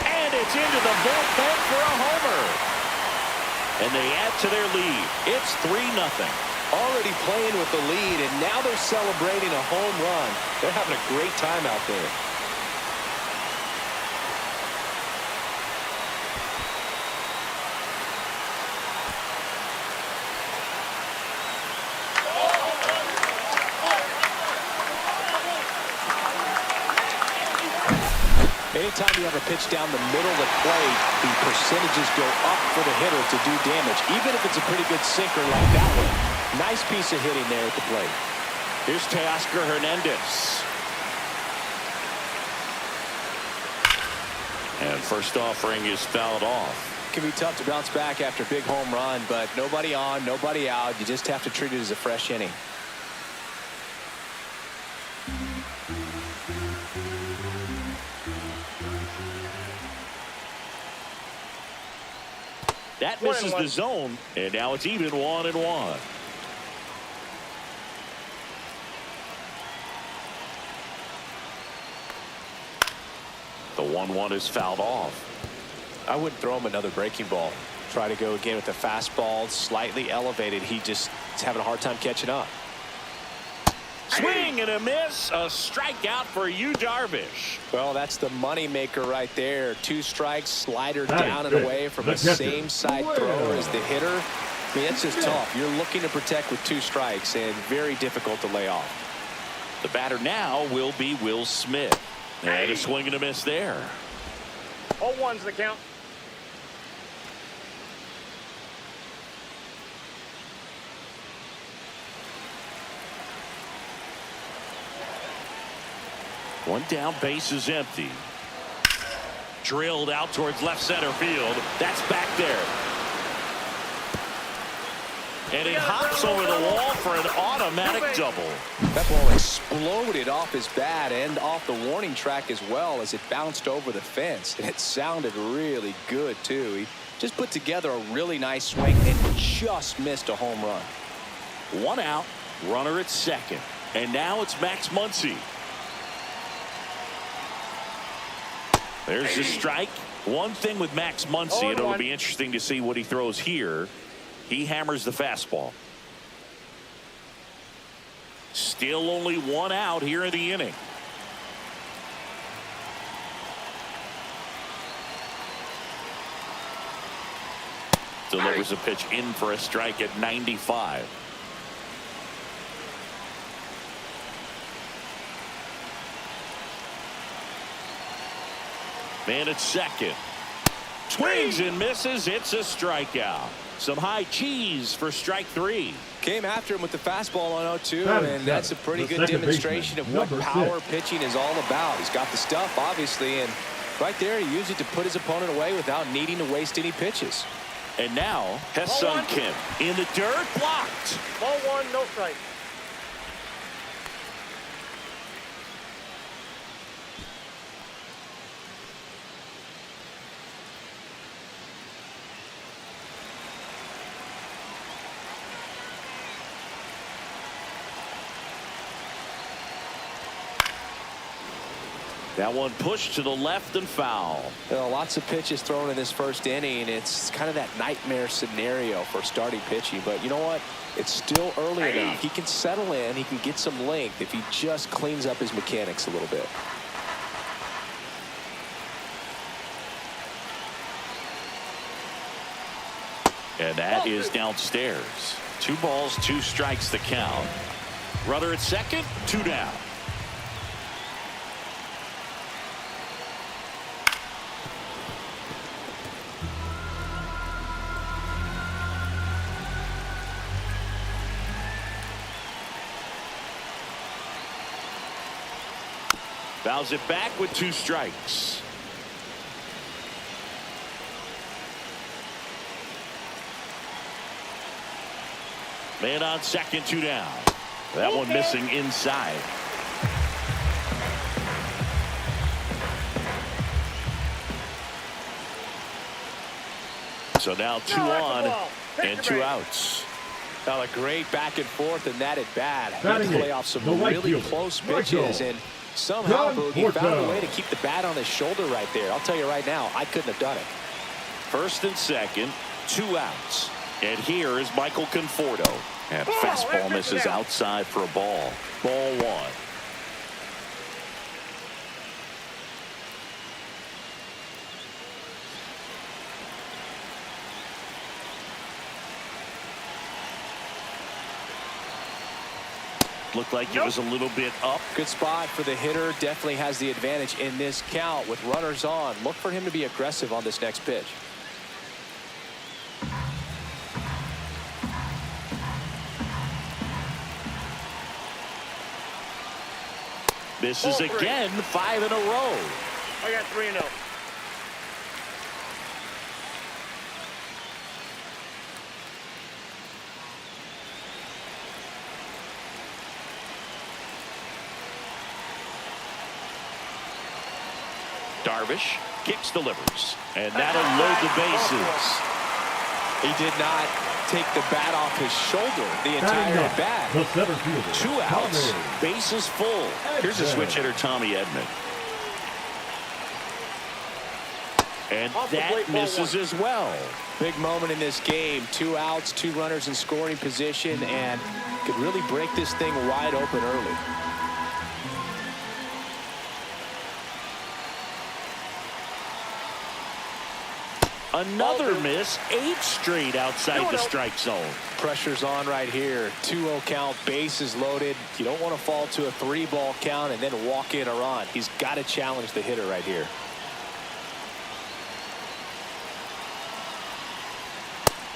And it's into the bullpen for a homer. And they add to their lead. It's 3-0. Already playing with the lead, and now they're celebrating a home run. They're having a great time out there. Anytime you have a pitch down the middle of the plate, the percentages go up for the hitter to do damage, even if it's a pretty good sinker like that one. Nice piece of hitting there at the plate. Here's Teoscar Hernandez. And first offering is fouled off. It can be tough to bounce back after a big home run, but nobody on, nobody out. You just have to treat it as a fresh inning. That misses the zone, and now it's even 1-1. The 1-1 is fouled off. I wouldn't throw him another breaking ball. Try to go again with the fastball, slightly elevated. He just is having a hard time catching up. Swing and a miss. A strikeout for Yu Darvish. Well, that's the money maker right there. 2 strikes, slider down and away from the same side thrower as the hitter. I mean, that's just tough. You're looking to protect with 2 strikes, and very difficult to lay off. The batter now will be Will Smith. And a swing and a miss there. 0-1's the count. One down, base is empty. Drilled out towards left center field. That's back there. And he hops over the wall for an automatic double. That ball exploded off his bat and off the warning track as well as it bounced over the fence. And it sounded really good, too. He just put together a really nice swing and just missed a home run. 1 out, runner at second. And now it's Max Muncy. There's the strike. One thing with Max Muncy, and it'll be interesting to see what he throws here. He hammers the fastball. Still only 1 out here in the inning. Delivers a pitch in for a strike at 95. Man at second. Swings and misses. It's a strikeout. Some high cheese for strike 3. Came after him with the fastball on 0-2, and that's a pretty good demonstration of what power pitching is all about. He's got the stuff, obviously, and right there he used it to put his opponent away without needing to waste any pitches. And now, Ha-Seong Kim in the dirt, blocked. Ball 1, no strike. That one pushed to the left and foul. Well, lots of pitches thrown in this first inning. It's kind of that nightmare scenario for starting pitching. But you know what? It's still early enough. He can settle in. He can get some length if he just cleans up his mechanics a little bit. And that is downstairs. 2 balls, 2 strikes the count. Runner at second, 2 down. Fouls it back with 2 strikes. Man on second, 2 down. That one missing inside. So now 2 on and 2 outs. Now a great back and forth and that at bat. He Batting play it, off some the right really fielder, close right pitches, field. and somehow he found a Porto. way to keep the bat on his shoulder right there. I'll tell you right now, I couldn't have done it. First and second, 2 outs. And here is Michael Conforto. And fastball misses outside for a ball. Ball 1. Looked like it was a little bit up. Good spot for the hitter. Definitely has the advantage in this count with runners on. Look for him to be aggressive on this next pitch. Misses again, 5 in a row. I got 3-0. Darvish kicks, delivers, and that'll load the bases. He did not take the bat off his shoulder the entire at bat. The center fielder, 2 outs, Tommy. bases full. Here's the switch hitter, Tommy Edman. And that misses as well. Big moment in this game. 2 outs, 2 runners in scoring position, and could really break this thing wide open early. Another miss, 8 straight outside the strike zone. Pressure's on right here. 2-0 count, bases loaded. You don't want to fall to a 3-ball count and then walk in a run. He's got to challenge the hitter right here.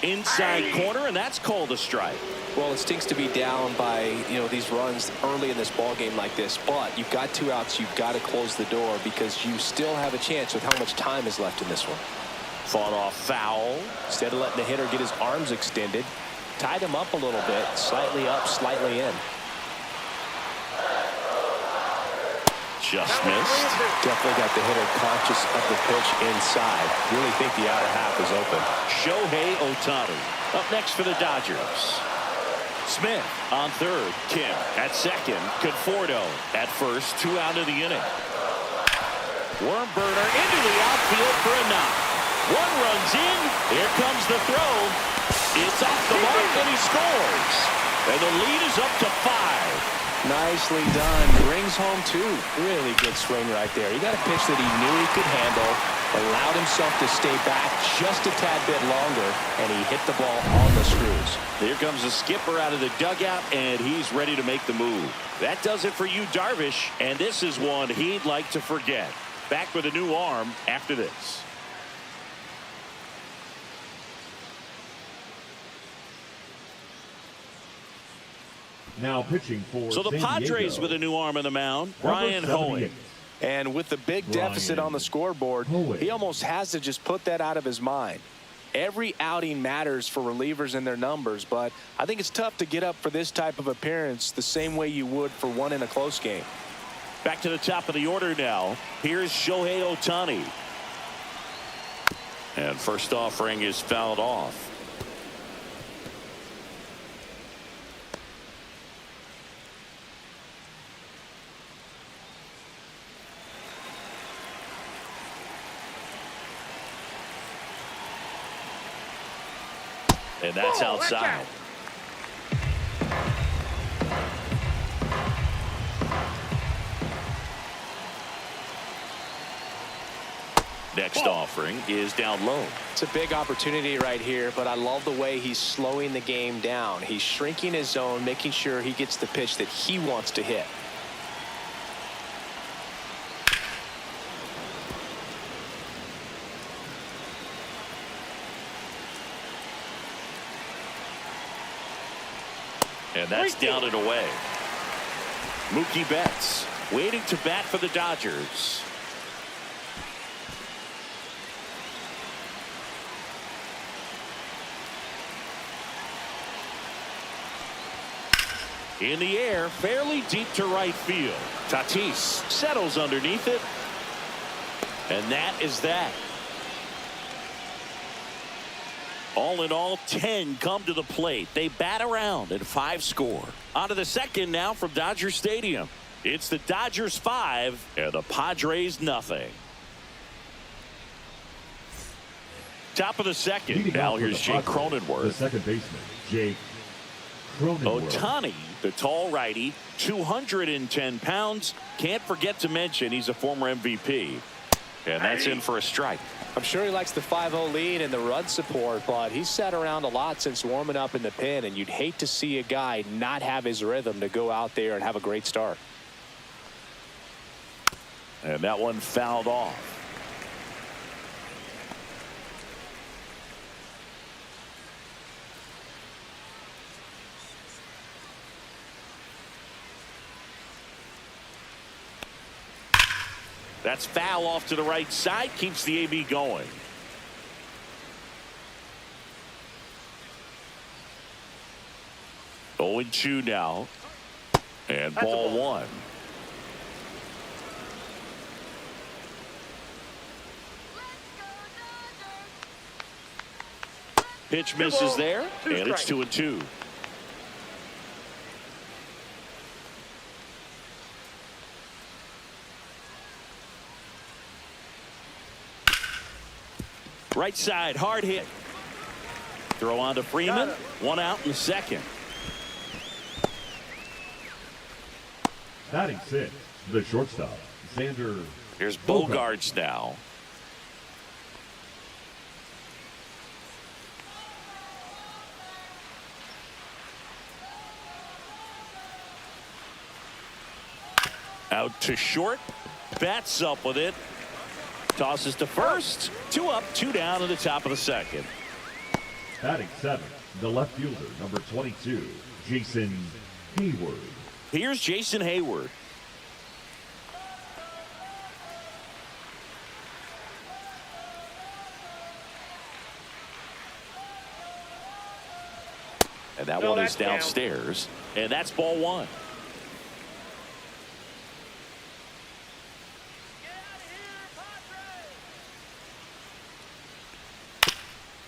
Inside corner, and that's called a strike. Well, it stinks to be down by, these runs early in this ball game like this, but you've got 2 outs. You've got to close the door because you still have a chance with how much time is left in this one. Fought off foul. Instead of letting the hitter get his arms extended, tied him up a little bit, slightly up, slightly in. Just missed. Definitely got the hitter conscious of the pitch inside. Really think the outer half is open. Shohei Ohtani up next for the Dodgers. Smith on third. Kim at second. Conforto at first. 2 out of the inning. Worm burner into the outfield for a knock. 1 runs in. Here comes the throw. It's off the mark and he scores. And the lead is up to 5. Nicely done. Brings home 2. Really good swing right there. He got a pitch that he knew he could handle, allowed himself to stay back just a tad bit longer, and he hit the ball on the screws. Here comes the skipper out of the dugout, and he's ready to make the move. That does it for you, Darvish, and this is one he'd like to forget. Back with a new arm after this. Now pitching for So the San Padres Diego. with a new arm on the mound, Number Ryan 78. Hoeing. And with the big deficit on the scoreboard, he almost has to just put that out of his mind. Every outing matters for relievers and their numbers, but I think it's tough to get up for this type of appearance the same way you would for one in a close game. Back to the top of the order now. Here's Shohei Ohtani. And first offering is fouled off. And that's outside. next offering is down low. It's a big opportunity right here, but I love the way he's slowing the game down. He's shrinking his zone, making sure he gets the pitch that he wants to hit. And that's down and away. Mookie Betts waiting to bat for the Dodgers. In the air, fairly deep to right field. Tatis settles underneath it. And that is that. All in all, 10 come to the plate. They bat around and 5 score. On to the second now from Dodger Stadium. It's the Dodgers 5 and the Padres nothing. Top of the second. Now here's Jake Cronenworth. The second baseman, Jake Cronenworth. Ohtani, the tall righty, 210 pounds. Can't forget to mention he's a former MVP. And that's in for a strike. I'm sure he likes the 5-0 lead and the run support, but he's sat around a lot since warming up in the pen, and you'd hate to see a guy not have his rhythm to go out there and have a great start. And that one fouled off. That's foul off to the right side. Keeps the AB going. Oh, and 2 now. And ball 1. Pitch misses there. And it's 2-2. Right side, hard hit. Throw on to Freeman. 1 out in the second. Batting 6, the shortstop, Xander. Here's Bogaerts now. Out to short. Bats up with it. Tosses to first. 2 up, 2 down in the top of the second. Batting 7, the left fielder, number 22, Jason Hayward. Here's Jason Hayward. And that one is downstairs. And that's ball 1.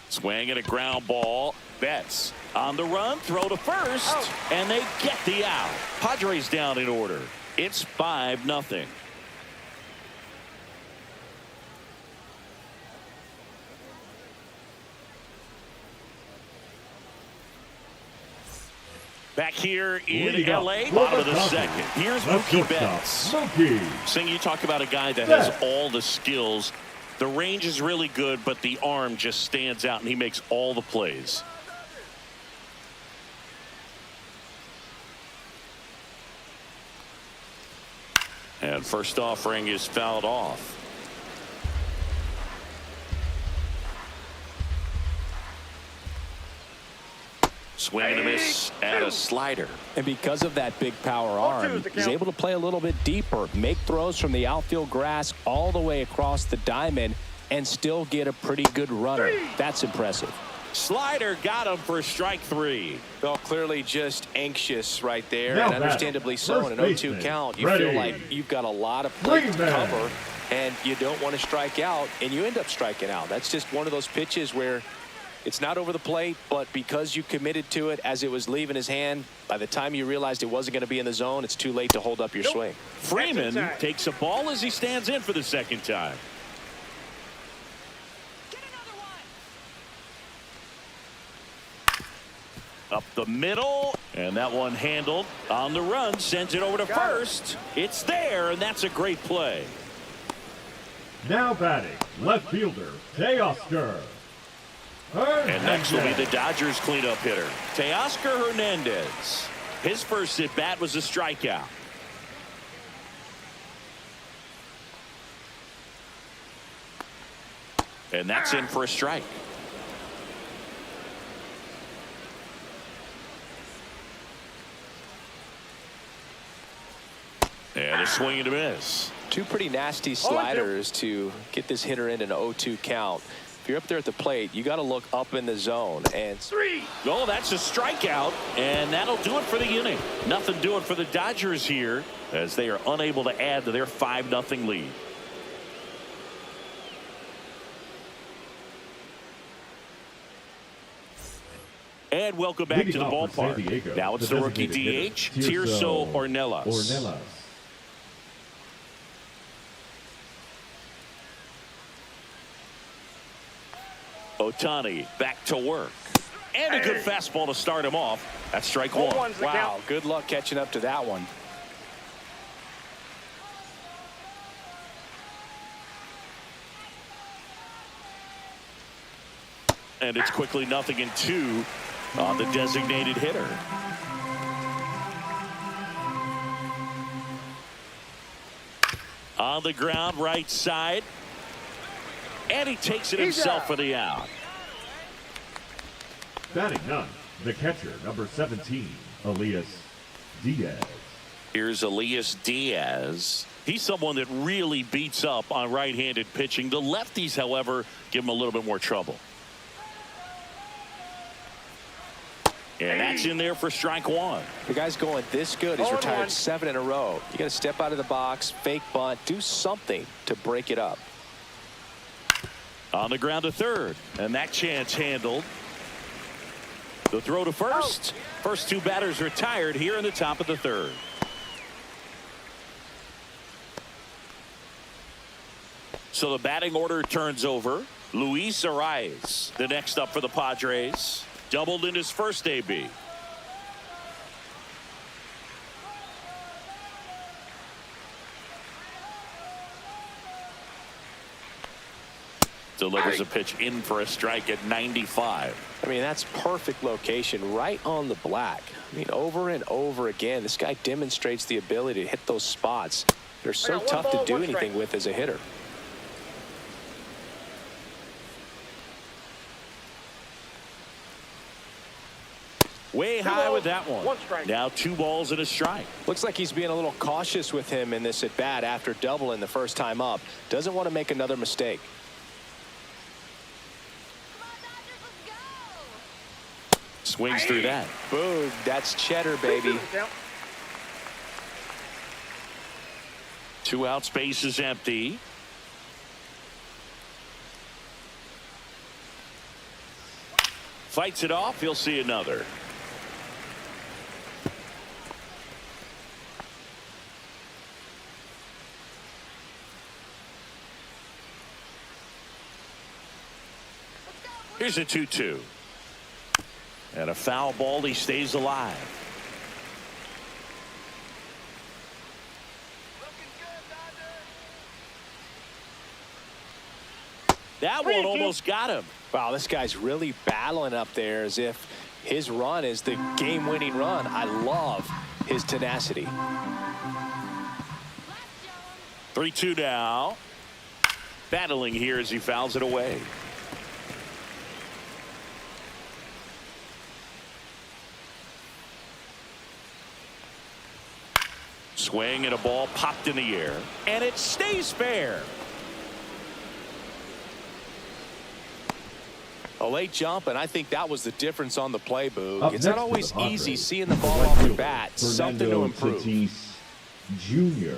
Swing and a ground ball. Betts on the run. Throw to first. And they get the out. Padres down in order. It's 5-0. Back here in L.A. Bottom of the second. Here's Mookie Betts. Sing, you talk about a guy that has all the skills. The range is really good, but the arm just stands out, and he makes all the plays. And first offering is fouled off. Swing and a miss at a slider. And because of that big power arm, he's able to play a little bit deeper, make throws from the outfield grass all the way across the diamond, and still get a pretty good runner. That's impressive. Slider got him for strike 3. Well, clearly just anxious right there, and understandably so. In an 0-2 count, you feel like you've got a lot of plate to cover, and you don't want to strike out, and you end up striking out. That's just one of those pitches where it's not over the plate, but because you committed to it as it was leaving his hand, by the time you realized it wasn't going to be in the zone, it's too late to hold up your swing. Freeman takes a ball as he stands in for the second time. Up the middle, and that one handled on the run, sends it over to first. It's there, and that's a great play. Now batting, left fielder, Teoscar. And next will be the Dodgers cleanup hitter, Teoscar Hernandez. His first at bat was a strikeout. And that's in for a strike. And a swing and a miss. Two pretty nasty sliders to get this hitter in an 0-2 count. If you're up there at the plate, you got to look up in the zone. And Oh, that's a strikeout, and that'll do it for the inning. Nothing doing for the Dodgers here as they are unable to add to their 5-0 lead. And welcome back to the ballpark. Now it's the rookie DH, Tirso Ornelas. Ohtani back to work. And a good fastball to start him off. That's strike one. Wow, good luck catching up to that one. And it's quickly 0-2 on the designated hitter. On the ground, right side. And he takes it himself for the out. Batting none, the catcher, number 17, Elias Diaz. Here's Elias Diaz. He's someone that really beats up on right-handed pitching. The lefties, however, give him a little bit more trouble. And that's in there for strike one. The guy's going this good. He's retired 7 in a row. You got to step out of the box, fake bunt, do something to break it up. On the ground to third, and that chance handled. The throw to first. First two batters retired here in the top of the third. So the batting order turns over. Luis Arias, the next up for the Padres. Doubled in his first AB. Delivers a pitch in for a strike at 95. I mean, that's perfect location right on the black. I mean, over and over again, this guy demonstrates the ability to hit those spots. They're so tough to do anything with as a hitter. Way high with that one. Now 2 balls and a strike. Looks like he's being a little cautious with him in this at bat after doubling the first time up. Doesn't want to make another mistake. Swings through that. Boom. That's cheddar, baby. 2 out, space is empty. Fights it off. He'll see another. Here's a 2-2. And a foul ball. He stays alive. That one almost got him. Wow, this guy's really battling up there as if his run is the game-winning run. I love his tenacity. 3-2 now. Battling here as he fouls it away. Swing and a ball popped in the air. And it stays fair. A late jump, and I think that was the difference on the play, Boog. It's not always easy seeing the ball off the bat. Something to improve. Jr.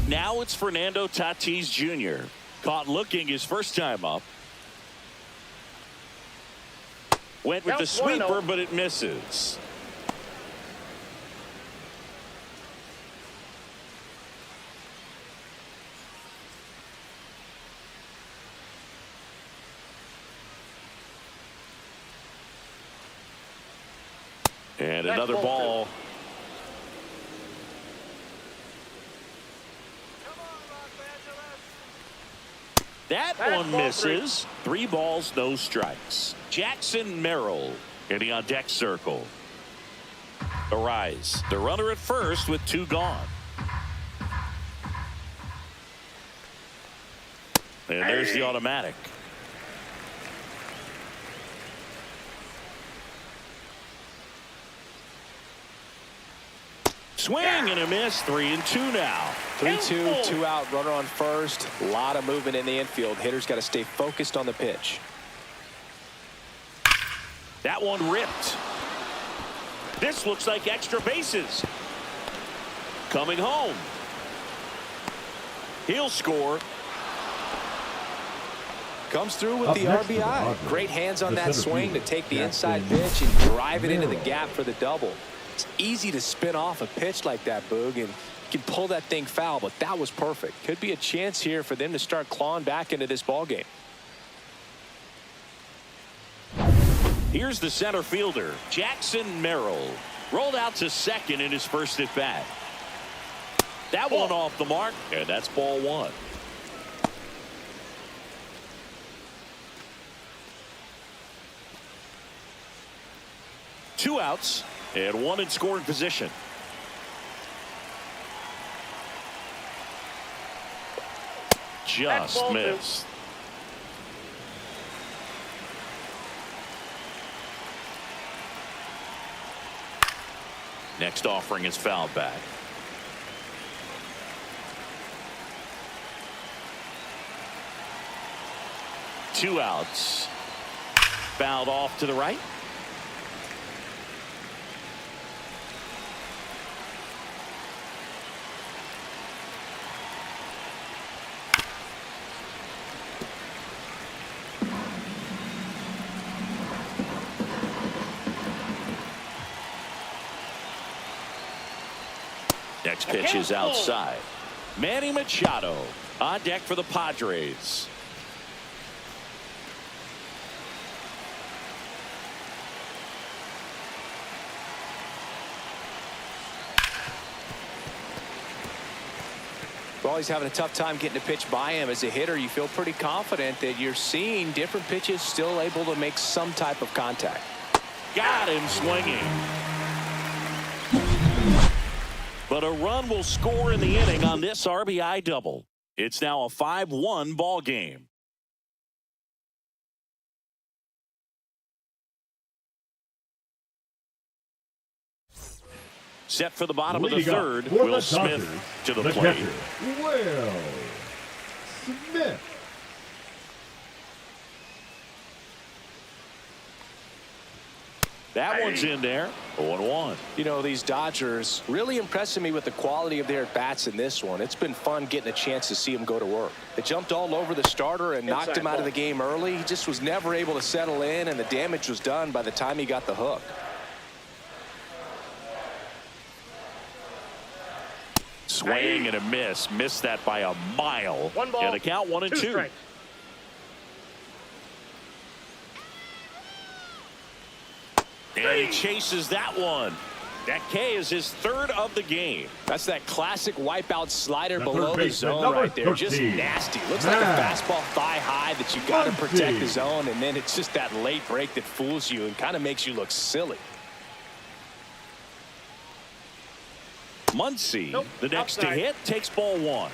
Now it's Fernando Tatis Jr. Caught looking his first time up. Went with the sweeper, but it misses. And another ball. That one misses. 3 balls, no strikes. Jackson Merrill in the on deck circle. The rise. The runner at first with 2 gone. And there's the automatic. Swing and a miss. 3-2 now. 3-2, 2 out, runner on first. A lot of movement in the infield. Hitter's got to stay focused on the pitch. That one ripped. This looks like extra bases. Coming home. He'll score. Comes through with Up the next for the RBI. Padres, Great hands on the that center swing to fielder, take the Jackson inside pitch and drive it into the Merrill. gap for the double. It's easy to spin off a pitch like that, Boog, and you can pull that thing foul, but that was perfect. Could be a chance here for them to start clawing back into this ball game. Here's the center fielder, Jackson Merrill. Rolled out to second in his first at bat. That one off the mark, and that's ball 1. Two outs and 1 in scoring position. Just missed. Next offering is fouled back. Two outs. Fouled off to the right. Next pitch is outside. Manny Machado on deck for the Padres. Well, he's having a tough time getting a pitch by him. As a hitter, you feel pretty confident that you're seeing different pitches still able to make some type of contact. Got him swinging. But a run will score in the inning on this RBI double. It's now a 5-1 ball game. Set for the bottom of the Leading up third. for Will the Smith Dodgers, to the the plate. catcher, Will Smith. That one's in there. 0-1. You know, these Dodgers really impressing me with the quality of their at-bats in this one. It's been fun getting a chance to see them go to work. They jumped all over the starter and knocked him out of the game early. He just was never able to settle in, and the damage was done by the time he got the hook. Swing and a miss. Missed that by a mile. 1 ball. And the count 1-2. 2 strikes. And he chases that one. That K is his 3rd of the game. That's that classic wipeout slider The below third the baseman, zone number right there. Just 13. nasty. Looks like a fastball thigh high that you got to protect the Muncy. zone, and then it's just that late break that fools you and kind of makes you look silly. Muncy, Nope, the next to outside. hit, takes ball 1.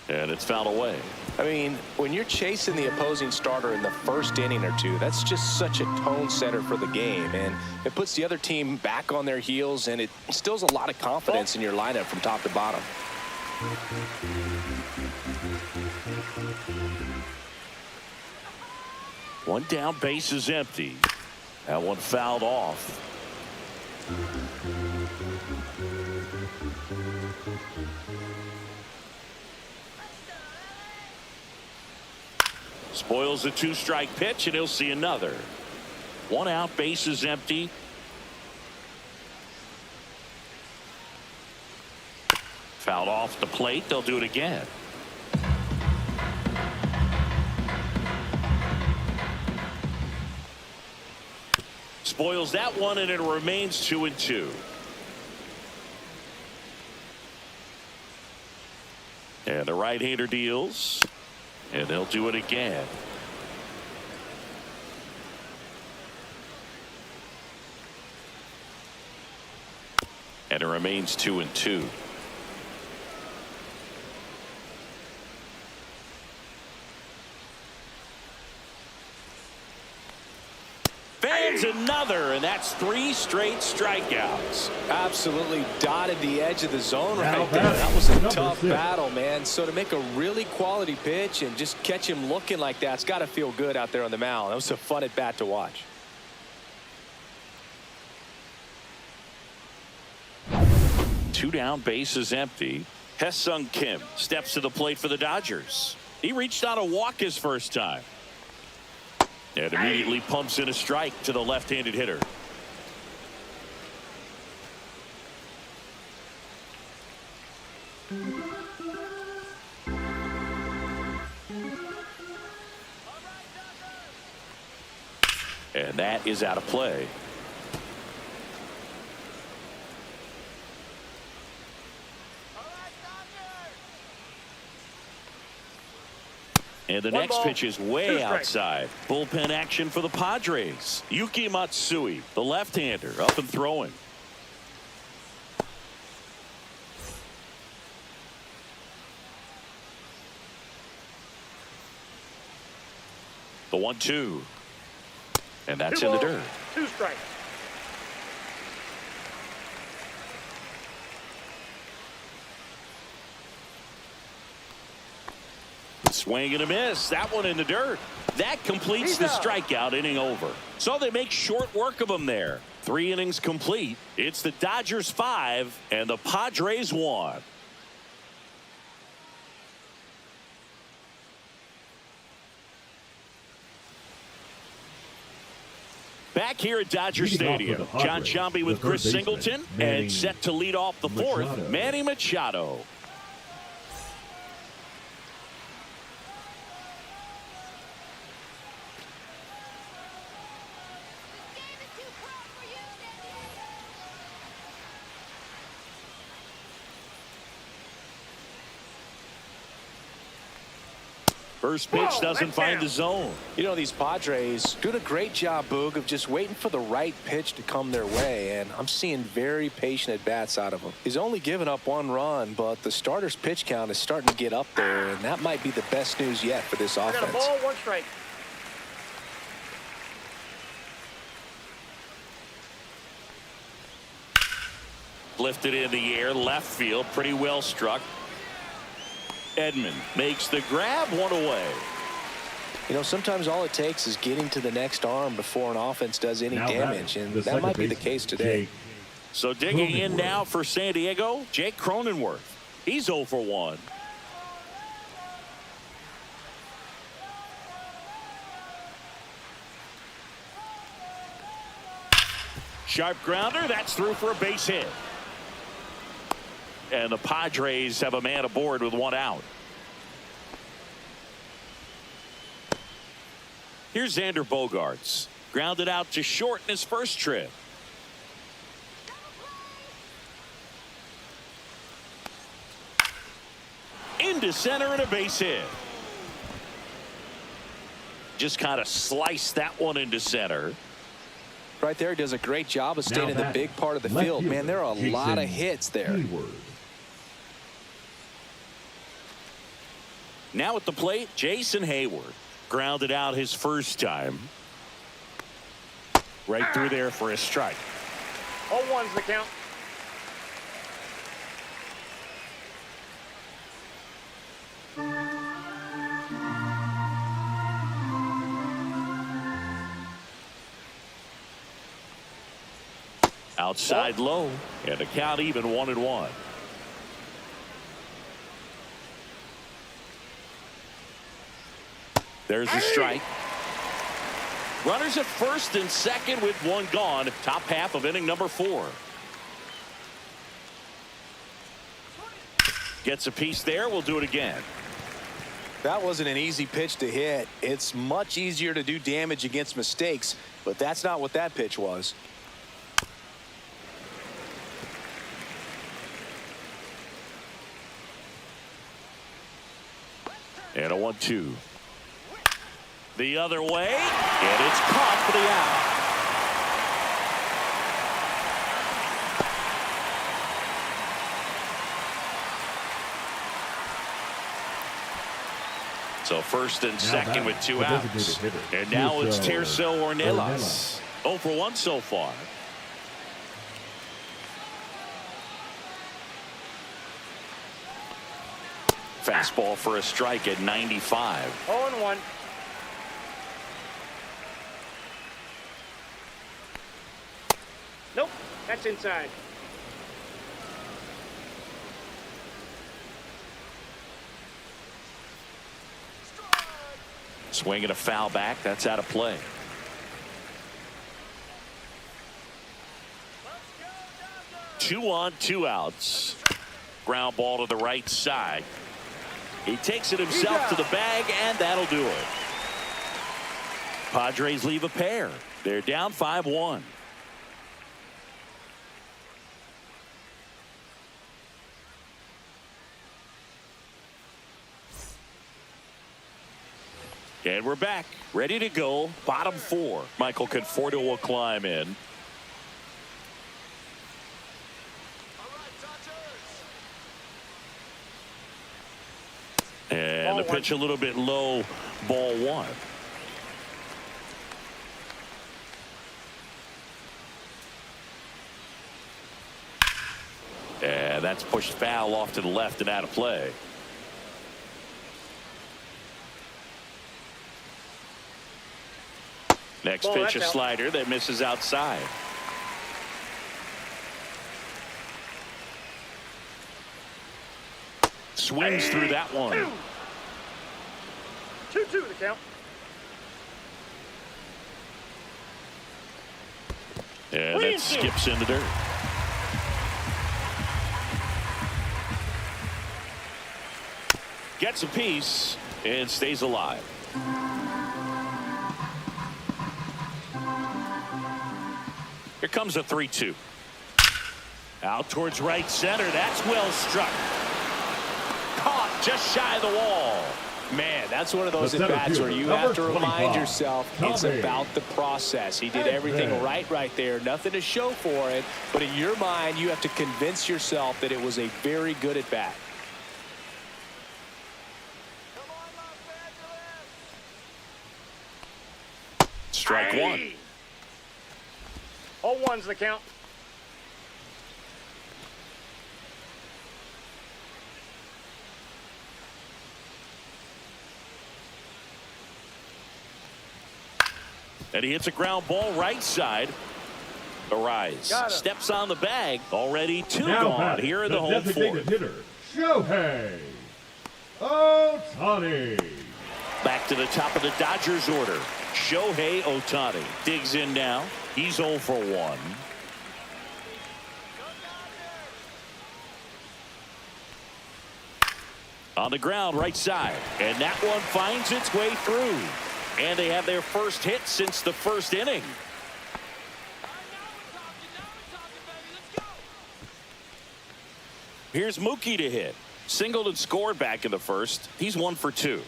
And it's fouled away. I mean, when you're chasing the opposing starter in the first inning or two, that's just such a tone setter for the game, and it puts the other team back on their heels, and it instills a lot of confidence in your lineup from top to bottom. One down, base is empty. That one fouled off. Spoils the 2-strike pitch, and he'll see another. 1 out, base is empty. Fouled off the plate. They'll do it again. Spoils that one, and it remains 2-2. And the right-hander deals. And they'll do it again. And it remains 2-2. Fans another, and that's 3 straight strikeouts. Absolutely dotted the edge of the zone Now right there. batting, That was a number tough 6. battle, man. So to make a really quality pitch and just catch him looking like that, it's got to feel good out there on the mound. That was a fun at bat to watch. Two down, bases empty. Hesung Kim steps to the plate for the Dodgers. He reached on a walk his first time. And immediately pumps in a strike to the left-handed hitter. And that is out of play. And the One next ball, pitch is 2 way strikes. outside. Bullpen action for the Padres. Yuki Matsui, the left-hander, up and throwing. The 1-2. And that's 2 in the balls, dirt. 2 strikes. Swing and a miss. That one in the dirt. That completes the strikeout inning over. So they make short work of them there. 3 innings complete. It's the Dodgers 5 and the Padres 1. Back here at Dodger Leading off Stadium, for the John Padres, Sciambi with the Chris third baseman, Singleton, Manny and set to lead off the 4th, Machado. Manny Machado. First pitch doesn't find the zone. You know, these Padres doing a great job, Boog, of just waiting for the right pitch to come their way, and I'm seeing very patient at-bats out of him. He's only given up 1 run, but the starter's pitch count is starting to get up there, and that might be the best news yet for this I got a offense. ball, 1 strike. Lifted in the air, left field, pretty well struck. Edman makes the grab, 1 away. You know, sometimes all it takes is getting to the next arm before an offense does any Now damage, batting, and the that second might be the baseman, case today. Jake So digging in Cronenworth. now for San Diego, Jake Cronenworth. He's 0 for 1. Sharp grounder, that's through for a base hit. And the Padres have a man aboard with 1 out. Here's Xander Bogaerts. Grounded out to short in his first trip. Into center and a base hit. Just kind of sliced that one into center. Right there, he does a great job of staying in the batting, big part of the left field. Man, fielder, there are a lot of Jason hits there. Hayward. Now at the plate, Jason Hayward. Grounded out his first time. Right through there for a strike. All 1's the count. Outside low, and the count even 1-1. There's a strike. Runners at first and second with 1 gone. Top half of inning number 4. Gets a piece there. We'll do it again. That wasn't an easy pitch to hit. It's much easier to do damage against mistakes, but that's not what that pitch was. And a 1-2. The other way, and it's caught for the out. So first and second with 2 outs. And now it's Terzo Ornelas. 0 for 1 so far. Fastball for a strike at 95. 0-1. Nope, that's inside. Swinging a foul back. That's out of play. Two on, 2 outs. Ground ball to the right side. He takes it himself to the bag, and that'll do it. Padres leave a pair. They're down 5-1. And we're back, ready to go. Bottom 4. Michael Conforto will climb in. And the pitch a little bit low, ball 1. And that's pushed foul off to the left and out of play. Next pitch, a slider that misses outside. Swings through that one. 2-2 the count. And that skips in the dirt. Gets a piece and stays alive. Here comes a 3-2. Out towards right center. That's well struck. Caught just shy of the wall. Man, that's one of those at-bats where you have to remind yourself it's about the process. He did everything right there. Nothing to show for it. But in your mind, you have to convince yourself that it was a very good at-bat. Strike 1. 0-1's the count. And he hits a ground ball right side. Arise. Steps on the bag. Already 2 gone here in the home 4th. Hitter, Shohei Ohtani. Back to the top of the Dodgers order. Shohei Ohtani digs in now. He's 0 for 1. On the ground, right side. And that one finds its way through. And they have their first hit since the first inning. Here's Mookie to hit. Singled and scored back in the first. He's 1 for 2.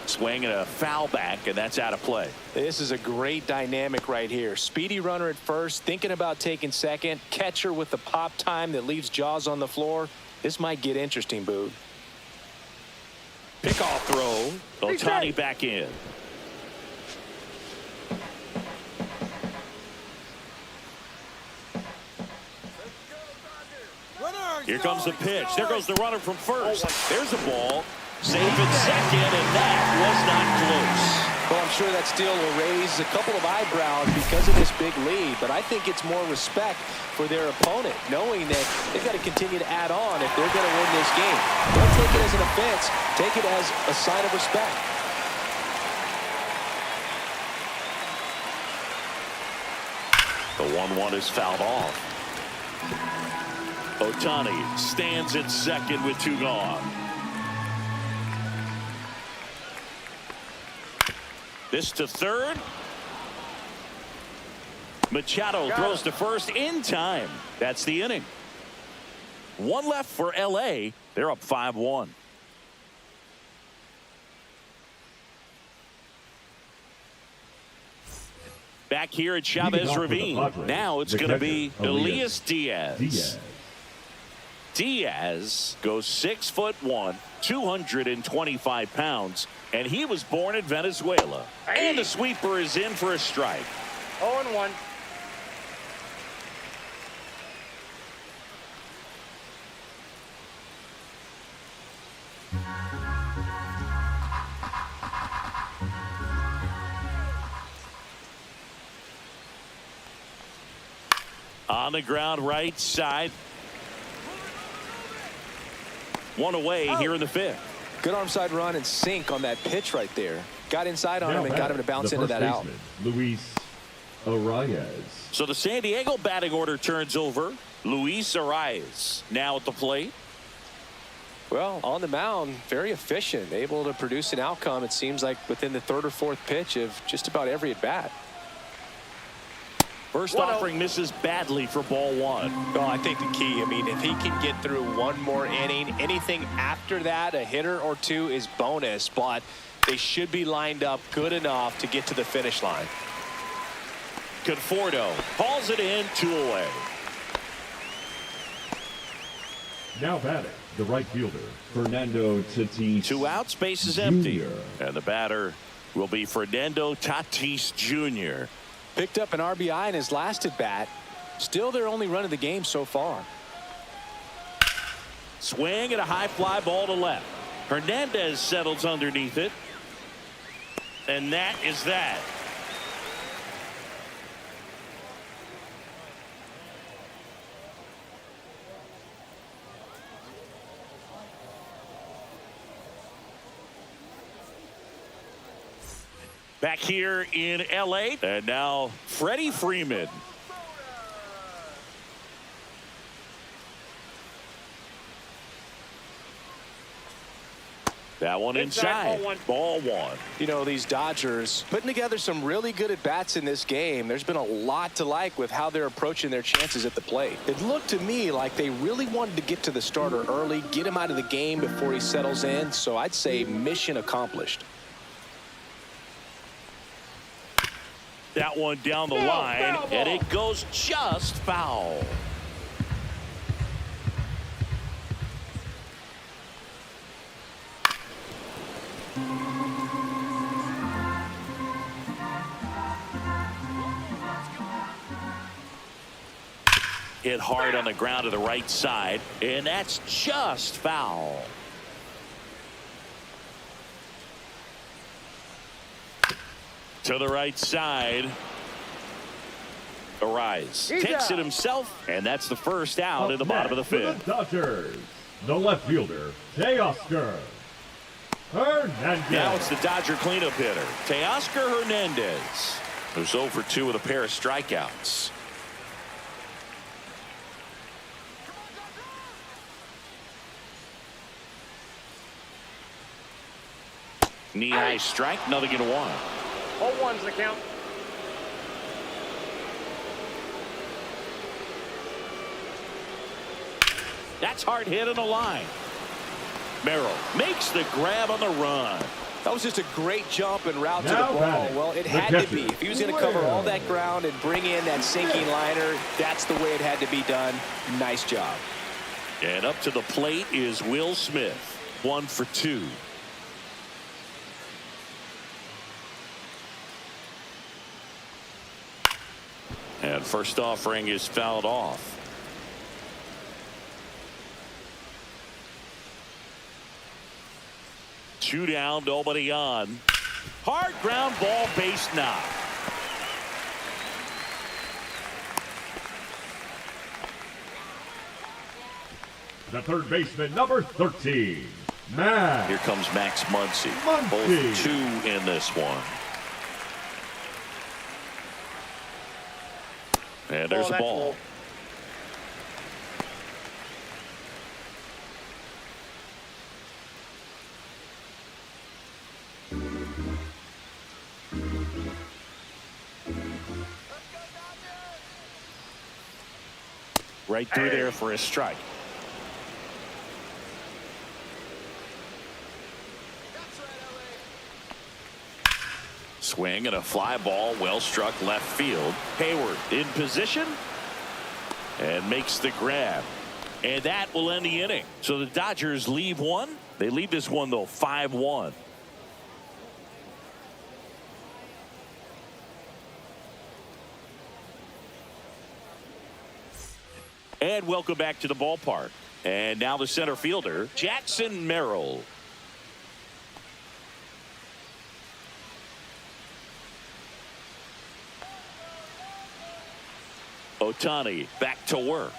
Swing and a foul back, and that's out of play. This is a great dynamic right here. Speedy runner at first, thinking about taking second. Catcher with the pop time that leaves Jaws on the floor. This might get interesting, Boog. Pickoff throw. Ohtani back in. Here comes the pitch. There goes the runner from first. There's a ball. Safe at second, and that was not close. Well, I'm sure that steal will raise a couple of eyebrows because of this big lead, but I think it's more respect for their opponent, knowing that they've got to continue to add on if they're going to win this game. Don't take it as an offense. Take it as a sign of respect. The 1-1 is fouled off. Ohtani stands at second with 2 gone. This to third. Machado throws to first in time. That's the inning. 1 left for LA. They're up 5-1. Back here at Chavez Ravine. Now it's going to be Elias Diaz. Diaz goes 6'1", 225 pounds, and he was born in Venezuela. And the sweeper is in for a strike. 0-1. On the ground right side. One away here in the fifth. Good arm side run and sink on that pitch right there. Got inside on him and got him to bounce into that out. Luis Arias. So the San Diego batting order turns over. Luis Arias now at the plate. Well, on the mound, very efficient, able to produce an outcome, it seems like, within the third or fourth pitch of just about every at bat. First offering misses badly for ball one. Oh, I think the key, I mean, if he can get through one more inning, anything after that, a hitter or two is bonus, but they should be lined up good enough to get to the finish line. Conforto hauls it in, 2 away. Now batting, the right fielder, Fernando Tatis. 2 outs, base is empty. And the batter will be Fernando Tatis Jr. Picked up an RBI in his last at bat. Still their only run of the game so far. Swing and a high fly ball to left. Hernandez settles underneath it. And that is that. Back here in LA, and now Freddie Freeman. That one inside. Ball one. You know, these Dodgers putting together some really good at bats in this game. There's been a lot to like with how they're approaching their chances at the plate. It looked to me like they really wanted to get to the starter early, get him out of the game before he settles in. So I'd say mission accomplished. That one down the line, and it goes just foul. Hit hard on the ground to the right side, and that's just foul. To the right side. Arias takes it himself, and that's the first out in the bottom of the fifth. The Dodgers, the left fielder, Teoscar Hernandez. Now it's the Dodger cleanup hitter, Teoscar Hernandez, who's 0 for 2 with a pair of strikeouts. Knee-high strike, nothing in 1. 0-1's the count. That's hard hit on the line. Merrill makes the grab on the run. That was just a great jump and route to the ball. Well, it had to be. If he was going to cover all that ground and bring in that sinking liner, that's the way it had to be done. Nice job. And up to the plate is Will Smith. 1 for 2. And first offering is fouled off. Two down, nobody on. Hard ground ball, base knock. The third baseman, number 13, Max. Here comes Max Muncy. Both 2 in this one. And there's a ball. Right through there for a strike. Swing and a fly ball well struck left field. Hayward in position and makes the grab. And that will end the inning. So the Dodgers leave one. They leave this one, though, 5-1. And welcome back to the ballpark. And now the center fielder, Jackson Merrill. Ohtani back to work.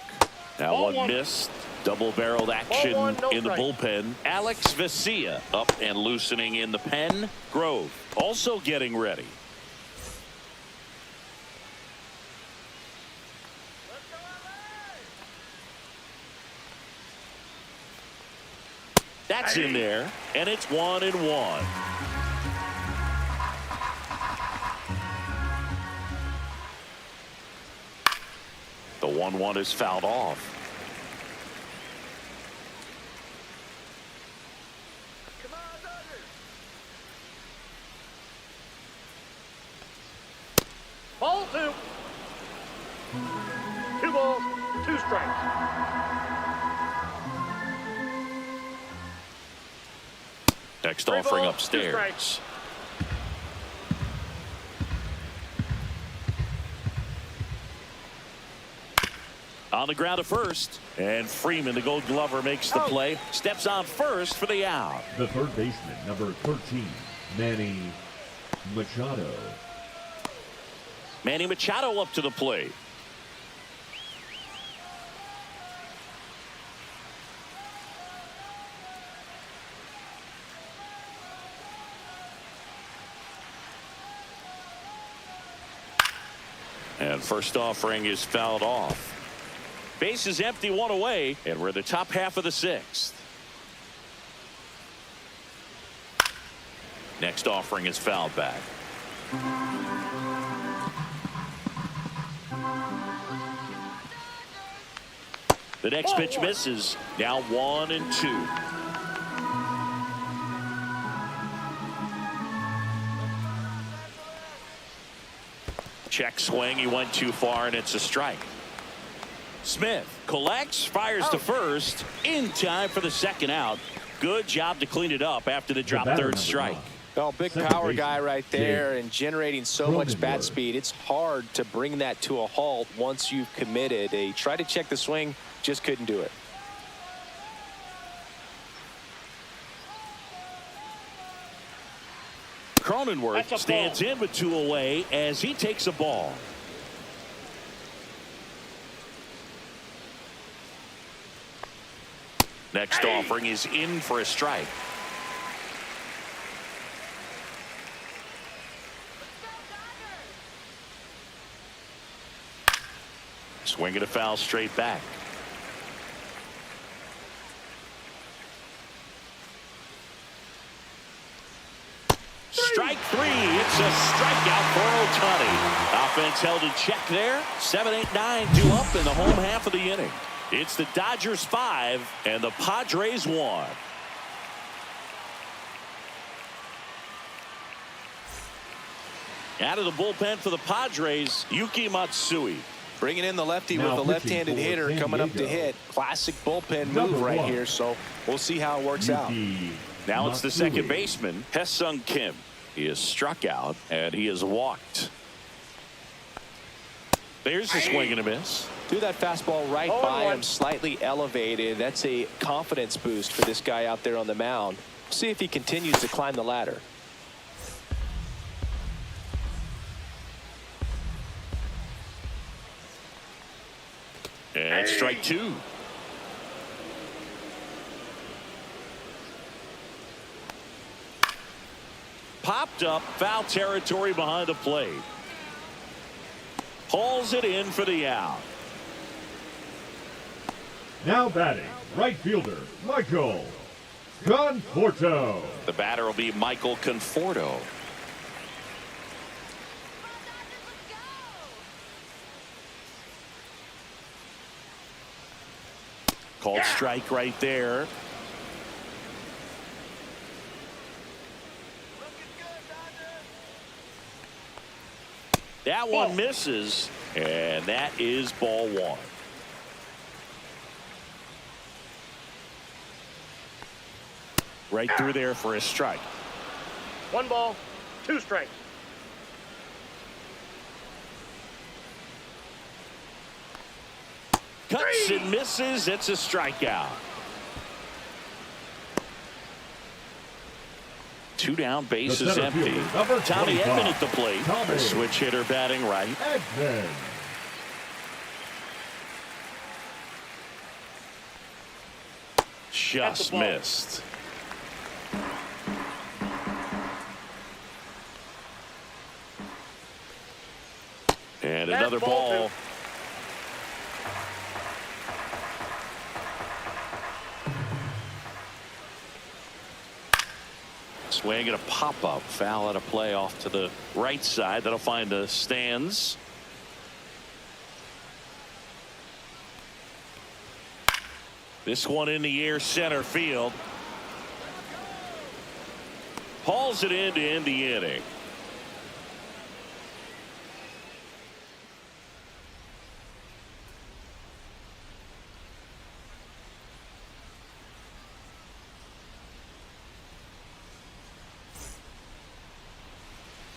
Now Ball one one. missed. Double-barreled action Ball one, no in the strike. bullpen. Alex Vesia up and loosening in the pen. Grove also getting ready. That's in there, and it's 1-1. The 1-1 is fouled off. Come on, Dodgers. Ball 2. 2 balls, 2 strikes. Next 3 offering balls, 2 upstairs. strikes. On the ground at first, and Freeman, the Gold Glover, makes the play. Steps on first for the out. The third baseman, number 13, Manny Machado. Manny Machado up to the plate. And first offering is fouled off. Base is empty, 1 away, and we're in the top half of the 6th. Next offering is fouled back. The next pitch misses. Now 1-2. Check swing. He went too far, and it's a strike. Smith collects, fires to first in time for the second out. Good job to clean it up after the drop third strike. Well, big power guy right there and generating so much bat speed. It's hard to bring that to a halt once you've committed. They tried to check the swing, just couldn't do it. Cronenworth stands in with 2 away as he takes a ball. Next offering is in for a strike. Swinging a foul straight back. Strike 3. It's a strikeout for Ohtani. Offense held in check there. 7, 8, 9 due up in the home half of the inning. It's the Dodgers 5 and the Padres 1. Out of the bullpen for the Padres, Yuki Matsui. Bringing in the lefty with a left-handed hitter coming up to hit. Classic bullpen move right here, so we'll see how it works out. Now it's the second baseman, Hae-Sung Kim. He is struck out, and he is walked. There's a swing and a miss. Threw that fastball right by him, slightly elevated. That's a confidence boost for this guy out there on the mound. See if he continues to climb the ladder. And strike 2. Popped up, foul territory behind the plate. Hauls it in for the out. Now batting, right fielder, Michael Conforto. The batter will be Michael Conforto. Called strike right there. That one misses, and that is ball one. Right through there for a strike. 1 ball, 2 strikes. Cuts and misses. It's a strikeout. 2 down, bases empty. Tommy Edman at the plate. The switch hitter batting right. Edman. Just missed. And another ball. Swing and a pop-up. Foul at a play off to the right side. That'll find the stands. This one in the air, center field. Hauls it in to end the inning.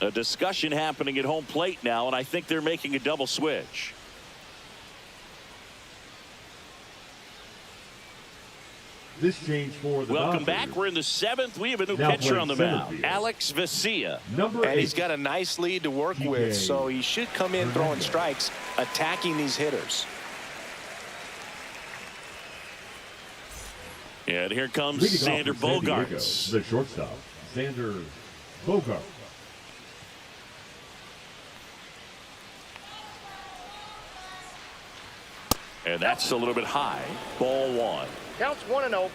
A discussion happening at home plate now, and I think they're making a double switch. This change for the Welcome Dodgers. back. We're in the 7th. We have a new Now pitcher on the playing mound, center field. Alex Vesia. Number And 8. he's got a nice lead to work with, so he should come in throwing strikes, attacking these hitters. And here comes Leading off Xander for San Diego, Bogaerts. the shortstop, Xander Bogaerts. And that's a little bit high. Ball one. Counts 1-0.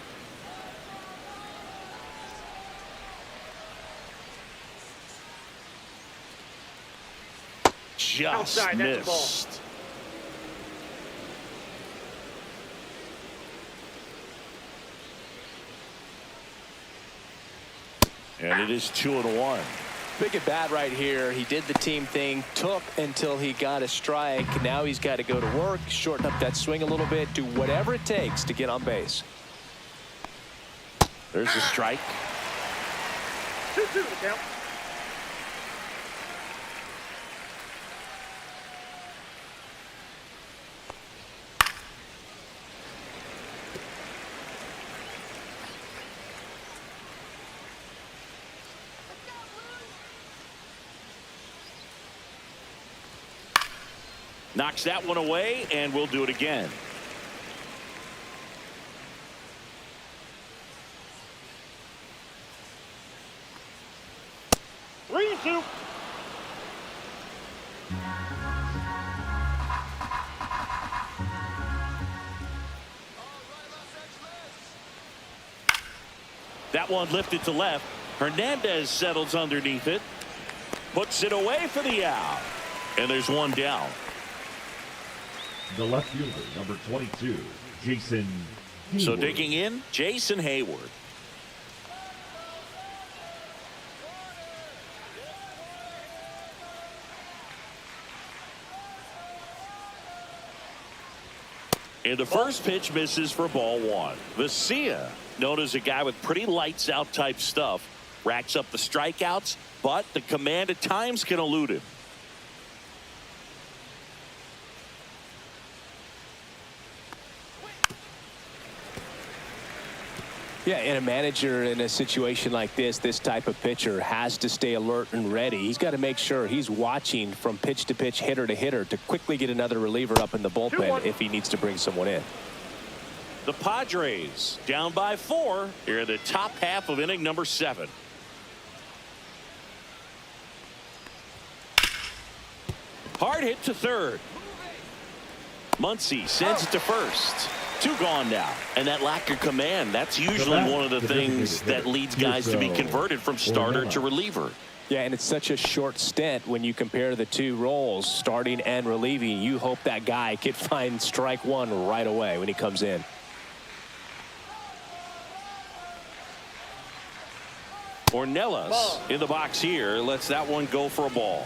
Just Outside, that's a ball. missed. And it is 2-1. Big at bat right here. He did the team thing, took until he got a strike. Now he's got to go to work, shorten up that swing a little bit, do whatever it takes to get on base. There's a strike. 2-2 the count. Knocks that one away, and we'll do it again. Three-two. That one lifted to left. Hernandez settles underneath it. Puts it away for the out. And there's one down. The left fielder, number 22, Jason Hayward. So digging in, Jason Hayward. And the first pitch misses for ball one. Vesia, known as a guy with pretty lights out type stuff, racks up the strikeouts, but the command at times can elude him. Yeah, and a manager in a situation like this type of pitcher has to stay alert and ready. He's got to make sure he's watching from pitch to pitch, hitter to hitter, to quickly get another reliever up in the bullpen if he needs to bring someone in. The Padres down by 4 here in the top half of inning number 7. Hard hit to third. Muncy sends it to first. 2 gone now. And that lack of command, that's usually one of the things that leads guys to be converted from starter to reliever. Yeah, and it's such a short stint when you compare the two roles, starting and relieving. You hope that guy could find strike one right away when he comes in. Ornelas in the box here lets that one go for a ball.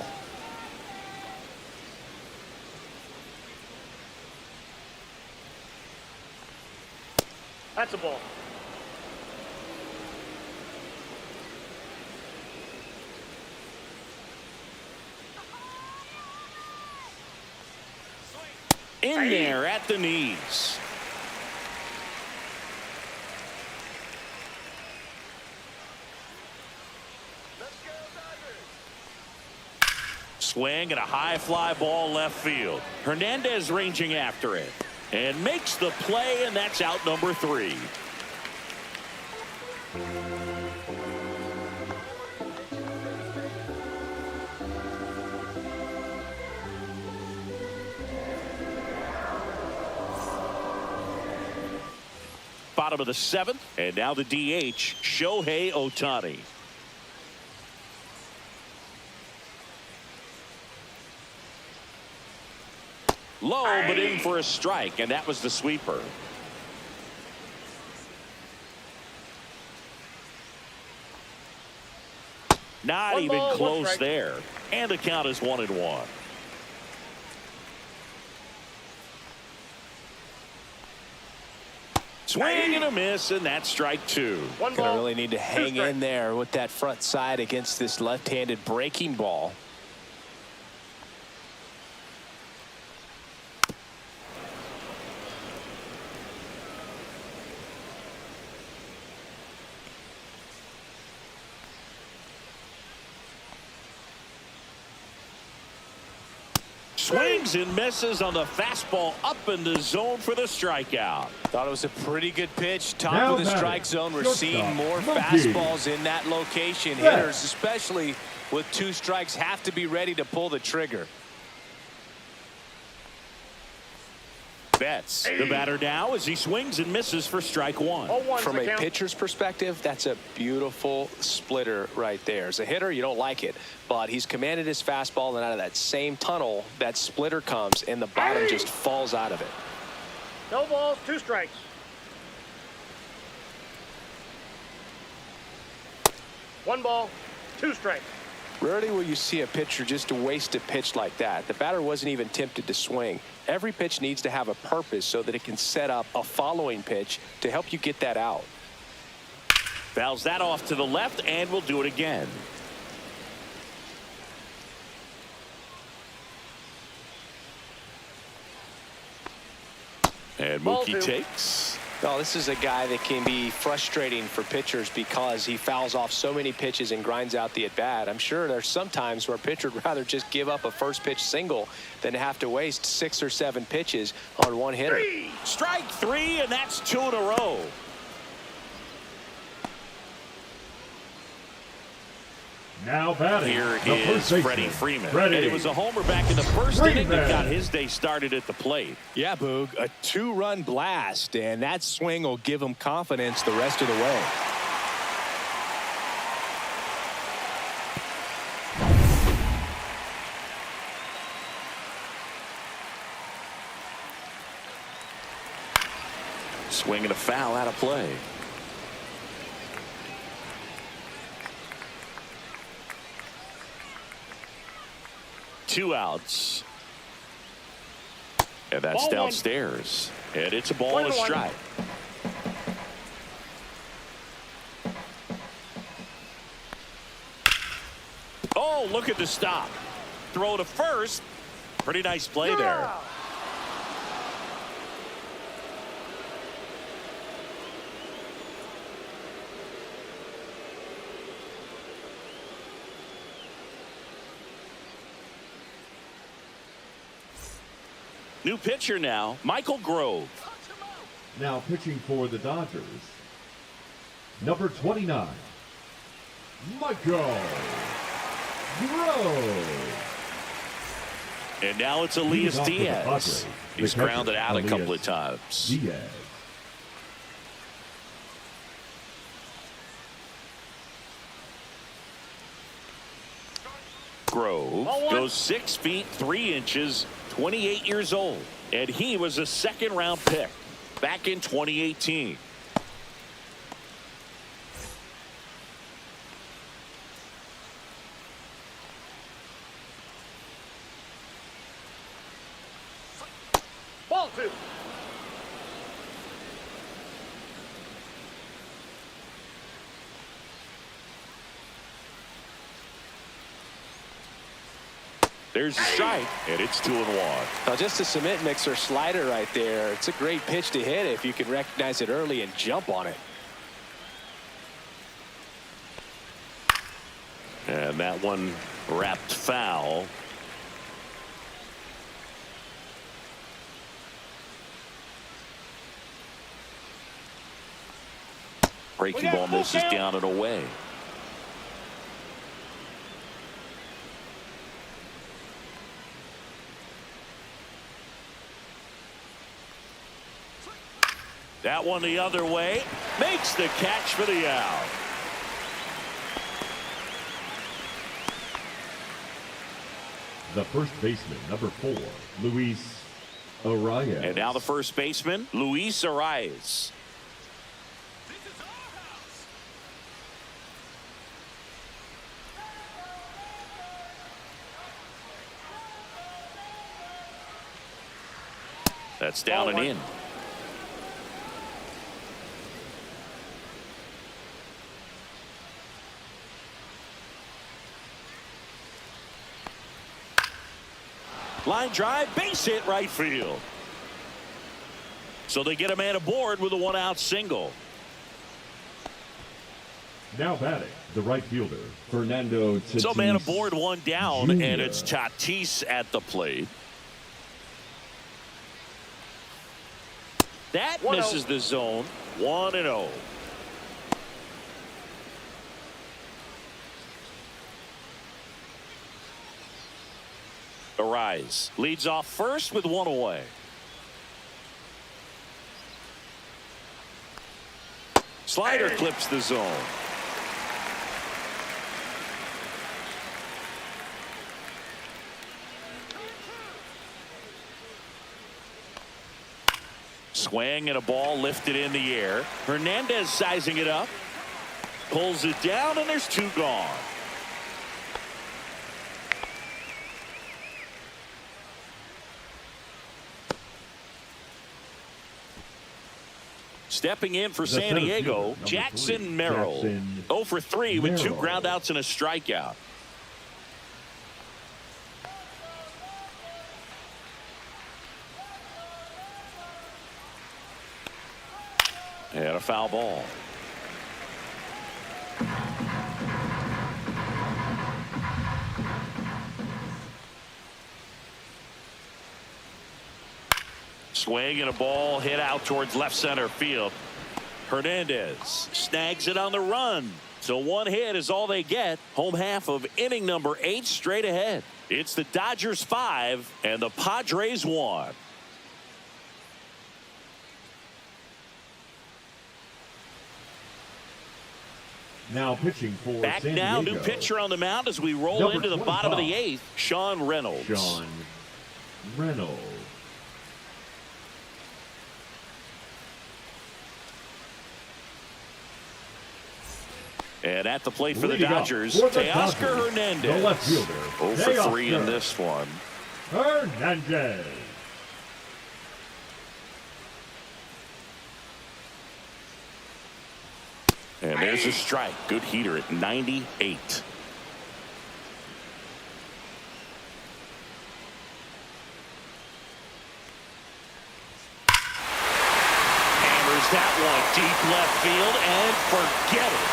That's a ball. In there at the knees. Let's go, Dodgers. Swing and a high fly ball left field. Hernandez ranging after it and makes the play, and that's out number 3. Bottom of the 7th, and now the DH, Shohei Ohtani. Low, but in for a strike, and that was the sweeper. Not One even ball, one close strike. there, and the count is 1-1. Swing and a miss, and that's strike 2. One Gonna ball. really need to hang strikes. in there with that front side against this left-handed breaking ball. Swings and misses on the fastball up in the zone for the strikeout. Thought it was a pretty good pitch. Top Now of the batting, strike zone. We're shortstop, seeing more Mlb. fastballs in that location. Yeah. Hitters, especially with 2 strikes, have to be ready to pull the trigger. Betts, the batter now, as he swings and misses for strike 1. 0-1 From the a count. pitcher's perspective, that's a beautiful splitter right there. As a hitter, you don't like it, but he's commanded his fastball, and out of that same tunnel, that splitter comes, and the bottom just falls out of it. No balls, 2 strikes. One ball, 2 strikes. Rarely will you see a pitcher just waste a pitch like that. The batter wasn't even tempted to swing. Every pitch needs to have a purpose so that it can set up a following pitch to help you get that out. Fouls that off to the left, and we'll do it again. And Ball Mookie 2. takes. No, this is a guy that can be frustrating for pitchers because he fouls off so many pitches and grinds out the at-bat. I'm sure there's some times where a pitcher would rather just give up a first pitch single than have to waste 6 or 7 pitches on one hitter. Strike 3, and that's 2 in a row. Now batting, Here the is first baseman, Freddie Freeman. Freddie. And it was a homer back in the first inning that Freeman. got his day started at the plate. Yeah, Boog, a 2-run blast, and that swing will give him confidence the rest of the way. Swing and a foul out of play. Two outs. And that's Ball 1. downstairs. And it's a ball and a 1-1. strike. Oh, look at the stop. Throw to first. Pretty nice play there. Yeah. New pitcher now, Michael Grove. Now pitching for the Dodgers, number 29, Michael Grove. And now it's Leading Elias off for the Diaz. Padres, He's the catcher, grounded out a couple of Elias times. Diaz. Grove Ball 1. goes 6 feet 3 inches, 28 years old, and he was a second-round pick back in 2018. Ball 2. There's a strike, and it's 2-1. Now, just a cement mixer slider right there. It's a great pitch to hit if you can recognize it early and jump on it. And that one wrapped foul. Breaking ball misses down and away. That one the other way. Makes the catch for the out. The first baseman, number 4, Luis Arias. And now the first baseman, Luis Arias. That's down and in. Line drive, base hit right field. So they get a man aboard with a 1-out single. Now batting, the right fielder, Fernando Tatis. So man aboard, 1 down, Jr. and it's Tatis at the plate. That misses the zone. 1-0. Arise leads off first with 1 away. Slider clips the zone. Swing and a ball lifted in the air. Hernandez sizing it up. Pulls it down, and there's 2 gone. Stepping in for San Diego, Jackson Merrill. 0 for 3 with 2 groundouts and a strikeout. And a foul ball. Swing and a ball hit out towards left center field. Hernandez snags it on the run. So 1 hit is all they get. Home half of inning number 8 straight ahead. It's the Dodgers 5 and the Padres 1. Now pitching for Back San now, Diego. new pitcher on the mound as we roll Number into the bottom of the 25. 8th, Sean Reynolds. Sean Reynolds. And at the plate for the Leading up Dodgers, for the Teoscar Dodgers, Hernandez. the left fielder, 0 for 3 in this one. Hernandez. And there's a strike. Good heater at 98. Hammers that one deep left field and forget it.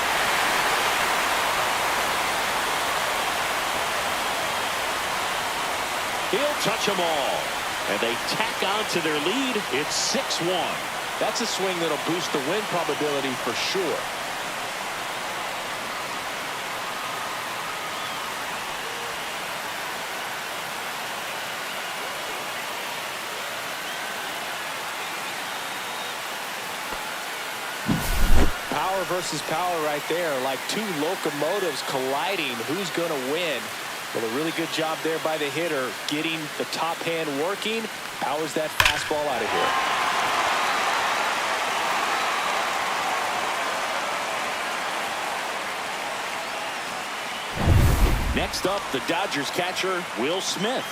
He'll touch them all. And they tack on to their lead. It's 6-1. That's a swing that'll boost the win probability for sure. Power versus power right there, like 2 locomotives colliding. Who's going to win? Well, a really good job there by the hitter, getting the top hand working. Powers that fastball out of here. Next up, the Dodgers catcher, Will Smith.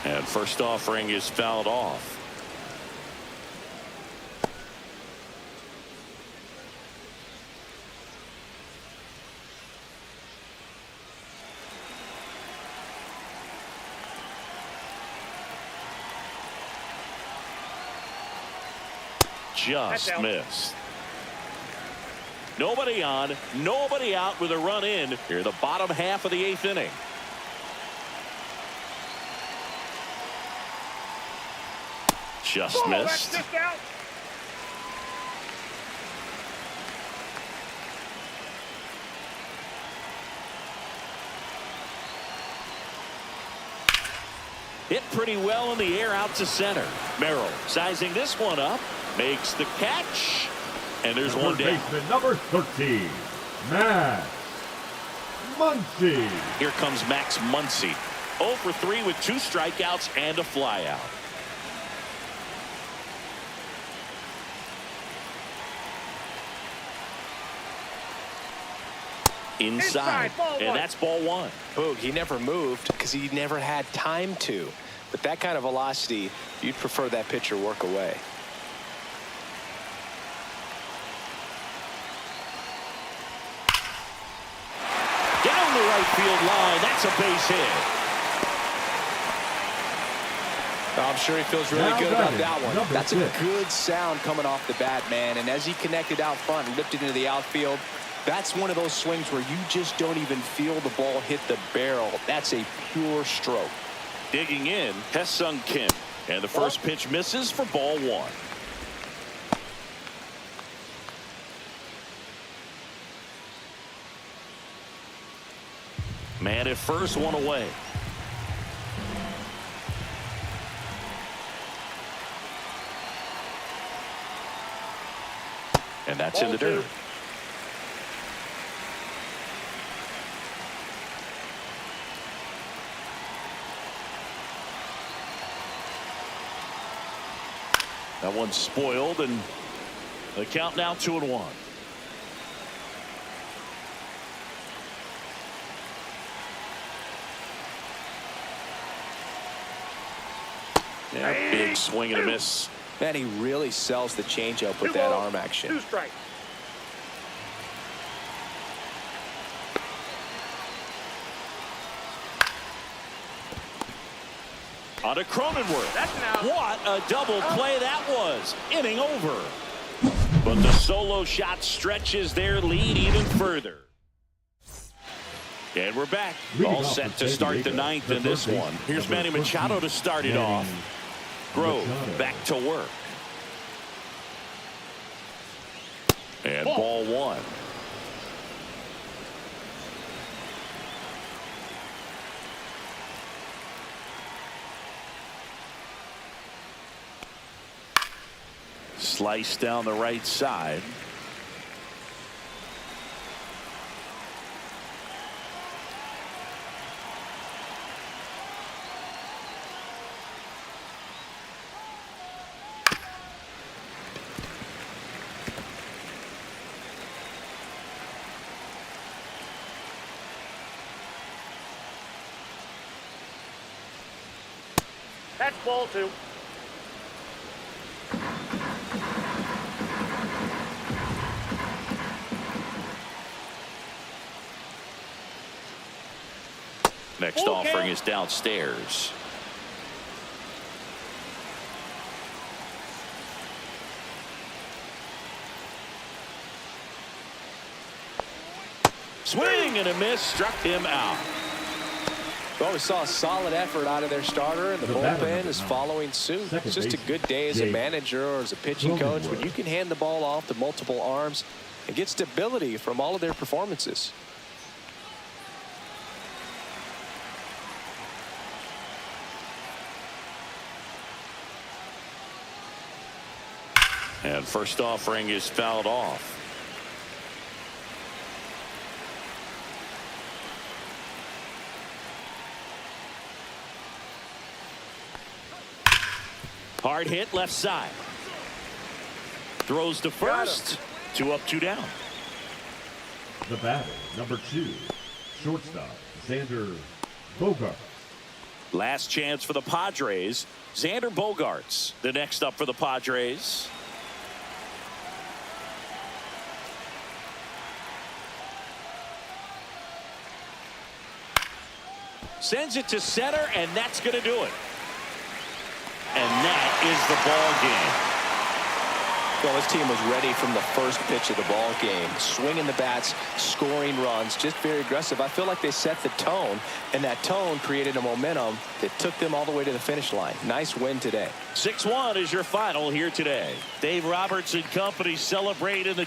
And first offering is fouled off. just missed. Nobody on, nobody out with a run in here, the bottom half of the 8th inning. Just missed. That's just out. Hit pretty well in the air out to center. Merrill sizing this one up, makes the catch, and there's one down. Baseman number 13, Max Muncy. Here comes Max Muncy. 0 for 3 with 2 strikeouts and a flyout. Inside, and that's ball 1. Boog, he never moved because he never had time to. But that kind of velocity, you'd prefer that pitcher work away. Down the right field line. That's a base hit. I'm sure he feels really good about that one. Number That's 6. a good sound coming off the bat, man. And as he connected out front and lifted into the outfield, that's one of those swings where you just don't even feel the ball hit the barrel. That's a pure stroke. Digging in, Hesung Kim. And the first pitch misses for ball 1. Man at first, 1 away. And that's in the dirt. That one's spoiled, and the count now 2-1. Yeah, big swing and a miss. Man, he really sells the changeup with that arm action. 2 strikes. On to Cronenworth. That's an out. What a double play that was. Inning over. But the solo shot stretches their lead even further. And we're back. All set to start the 9th in this one. Here's Manny Machado to start it off. Grove back to work. And ball 1. Slice down the right side. That's ball 2. Next offering is downstairs. Swing and a miss, struck him out. Well, we saw a solid effort out of their starter, and the bullpen is following suit. It's just a good day as a manager or as a pitching coach when you can hand the ball off to multiple arms and get stability from all of their performances. And first offering is fouled off. Hard hit left side. Throws to first. 2 up, 2 down. The batter, number 2, shortstop, Xander Bogaerts. Last chance for the Padres. Xander Bogaerts, the next up for the Padres. Sends it to center, and that's going to do it. And that is the ball game. Well, this team was ready from the first pitch of the ball game, swinging the bats, scoring runs, just very aggressive. I feel like they set the tone, and that tone created a momentum that took them all the way to the finish line. Nice win today. 6-1 is your final here today. Dave Roberts and company celebrate in the